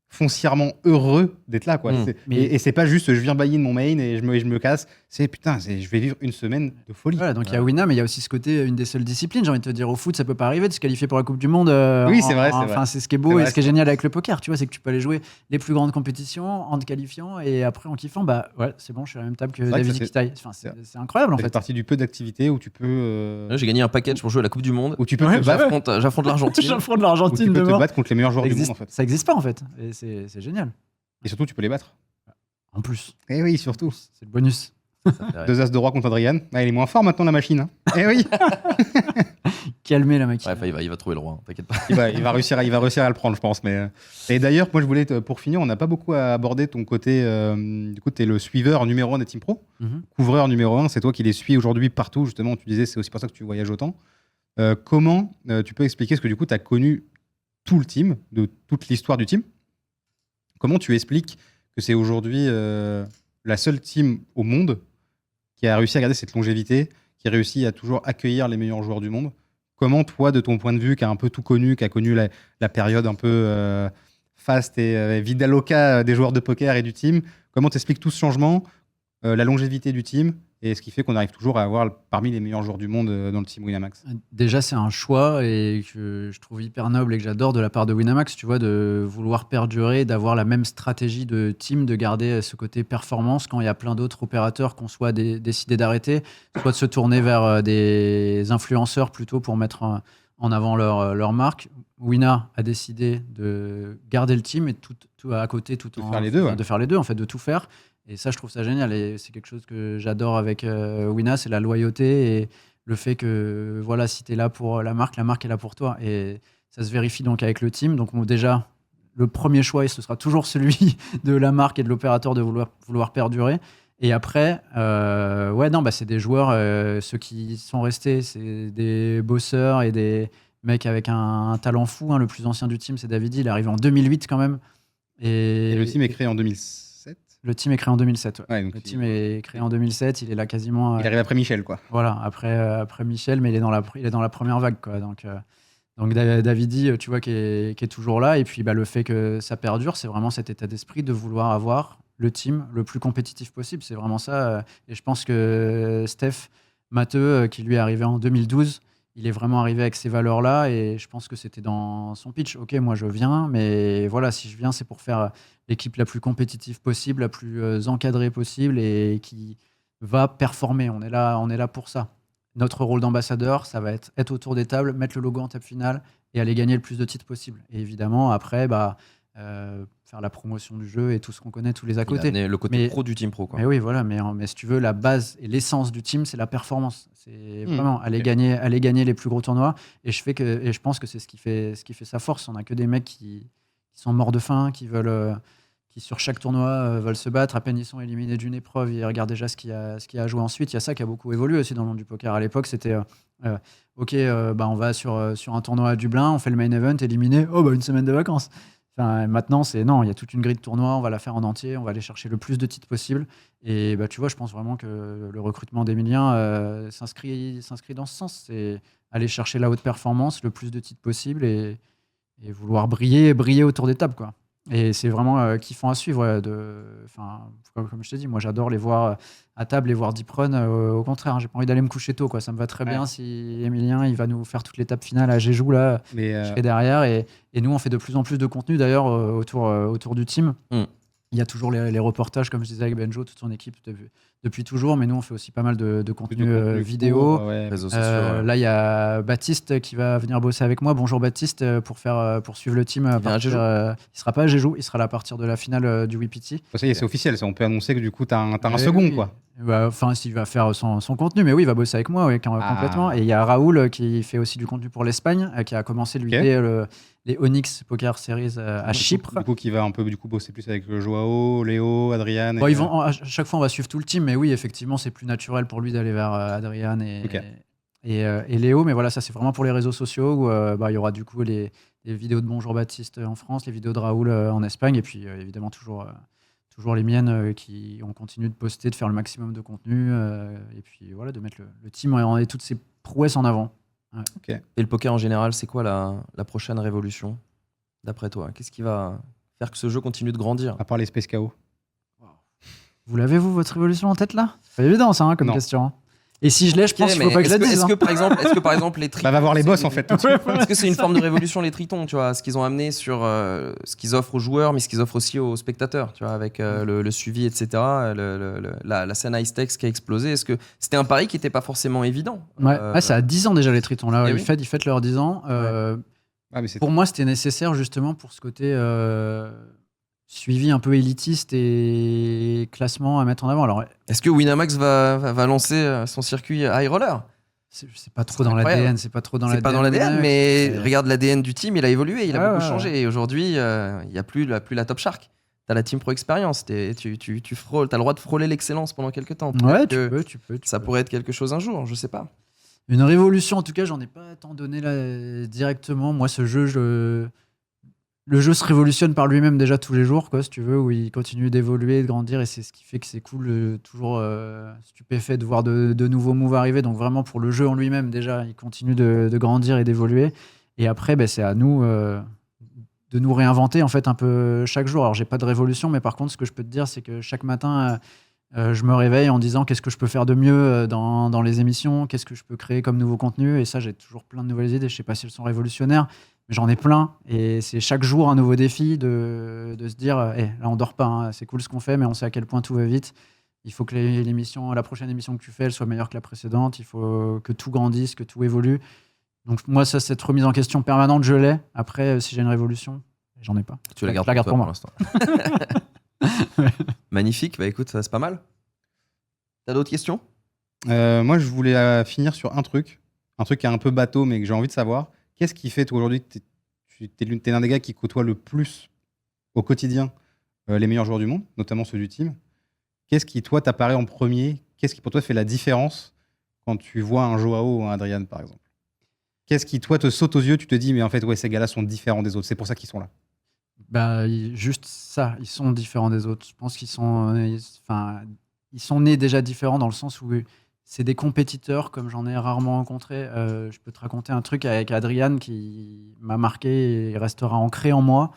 foncièrement heureux d'être là quoi. Mm. Et c'est pas juste je viens bailler de mon main et je me casse, c'est putain, je vais vivre une semaine de folie. Voilà, donc il y a Wina, mais il y a aussi ce côté, une des seules disciplines, j'ai envie de te dire, au foot, ça peut pas arriver de se qualifier pour la Coupe du Monde. Oui, c'est vrai, c'est Enfin, vrai. c'est ce qui est C'est beau vrai, et ce qui est c'est génial avec le poker, tu vois, c'est que tu peux aller jouer les plus grandes compétitions en te qualifiant et après en kiffant, bah ouais, c'est bon, je suis à la même table que vrai que David ça, c'est- Ikitaï. Enfin, c'est incroyable en Ça fait fait. partie du peu d'activités où tu peux Là, j'ai gagné un package pour jouer à la Coupe du Monde. où tu peux Ouais, te bah battre, J'affronte l'Argentine. J'affronte où tu l'Argentine peux te demain. battre contre les meilleurs joueurs Ça du monde existe, en fait. ça existe pas en fait, et c'est génial. Et surtout tu peux les battre. En plus, Eh oui, surtout. c'est le bonus. Ouais. 2 as de roi contre Adrian. Ah, il est moins fort maintenant la machine. Hein. Eh oui. Calmer la machine. Ouais, enfin, il va trouver le roi, hein, t'inquiète pas. Il va réussir à le prendre, je pense. Mais et d'ailleurs, moi, je voulais pour finir, on n'a pas beaucoup abordé ton côté. Du coup, tu es le suiveur numéro 1 des Team Pro, Mhm. couvreur numéro 1. C'est toi qui les suis aujourd'hui partout. Justement, tu disais, c'est aussi pour ça que tu voyages autant. Comment tu peux expliquer, parce que du coup, tu as connu tout le team, de toute l'histoire du team. Comment tu expliques que c'est aujourd'hui la seule team au monde qui a réussi à garder cette longévité, qui a réussi à toujours accueillir les meilleurs joueurs du monde? comment toi, de ton point de vue, qui a un peu tout connu, qui a connu la période un peu faste et vida loca des joueurs de poker et du team, comment t'expliques tout ce changement, la longévité du team et ce qui fait qu'on arrive toujours à avoir parmi les meilleurs joueurs du monde dans le team Winamax? Déjà, c'est un choix et que je trouve hyper noble et que j'adore de la part de Winamax, tu vois, de vouloir perdurer, d'avoir la même stratégie de team, de garder ce côté performance quand il y a plein d'autres opérateurs qui ont soit décidé d'arrêter, soit de se tourner vers des influenceurs plutôt pour mettre en avant leur marque. Wina a décidé de garder le team et tout à côté, tout en faire les deux, ouais. de faire les deux, en fait, de tout faire. Et ça, je trouve ça génial. Et c'est quelque chose que j'adore avec Wina, c'est la loyauté et le fait que, voilà, si tu es là pour la marque est là pour toi. Et ça se vérifie donc avec le team. Donc, déjà, le premier choix, ce sera toujours celui de la marque et de l'opérateur de vouloir perdurer. Et après, c'est des joueurs, ceux qui sont restés, c'est des bosseurs et des mecs avec un talent fou. Hein. Le plus ancien du team, c'est Davidi. Il est arrivé en 2008 quand même. Et le team est créé en 2007. Le team est créé en 2007. Ouais. Ouais, donc Le team est créé en 2007. Il est là quasiment. Il arrive après Michel, quoi. Voilà, après Michel, mais il est dans la première vague, quoi. Donc Davidi, tu vois, qui est toujours là. Et puis le fait que ça perdure, c'est vraiment cet état d'esprit de vouloir avoir le team le plus compétitif possible. C'est vraiment ça. Et je pense que Steph Matteux, qui lui est arrivé en 2012, il est vraiment arrivé avec ces valeurs-là. Et je pense que c'était dans son pitch. Ok, moi je viens, mais voilà, si je viens, c'est pour faire l'équipe la plus compétitive possible, la plus encadrée possible et qui va performer. On est là pour ça. Notre rôle d'ambassadeur, ça va être autour des tables, mettre le logo en table finale et aller gagner le plus de titres possible. Et évidemment, après, faire la promotion du jeu et tout ce qu'on connaît, tous les à côté. Le côté pro du team pro, quoi. Mais oui, voilà. Mais si tu veux, la base et l'essence du team, c'est la performance. C'est vraiment aller gagner les plus gros tournois. Et je pense que c'est ce qui fait sa force. On n'a que des mecs qui sont morts de faim, qui sur chaque tournoi veulent se battre. À peine ils sont éliminés d'une épreuve, ils regardent déjà ce qu'il y a à jouer ensuite. Il y a ça qui a beaucoup évolué aussi dans le monde du poker. À l'époque, c'était on va sur un tournoi à Dublin, on fait le main event, éliminé, une semaine de vacances. Enfin, maintenant, c'est non, il y a toute une grille de tournois, on va la faire en entier, on va aller chercher le plus de titres possible. Et tu vois, je pense vraiment que le recrutement d'Emilien s'inscrit dans ce sens. C'est aller chercher la haute performance, le plus de titres possible et vouloir briller autour des tables, quoi. Et c'est vraiment kiffant à suivre. Ouais, comme je t'ai dit, moi j'adore les voir à table, les voir deep run. Au contraire, j'ai pas envie d'aller me coucher tôt, quoi. Ça me va très bien si Emilien il va nous faire toute l'étape finale à Jeju là, je serai derrière. Et nous on fait de plus en plus de contenu d'ailleurs autour du team. Il y a toujours les reportages, comme je disais avec Benjo, toute son équipe depuis toujours, mais nous on fait aussi pas mal de contenu vidéo. Réseaux sociaux. Là il y a Baptiste qui va venir bosser avec moi. Bonjour Baptiste, pour suivre le team. Il sera pas à Jeju, il sera là à partir de la finale du WPT. Ça y est, c'est officiel, ça. On peut annoncer que du coup t'as un second, quoi. Enfin, s'il va faire son contenu, mais oui, il va bosser avec moi, complètement. Et il y a Raoul qui fait aussi du contenu pour l'Espagne, qui a commencé lui les Onyx Poker Series à Chypre. Du coup, qui va un peu bosser plus avec Joao, Léo, Adrian. À chaque fois, on va suivre tout le team, mais oui, effectivement, c'est plus naturel pour lui d'aller vers Adrian et Léo. Mais voilà, ça, c'est vraiment pour les réseaux sociaux où il y aura du coup les vidéos de Bonjour Baptiste en France, les vidéos de Raoul en Espagne, et puis évidemment toujours les miennes qui ont continué de poster, de faire le maximum de contenu, et puis voilà, de mettre le team et toutes ses prouesses en avant. Ouais. Okay. Et le poker en général, c'est quoi la prochaine révolution, d'après toi? Qu'est-ce qui va faire que ce jeu continue de grandir? À part les Space KO. Vous l'avez, votre révolution en tête là? C'est pas évident ça comme question. Hein. Et si je l'ai, je pense qu'il faut pas que je la dise. Est-ce que par exemple les tritons... va voir les boss en fait. Est-ce que c'est une forme de révolution les tritons, tu vois, ce qu'ils ont amené sur ce qu'ils offrent aux joueurs, mais ce qu'ils offrent aussi aux spectateurs, tu vois, avec le suivi, etc. La scène high stakes qui a explosé. Est-ce que c'était un pari qui n'était pas forcément évident? Ça a 10 ans déjà les tritons là. Ils fêtent leurs 10 ans. Pour moi, c'était nécessaire justement pour ce côté suivi un peu élitiste et classement à mettre en avant. Alors, est-ce que Winamax va lancer son circuit high roller? C'est pas trop dans l'ADN. C'est pas dans l'ADN, mais regarde l'ADN du team, il a évolué, il a beaucoup changé. Et aujourd'hui, il n'y a plus la Top Shark. T'as la Team Pro Experience. T'as le droit de frôler l'excellence pendant quelques temps. Tu peux. Ça pourrait être quelque chose un jour, je sais pas. Une révolution, en tout cas, j'en ai pas tant donné là directement. Moi, ce jeu, le jeu se révolutionne par lui-même déjà tous les jours, quoi, si tu veux, où il continue d'évoluer, de grandir, et c'est ce qui fait que c'est cool, toujours stupéfait de voir de nouveaux moves arriver. Donc vraiment pour le jeu en lui-même, déjà, il continue de grandir et d'évoluer. Et après, c'est à nous de nous réinventer en fait un peu chaque jour. Alors j'ai pas de révolution, mais par contre, ce que je peux te dire, c'est que chaque matin, je me réveille en disant qu'est-ce que je peux faire de mieux dans les émissions, qu'est-ce que je peux créer comme nouveau contenu. Et ça, j'ai toujours plein de nouvelles idées. Je sais pas si elles sont révolutionnaires, mais j'en ai plein. Et c'est chaque jour un nouveau défi de se dire là, on dort pas, hein, c'est cool ce qu'on fait, mais on sait à quel point tout va vite. Il faut que la prochaine émission que tu fais, elle soit meilleure que la précédente. Il faut que tout grandisse, que tout évolue. Donc moi, cette remise en question permanente, je l'ai. Après, si j'ai une révolution, j'en ai pas. Tu la gardes pour moi. L'instant. Magnifique. Bah écoute, c'est pas mal. T'as d'autres questions ? Moi, je voulais finir sur un truc qui est un peu bateau, mais que j'ai envie de savoir. Qu'est-ce qui fait, toi, aujourd'hui, t'es l'un des gars qui côtoie le plus au quotidien les meilleurs joueurs du monde, notamment ceux du team. Qu'est-ce qui, toi, t'apparaît en premier ? Qu'est-ce qui, pour toi, fait la différence quand tu vois un Joao ou un Adrian, par exemple ? Qu'est-ce qui, toi, te saute aux yeux ? Tu te dis, mais en fait, ouais, ces gars-là sont différents des autres. C'est pour ça qu'ils sont là. Juste ça, ils sont différents des autres. Je pense qu'ils sont nés déjà différents dans le sens où c'est des compétiteurs comme j'en ai rarement rencontré. Je peux te raconter un truc avec Adrian qui m'a marqué et restera ancré en moi.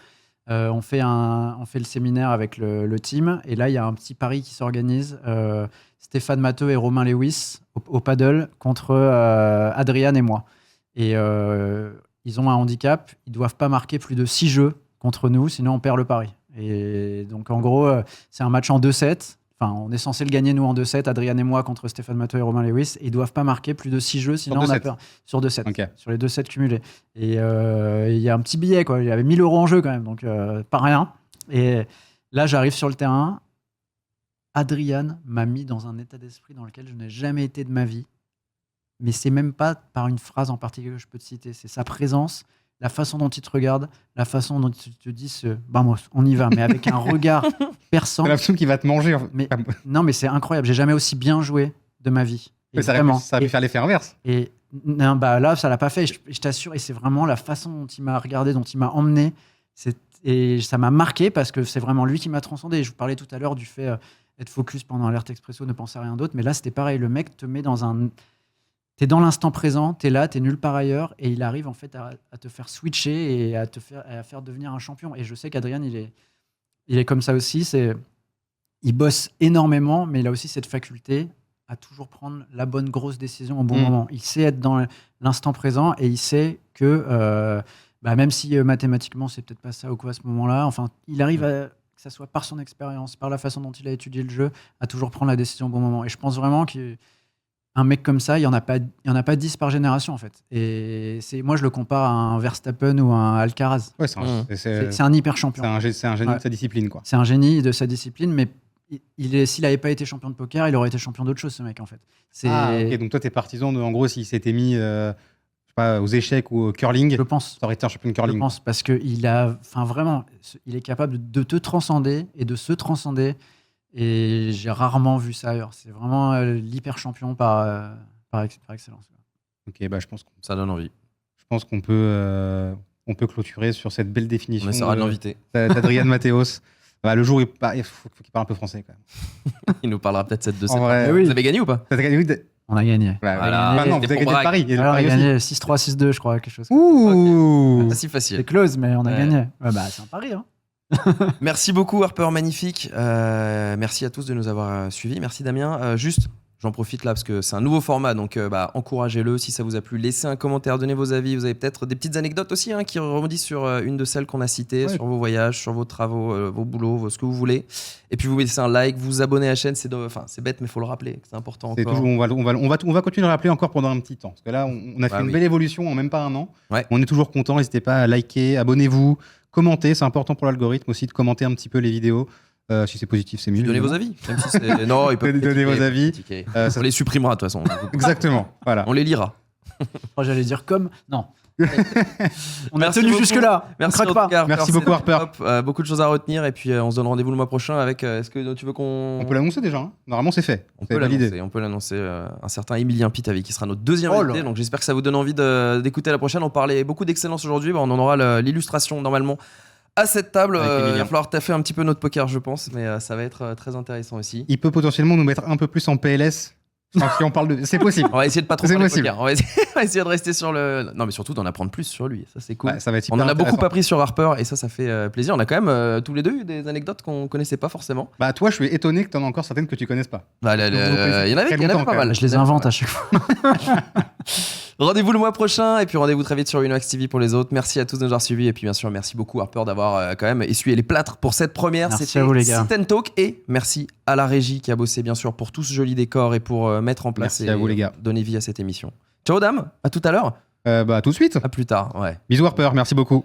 On fait le séminaire avec le team et là il y a un petit pari qui s'organise. Stéphane Matteux et Romain Lewis au paddle contre Adrian et moi. Et ils ont un handicap, ils doivent pas marquer plus de 6 jeux contre nous, sinon on perd le pari. Et donc en gros, c'est un match en 2-7. Enfin, on est censé le gagner nous en 2-7, Adrian et moi contre Stéphane Matteux et Romain Lewis. Et ils doivent pas marquer plus de 6 jeux, sinon on a peur. Sur 2-7. Okay. Sur les 2-7 cumulés. Et il y a un petit billet, quoi. Il y avait 1 000 € en jeu quand même, donc pas rien. Et là, j'arrive sur le terrain. Adrian m'a mis dans un état d'esprit dans lequel je n'ai jamais été de ma vie. Mais c'est même pas par une phrase en particulier que je peux te citer. C'est sa présence, la façon dont il te regarde, la façon dont il te dit vamos, on y va, mais avec un regard perçant. T'as l'impression qu'il va te manger. Non, mais c'est incroyable. J'ai jamais aussi bien joué de ma vie. Mais ça aurait pu faire l'effet inverse. Et non, là, ça l'a pas fait. Je t'assure. Et c'est vraiment la façon dont il m'a regardé, dont il m'a emmené. Et ça m'a marqué parce que c'est vraiment lui qui m'a transcendé. Je vous parlais tout à l'heure du fait d'être focus pendant Alerte Expresso, ne penser à rien d'autre. Mais là, c'était pareil. Le mec te met dans un... T'es dans l'instant présent, t'es là, t'es nulle part ailleurs, et il arrive en fait à te faire switcher et à faire devenir un champion. Et je sais qu'Adrien, il est comme ça aussi. Il bosse énormément, mais il a aussi cette faculté à toujours prendre la bonne grosse décision au bon moment. Il sait être dans l'instant présent et il sait que même si mathématiquement c'est peut-être pas ça ou quoi à ce moment-là, enfin, il arrive que ça soit par son expérience, par la façon dont il a étudié le jeu, à toujours prendre la décision au bon moment. Et je pense vraiment qu'un mec comme ça, il n'y en a pas 10 par génération, en fait. Et moi, je le compare à un Verstappen ou un Alcaraz. Ouais, c'est un hyper champion. C'est un génie de sa discipline, quoi. C'est un génie de sa discipline, mais s'il n'avait pas été champion de poker, il aurait été champion d'autre chose, ce mec, en fait. Ok, donc toi, t'es partisan de, en gros, s'il s'était mis je sais pas, aux échecs ou au curling, je pense. ça aurait été un champion de curling. Je pense, parce qu'il est capable de te transcender et de se transcender. Et j'ai rarement vu ça ailleurs. C'est vraiment l'hyper champion par excellence. Ok, je pense que ça donne envie. Je pense qu'on peut clôturer sur cette belle définition. On essaiera de l'inviter. D'Adrian Mateos. Le jour où il faut qu'il parle un peu français quand même. Il nous parlera peut-être cette de cette. Oui. Vous avez gagné ou pas? On a gagné. Voilà. Non, vous avez gagné le pari. On a gagné 6-3, 6-2, je crois, quelque chose. Ouh, okay. Pas si facile. C'est close, mais on a gagné. C'est un pari, hein. Merci beaucoup Harper, magnifique. Merci à tous de nous avoir suivis. Merci Damien. Juste, j'en profite là parce que c'est un nouveau format, donc encouragez-le si ça vous a plu. Laissez un commentaire, donnez vos avis. Vous avez peut-être des petites anecdotes aussi qui rebondissent sur une de celles qu'on a citées, sur vos voyages, sur vos travaux, vos boulots, ce que vous voulez. Et puis vous laissez un like, vous abonnez à la chaîne. C'est bête, mais il faut le rappeler, c'est important. C'est toujours, on va continuer de le rappeler encore pendant un petit temps. Parce que là, on a fait une belle évolution en même pas un an. Ouais. On est toujours content. N'hésitez pas à liker, abonnez-vous. Commentez, c'est important pour l'algorithme aussi de commenter un petit peu les vidéos. Si c'est positif, c'est mieux. Donnez vos avis. Même si non, ils peuvent donner vos avis. On les supprimera de toute façon. Exactement. Voilà. On les lira. J'allais dire comme. Non. On a tenu jusque-là. Merci, Merci beaucoup, Harper. Beaucoup de choses à retenir. Et puis, on se donne rendez-vous le mois prochain avec. Est-ce que tu veux qu'on. On peut l'annoncer déjà. Hein. Normalement, c'est fait. On peut l'annoncer. Un certain Emilien Pitavi qui sera notre deuxième invité. Donc, j'espère que ça vous donne envie d'écouter la prochaine. On parlait beaucoup d'excellence aujourd'hui. On en aura l'illustration normalement à cette table. Avec Il va Emilien. falloir taffer un petit peu notre poker, je pense, mais ça va être très intéressant aussi. Il peut potentiellement nous mettre un peu plus en PLS. Si on parle de. C'est possible. On va essayer de pas trop C'est parler possible. poker. On va essayer de rester sur le. Non, mais surtout d'en apprendre plus sur lui. Ça, c'est cool. Ouais, ça va être On hyper en a beaucoup intéressant. appris sur Harper et ça fait plaisir. On a quand même tous les deux eu des anecdotes qu'on connaissait pas forcément. Bah, toi, je suis étonné que t'en as encore certaines que tu connaisses pas. Bah, il y en avait longtemps, pas quand mal. même. Je les invente à chaque fois. Rendez-vous le mois prochain et puis rendez-vous très vite sur Unox TV pour les autres. Merci à tous de nous avoir suivis et puis bien sûr merci beaucoup Harper d'avoir quand même essuyé les plâtres pour cette première. Merci C'était à vous, les gars. Sit and Talk et merci à la régie qui a bossé bien sûr pour tout ce joli décor et pour mettre en place Merci et à vous, les gars. donner vie à cette émission. Ciao dame, à tout à l'heure, Bah, tout de suite. à plus tard. Ouais. Bisous Harper, merci beaucoup.